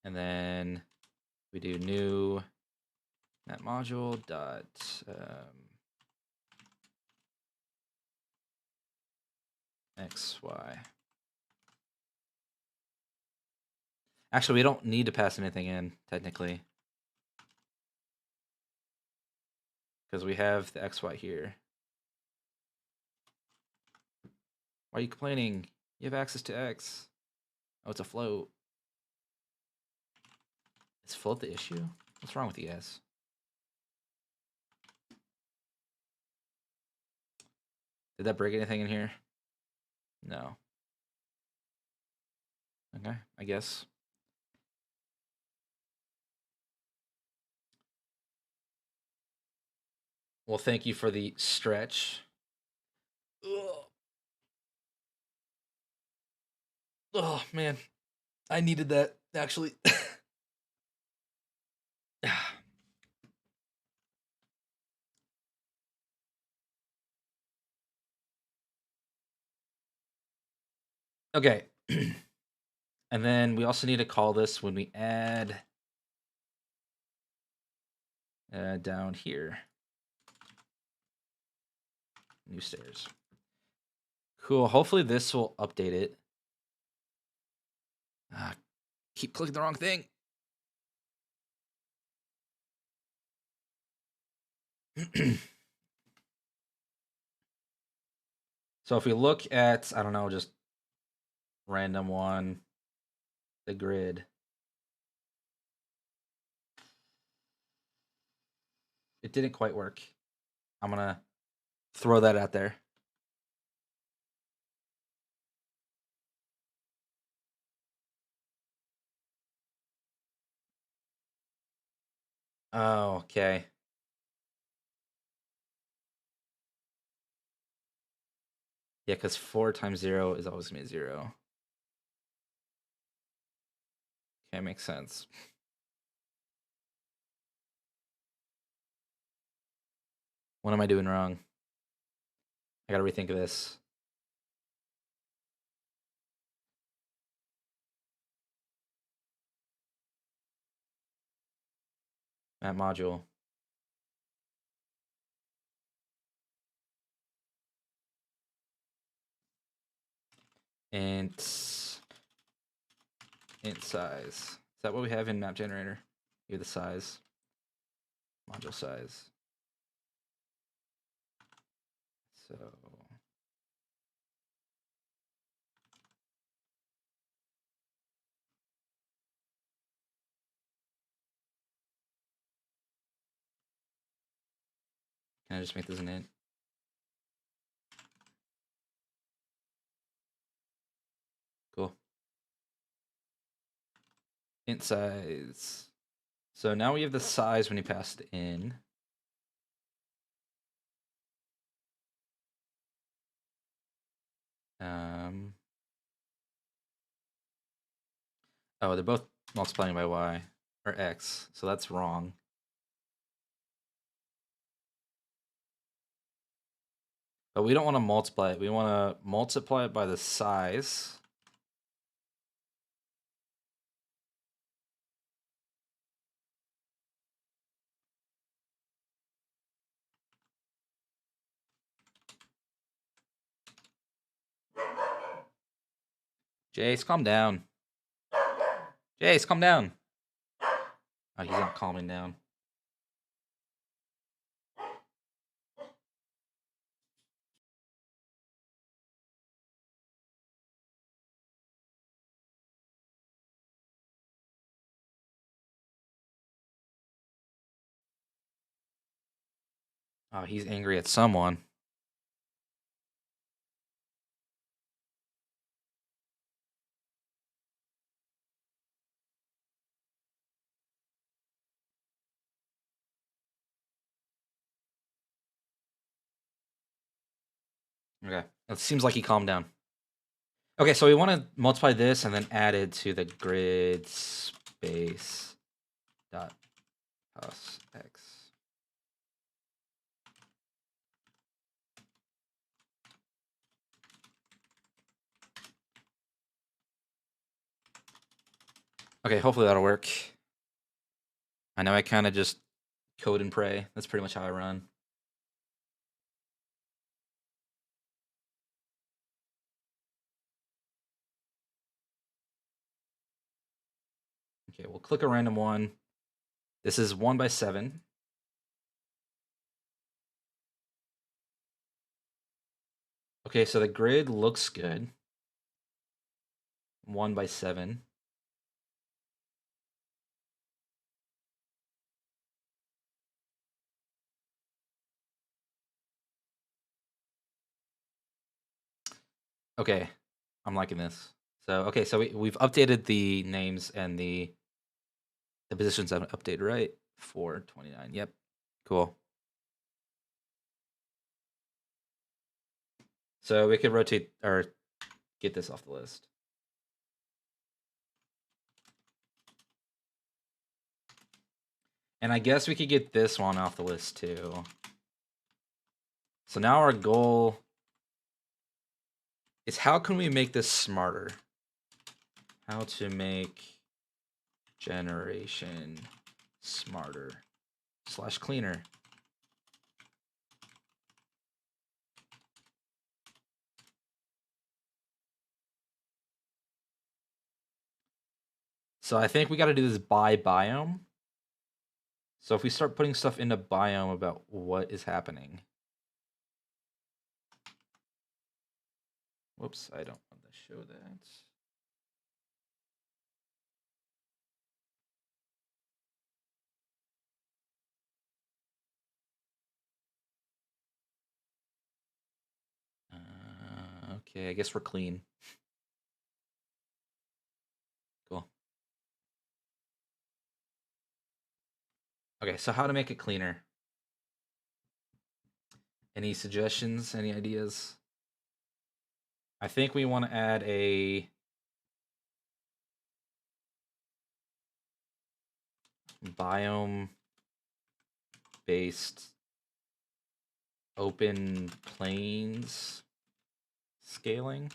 And then we do new map module dot xy. Actually, we don't need to pass anything in, technically, because we have the xy here. Why are you complaining? You have access to x. Oh, it's a float. Is float the issue? What's wrong with you guys? Did that break anything in here? No. Okay, I guess. Well, thank you for the stretch. Ugh. Oh, man. I needed that, actually. Okay. And then we also need to call this when we add down here. New stairs. Cool. Hopefully this will update it. Keep clicking the wrong thing. So if we look at, I don't know, just random one, the grid. It didn't quite work. I'm going to throw that out there. Oh, okay. Yeah, because 4 times 0 is always going to be 0. Okay, makes sense. What am I doing wrong? I got to rethink of this. Map module. Int size. Is that what we have in map generator? Here, the size. Module size. So can I just make this an int? Cool. Int size. So now we have the size when you pass it in. Oh, they're both multiplying by y or x, so that's wrong. But we don't want to multiply it. We want to multiply it by the size. Jace, calm down. Jace, calm down. Oh, he's not calming down. Oh, he's angry at someone. Okay. It seems like he calmed down. Okay, so we want to multiply this and then add it to the grid space dot plus x. Okay, hopefully that'll work. I know I kind of just code and pray. That's pretty much how I run. Okay, we'll click a random one. This is 1 by 7. Okay, so the grid looks good. 1 by 7. Okay, I'm liking this. So okay, so we've updated the names and the positions have updated, right? 429. Yep. Cool. So we could rotate or get this off the list. And I guess we could get this one off the list too. So now our goal is how can we make this smarter? How to make generation smarter / cleaner. So I think we got to do this by biome. So if we start putting stuff into biome about what is happening. Whoops, I don't want to show that. Okay, I guess we're clean. Cool. Okay, so how to make it cleaner? Any suggestions? Any ideas? I think we want to add a biome based open planes scaling.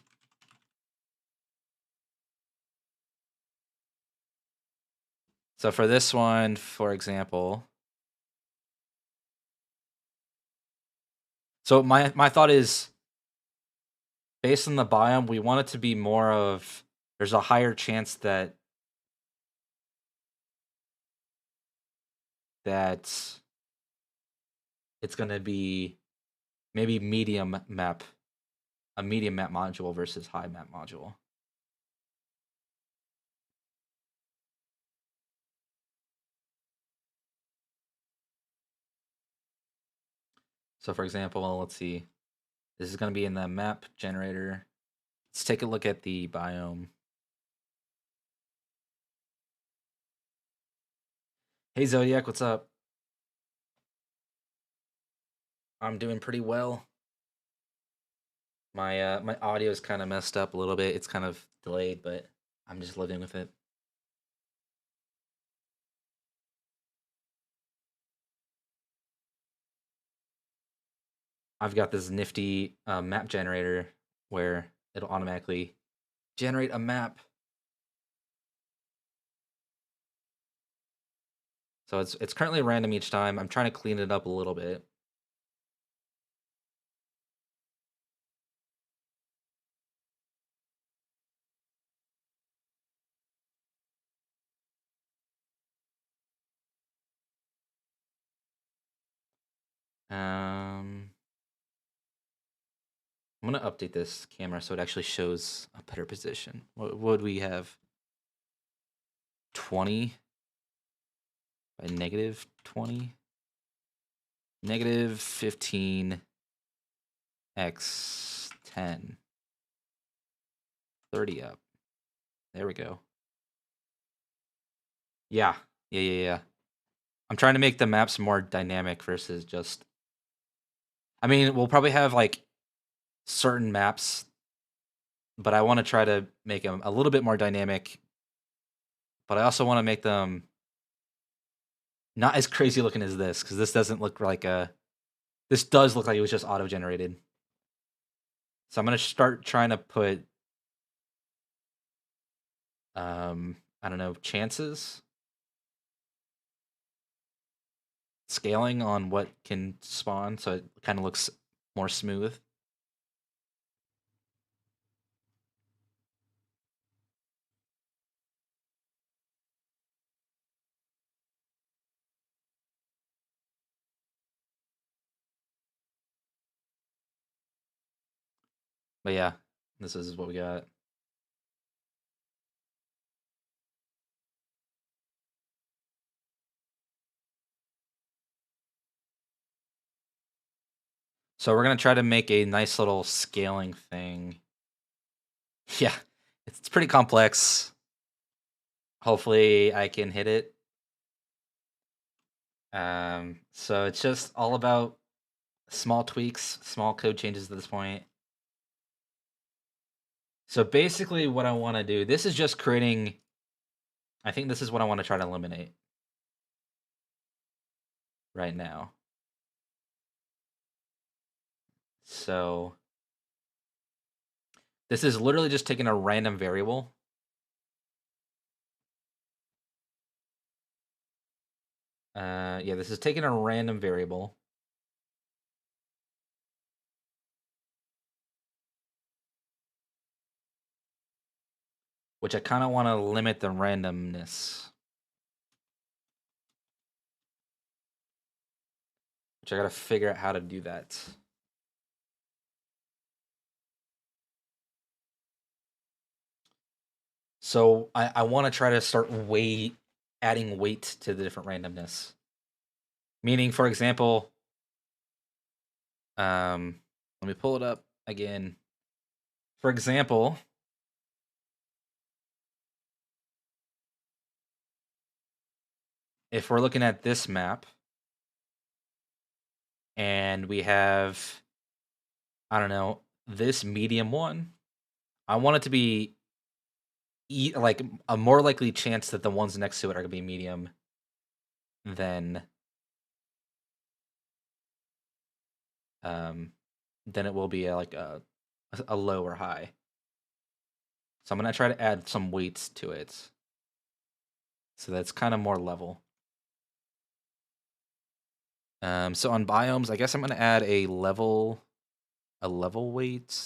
So for this one, for example, so my thought is based on the biome, we want it to be more of there's a higher chance that it's going to be maybe medium map, a medium map module versus high map module. So for example, let's see. This is going to be in the map generator. Let's take a look at the biome. Hey Zodiac, what's up? I'm doing pretty well. My audio is kind of messed up a little bit. It's kind of delayed, but I'm just living with it. I've got this nifty map generator where it'll automatically generate a map. So it's currently random each time. I'm trying to clean it up a little bit. I'm gonna update this camera so it actually shows a better position. What would we have? 20 by -20? negative 15 x 10. 30 up. There we go. Yeah. Yeah. I'm trying to make the maps more dynamic versus just... I mean, we'll probably have, like, certain maps, but I want to try to make them a little bit more dynamic, but I also want to make them not as crazy looking as this, because this doesn't look like a... This does look like it was just auto-generated. So I'm going to start trying to put, I don't know, chances? Scaling on what can spawn, so it kind of looks more smooth. But yeah, this is what we got. So we're going to try to make a nice little scaling thing. Yeah, it's pretty complex. Hopefully I can hit it. So it's just all about small tweaks, small code changes at this point. So basically what I want to do, this is just creating... I think this is what I want to try to eliminate right now. So this is literally just taking a random variable. Yeah, this is taking a random variable. Which I kind of want to limit the randomness. Which I got to figure out how to do that. So I want to try to start adding weight to the different randomness. Meaning, for example, let me pull it up again. For example, if we're looking at this map and we have, I don't know, this medium one, I want it to be like a more likely chance that the ones next to it are gonna be medium than it will be like a low or high. So I'm gonna try to add some weights to it, so that's kind of more level. So on biomes, I guess I'm gonna add a level weight.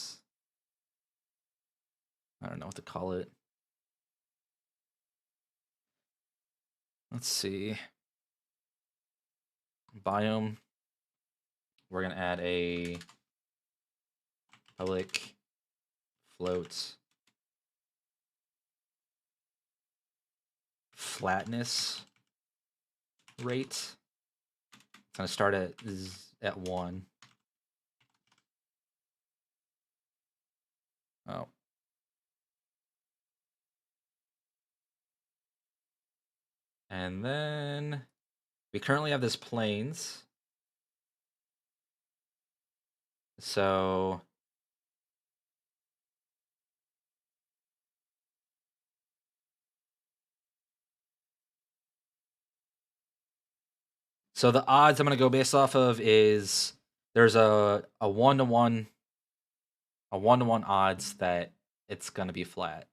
I don't know what to call it. Let's see. Biome. We're gonna add a public float flatness rate. It's gonna start at 1. Oh. And then we currently have this planes. So the odds I'm gonna go based off of is there's a 1-to-1 odds that it's gonna be flat.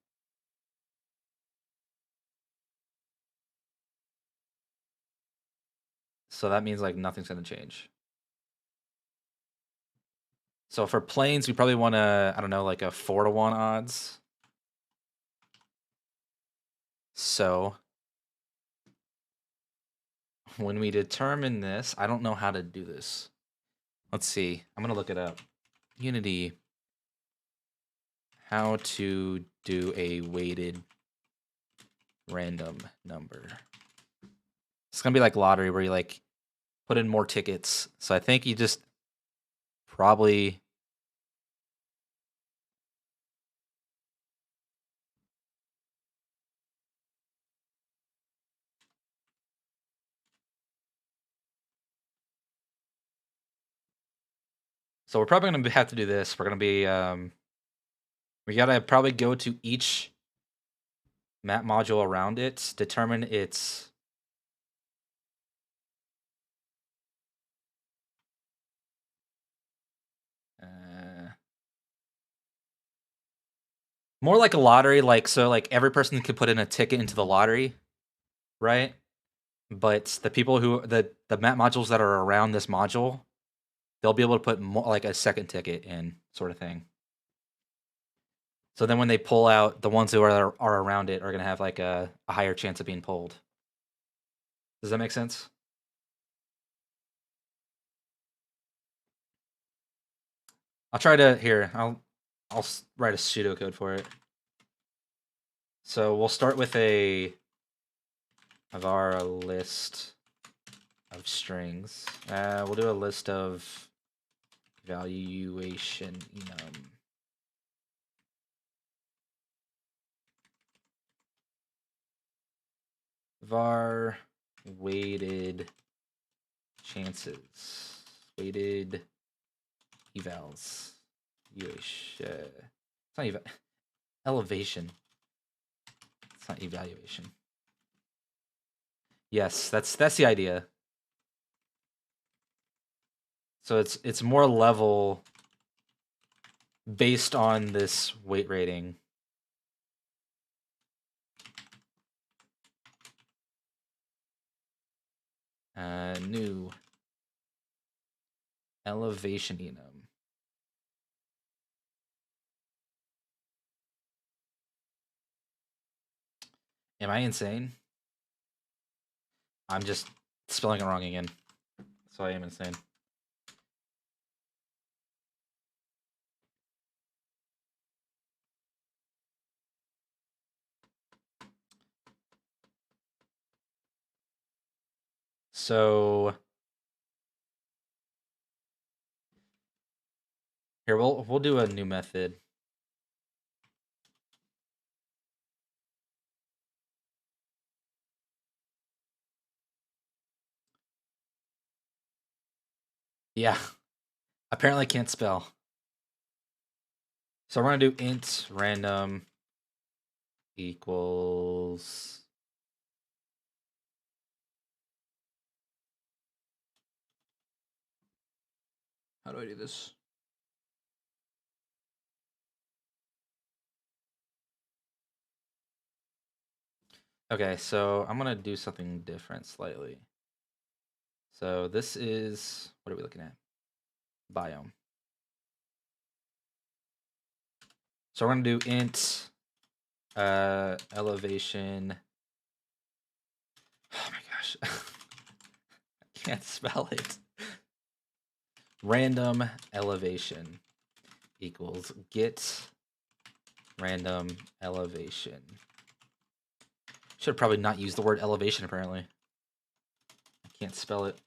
So that means like nothing's gonna change. So for planes, we probably want to, I don't know, like a 4-to-1 odds. So when we determine this, I don't know how to do this. Let's see. I'm going to look it up. Unity, how to do a weighted random number. It's going to be like lottery where you like put in more tickets. So I think you just probably... So we're probably going to have to do this. We're going to be... we got to probably go to each map module around it, determine its... more like a lottery, like, so like every person could put in a ticket into the lottery, right? But the people who the map modules that are around this module, they'll be able to put more, like a second ticket in, sort of thing. So then when they pull out, the ones who are around it are going to have like a higher chance of being pulled. Does that make sense? I'll try to... here, I'll write a pseudocode for it. So we'll start with a var list of strings. We'll do a list of valuation enum. Var weighted chances, weighted evals. It's not elevation. It's not evaluation. Yes, that's the idea. So it's more level based on this weight rating. New elevation enum. Am I insane? I'm just spelling it wrong again. So I am insane. So here we'll do a new method. Yeah. Apparently can't spell. So we're gonna do int random equals... how do I do this? Okay, so I'm gonna do something different slightly. So this is... what are we looking at? Biome. So we're gonna do int elevation... oh my gosh. I can't spell it. Random elevation equals get random elevation. Should probably not use the word elevation, apparently. I can't spell it.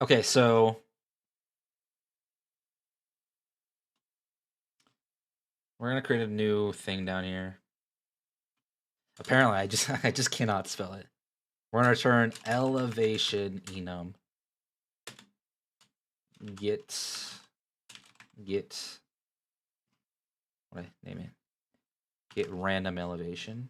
Okay, so we're gonna create a new thing down here. Apparently, I just cannot spell it. We're gonna return elevation enum. Get what do I name it? Get random elevation.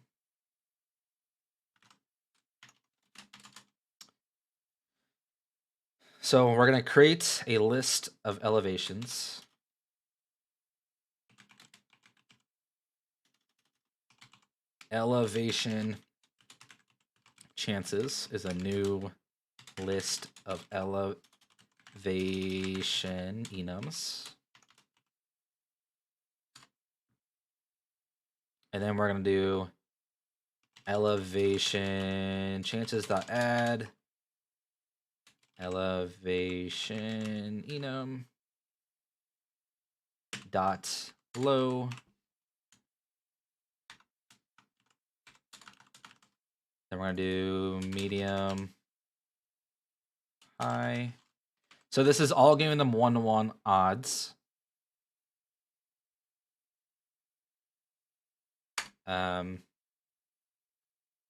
So we're gonna create a list of elevations. Elevation chances is a new list of elevation enums. And then we're going to do elevation chances.add elevation enum dot low Then we're gonna do medium, high. So this is all giving them 1-to-1 odds.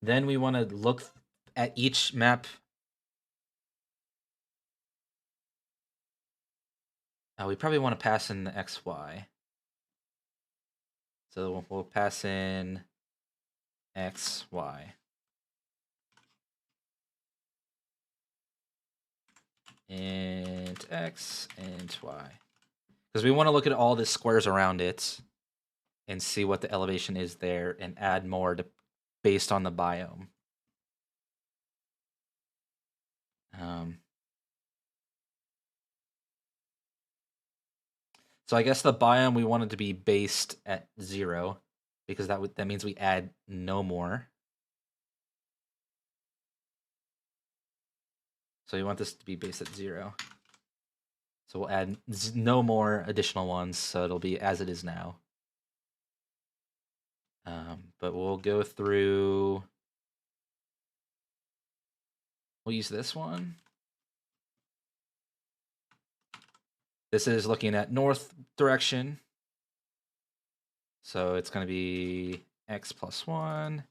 Then we want to look at each map. We probably want to pass in the XY. So we'll pass in XY. And X and Y. Because we want to look at all the squares around it and see what the elevation is there and add more based on the biome. So I guess the biome we want it to be based at 0 because that means we add no more. So we want this to be based at 0. So we'll add no more additional ones, so it'll be as it is now. But we'll go through. We'll use this one. This is looking at north direction. So it's going to be x plus 1,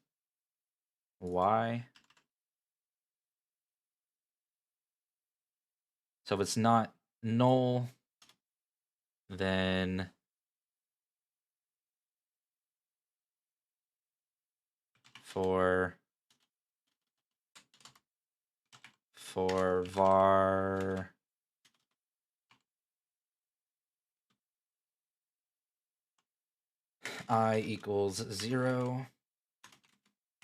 y. So if it's not null, then for var I equals 0,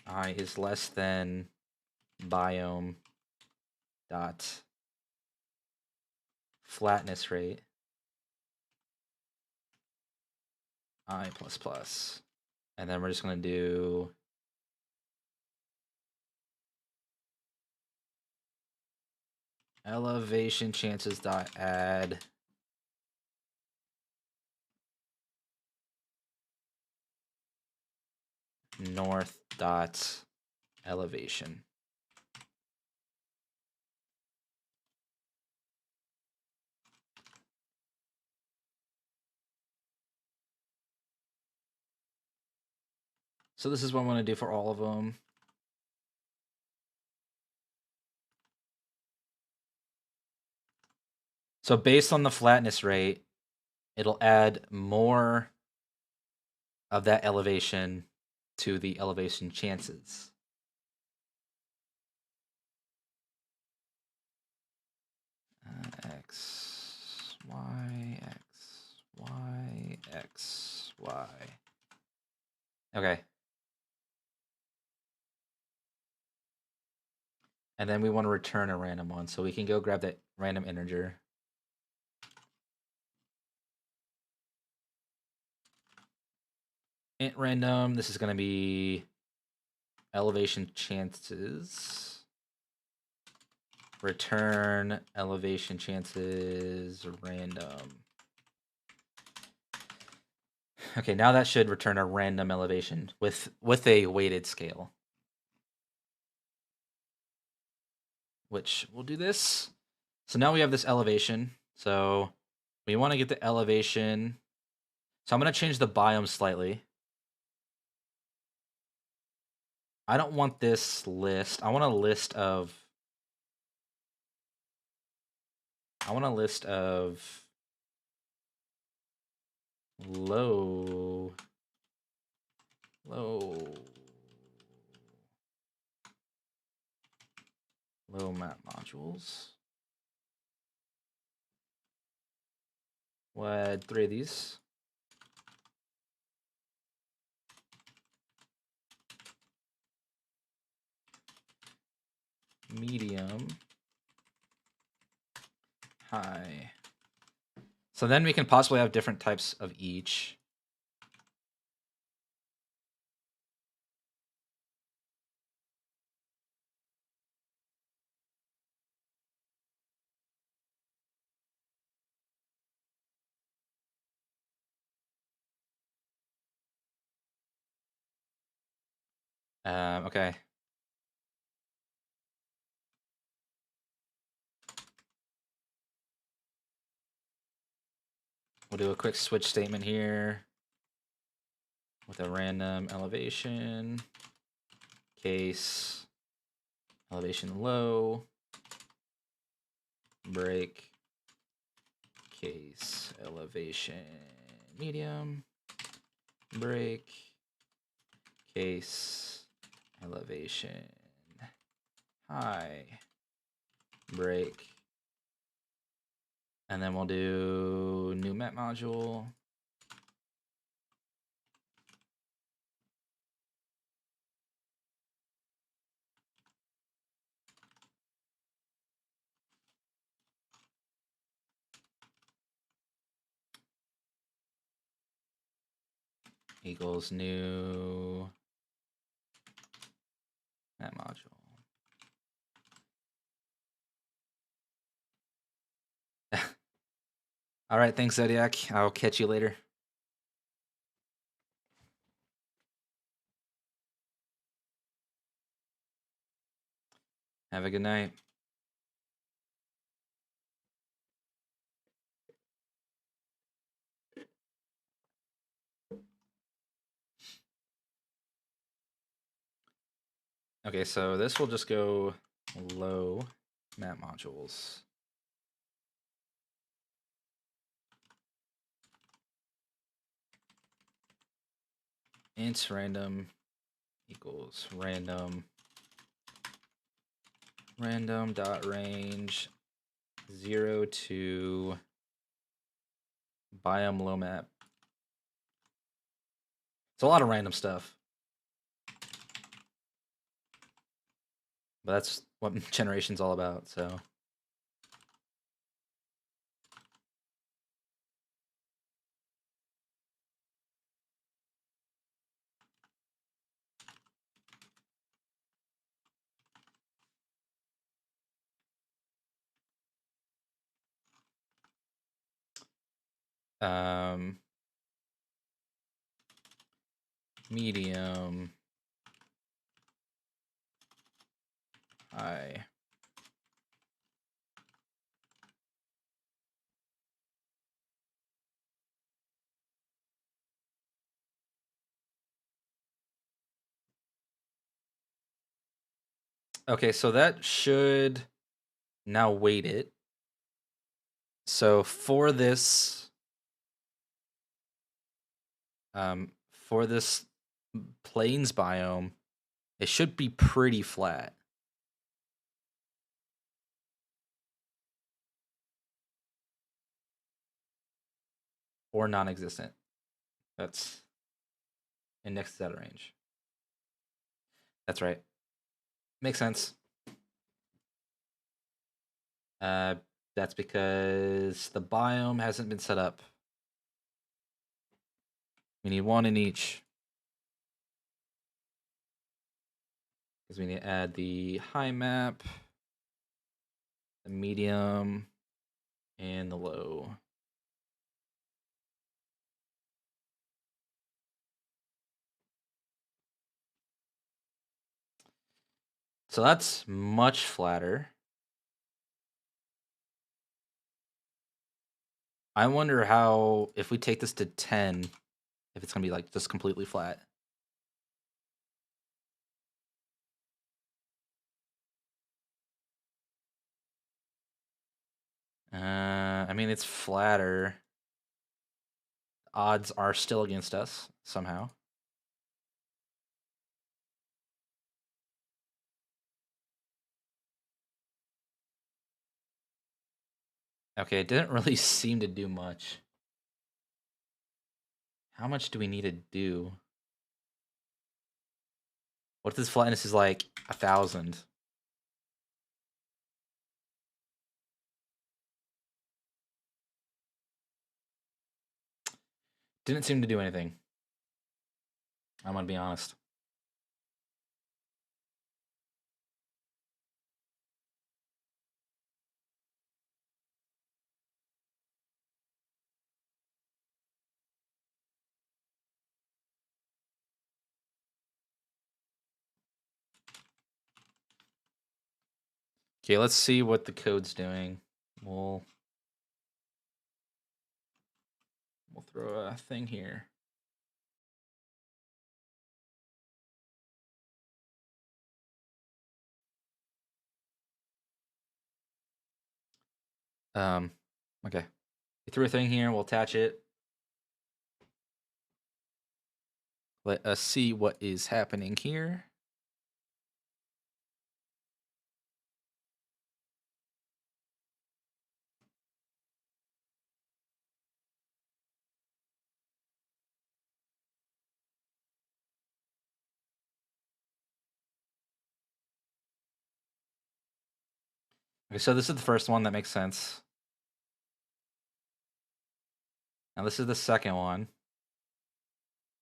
I is less than biome dot flatness rate I plus plus. And then we're just going to do elevation chances dot add north dot elevation. So this is what I'm going to do for all of them. So based on the flatness rate, it'll add more of that elevation to the elevation chances. X, Y, X, Y, X, Y. Okay. And then we want to return a random one, so we can go grab that random integer. Int random, this is going to be elevation chances. Return elevation chances random. Okay, now that should return a random elevation with a weighted scale. Which we'll do this. So now we have this elevation. So we want to get the elevation. So I'm going to change the biome slightly. I don't want this list. I want a list of low map modules. We'll add 3 of these. Medium, high. So then we can possibly have different types of each. Okay. We'll do a quick switch statement here with a random elevation, case, elevation low, break, case, elevation medium, break, case, elevation high, break, and then we'll do new map module. Equals new map module. All right, thanks, Zodiac. I'll catch you later. Have a good night. Okay, so this will just go low map modules. Int random equals random dot range 0 to biome low map. It's a lot of random stuff. But that's what generation's all about, so. Medium high. Okay, so that should now weight it. So for this plains biome, it should be pretty flat. Or non-existent. That's indexed out of range. That's right. Makes sense. That's because the biome hasn't been set up. We need one in each. Because we need to add the high map, the medium, and the low. So that's much flatter. I wonder how, if we take this to 10, if it's going to be like just completely flat. I mean, it's flatter. Odds are still against us somehow. Okay, it didn't really seem to do much. How much do we need to do? What if this flatness is like 1,000? Didn't seem to do anything. I'm gonna be honest. Okay, let's see what the code's doing. We'll We'll throw a thing here. Okay. We threw a thing here. We'll attach it. Let us see what is happening here. Okay, so this is the first one. That makes sense. Now this is the second one.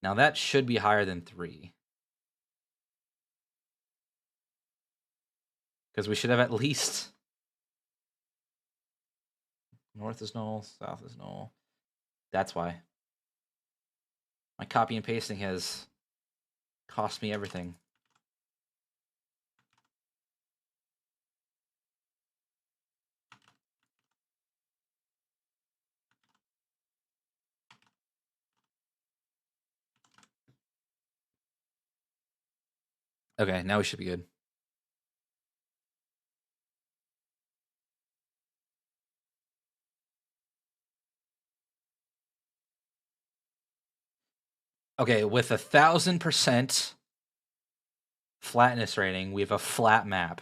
Now that should be higher than 3. Because we should have at least... North is null, south is null. That's why. My copy and pasting has cost me everything. Okay, now we should be good. Okay, with 1,000% flatness rating, we have a flat map.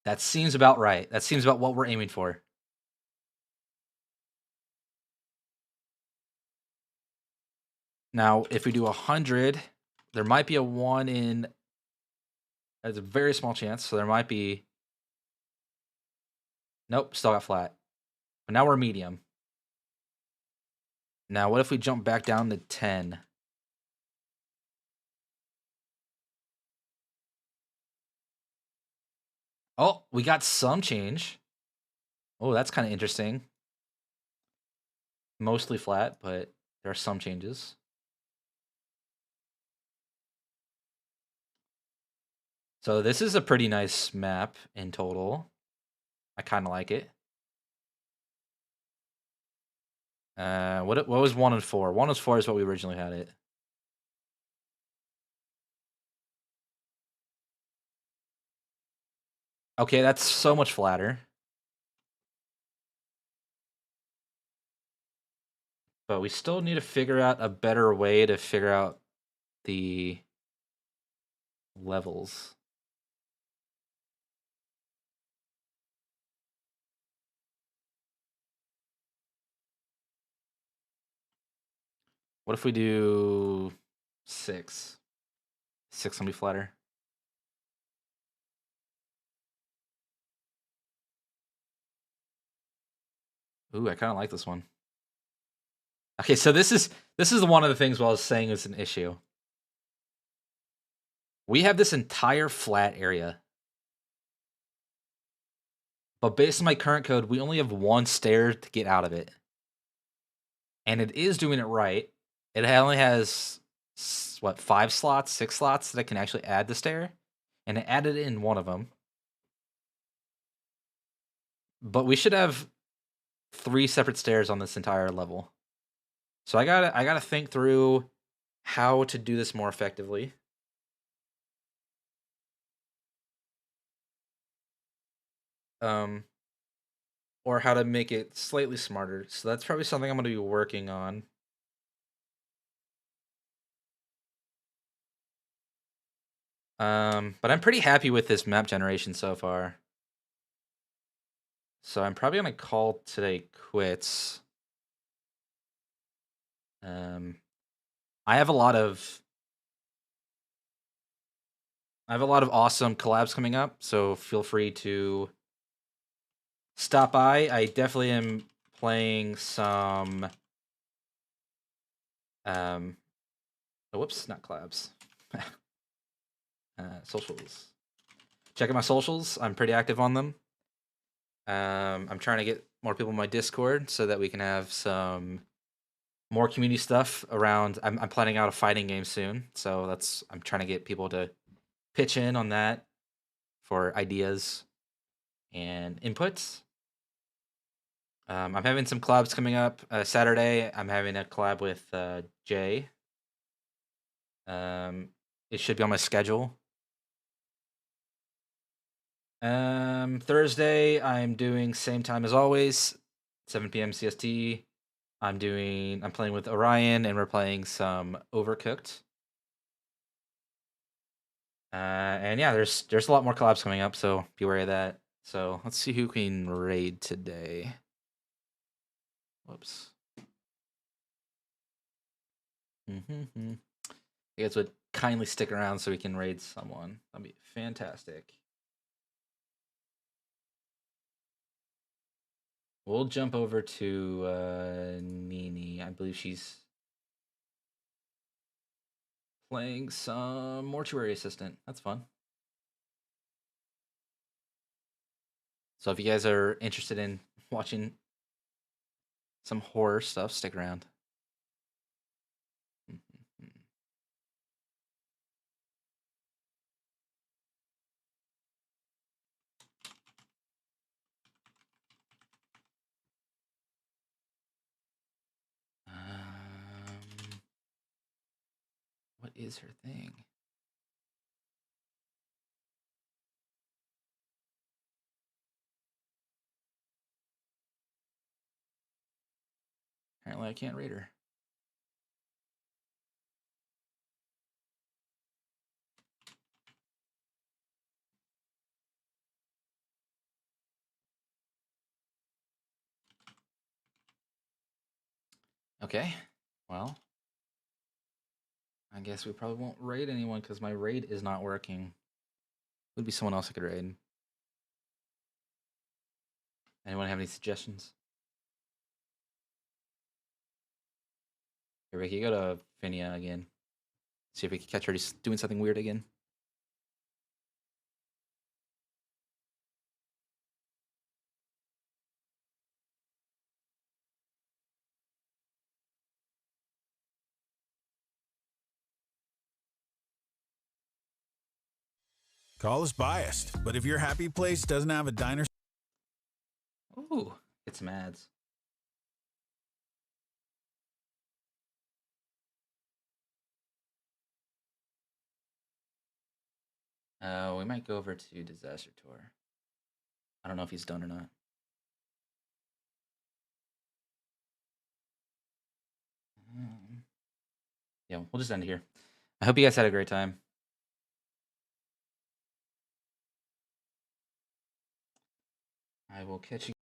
That seems about right. That seems about what we're aiming for. Now, if we do 100, there might be a 1 in... There's a very small chance, so there might be... Nope, still got flat. But now we're medium. Now, what if we jump back down to 10? Oh, we got some change. Oh, that's kind of interesting. Mostly flat, but there are some changes. So this is a pretty nice map in total. I kind of like it. What was 1 and 4? 1 and 4 is what we originally had it. Okay, that's so much flatter. But we still need to figure out a better way to figure out the levels. What if we do 6? 6 gonna be flatter. Ooh, I kind of like this one. Okay, so this is one of the things I was saying is an issue. We have this entire flat area. But based on my current code, we only have 1 stair to get out of it. And it is doing it right. It only has, what, 5 slots, 6 slots that I can actually add the stair. And it added it in one of them. But we should have 3 separate stairs on this entire level. So I gotta think through how to do this more effectively. Or how to make it slightly smarter. So that's probably something I'm gonna be working on. But I'm pretty happy with this map generation so far. So I'm probably gonna call today quits. I have a lot of awesome collabs coming up, so feel free to stop by. I definitely am playing some whoops, not collabs. Socials. Check out my socials. I'm pretty active on them. I'm trying to get more people in my Discord so that we can have some more community stuff around. I'm planning out a fighting game soon, so I'm trying to get people to pitch in on that for ideas and inputs. I'm having some collabs coming up. Saturday, I'm having a collab with Jay. It should be on my schedule. Thursday, I'm doing same time as always, 7 p.m. CST. I'm playing with Orion, and we're playing some Overcooked. And yeah, there's a lot more collabs coming up, so be wary of that. So let's see who can raid today. Whoops. You guys would kindly stick around so we can raid someone. That'd be fantastic. We'll jump over to Nini. I believe she's playing some mortuary assistant. That's fun. So if you guys are interested in watching some horror stuff, stick around. What is her thing? Apparently I can't read her. Okay, well, I guess we probably won't raid anyone because my raid is not working. Would be someone else I could raid. Anyone have any suggestions? Here, Ricky, go to Finia again. See if we can catch her doing something weird again. Call is biased, but if your happy place doesn't have a diner... Ooh, get some ads. We might go over to Disaster Tour. I don't know if he's done or not. Yeah, we'll just end it here. I hope you guys had a great time. I will catch you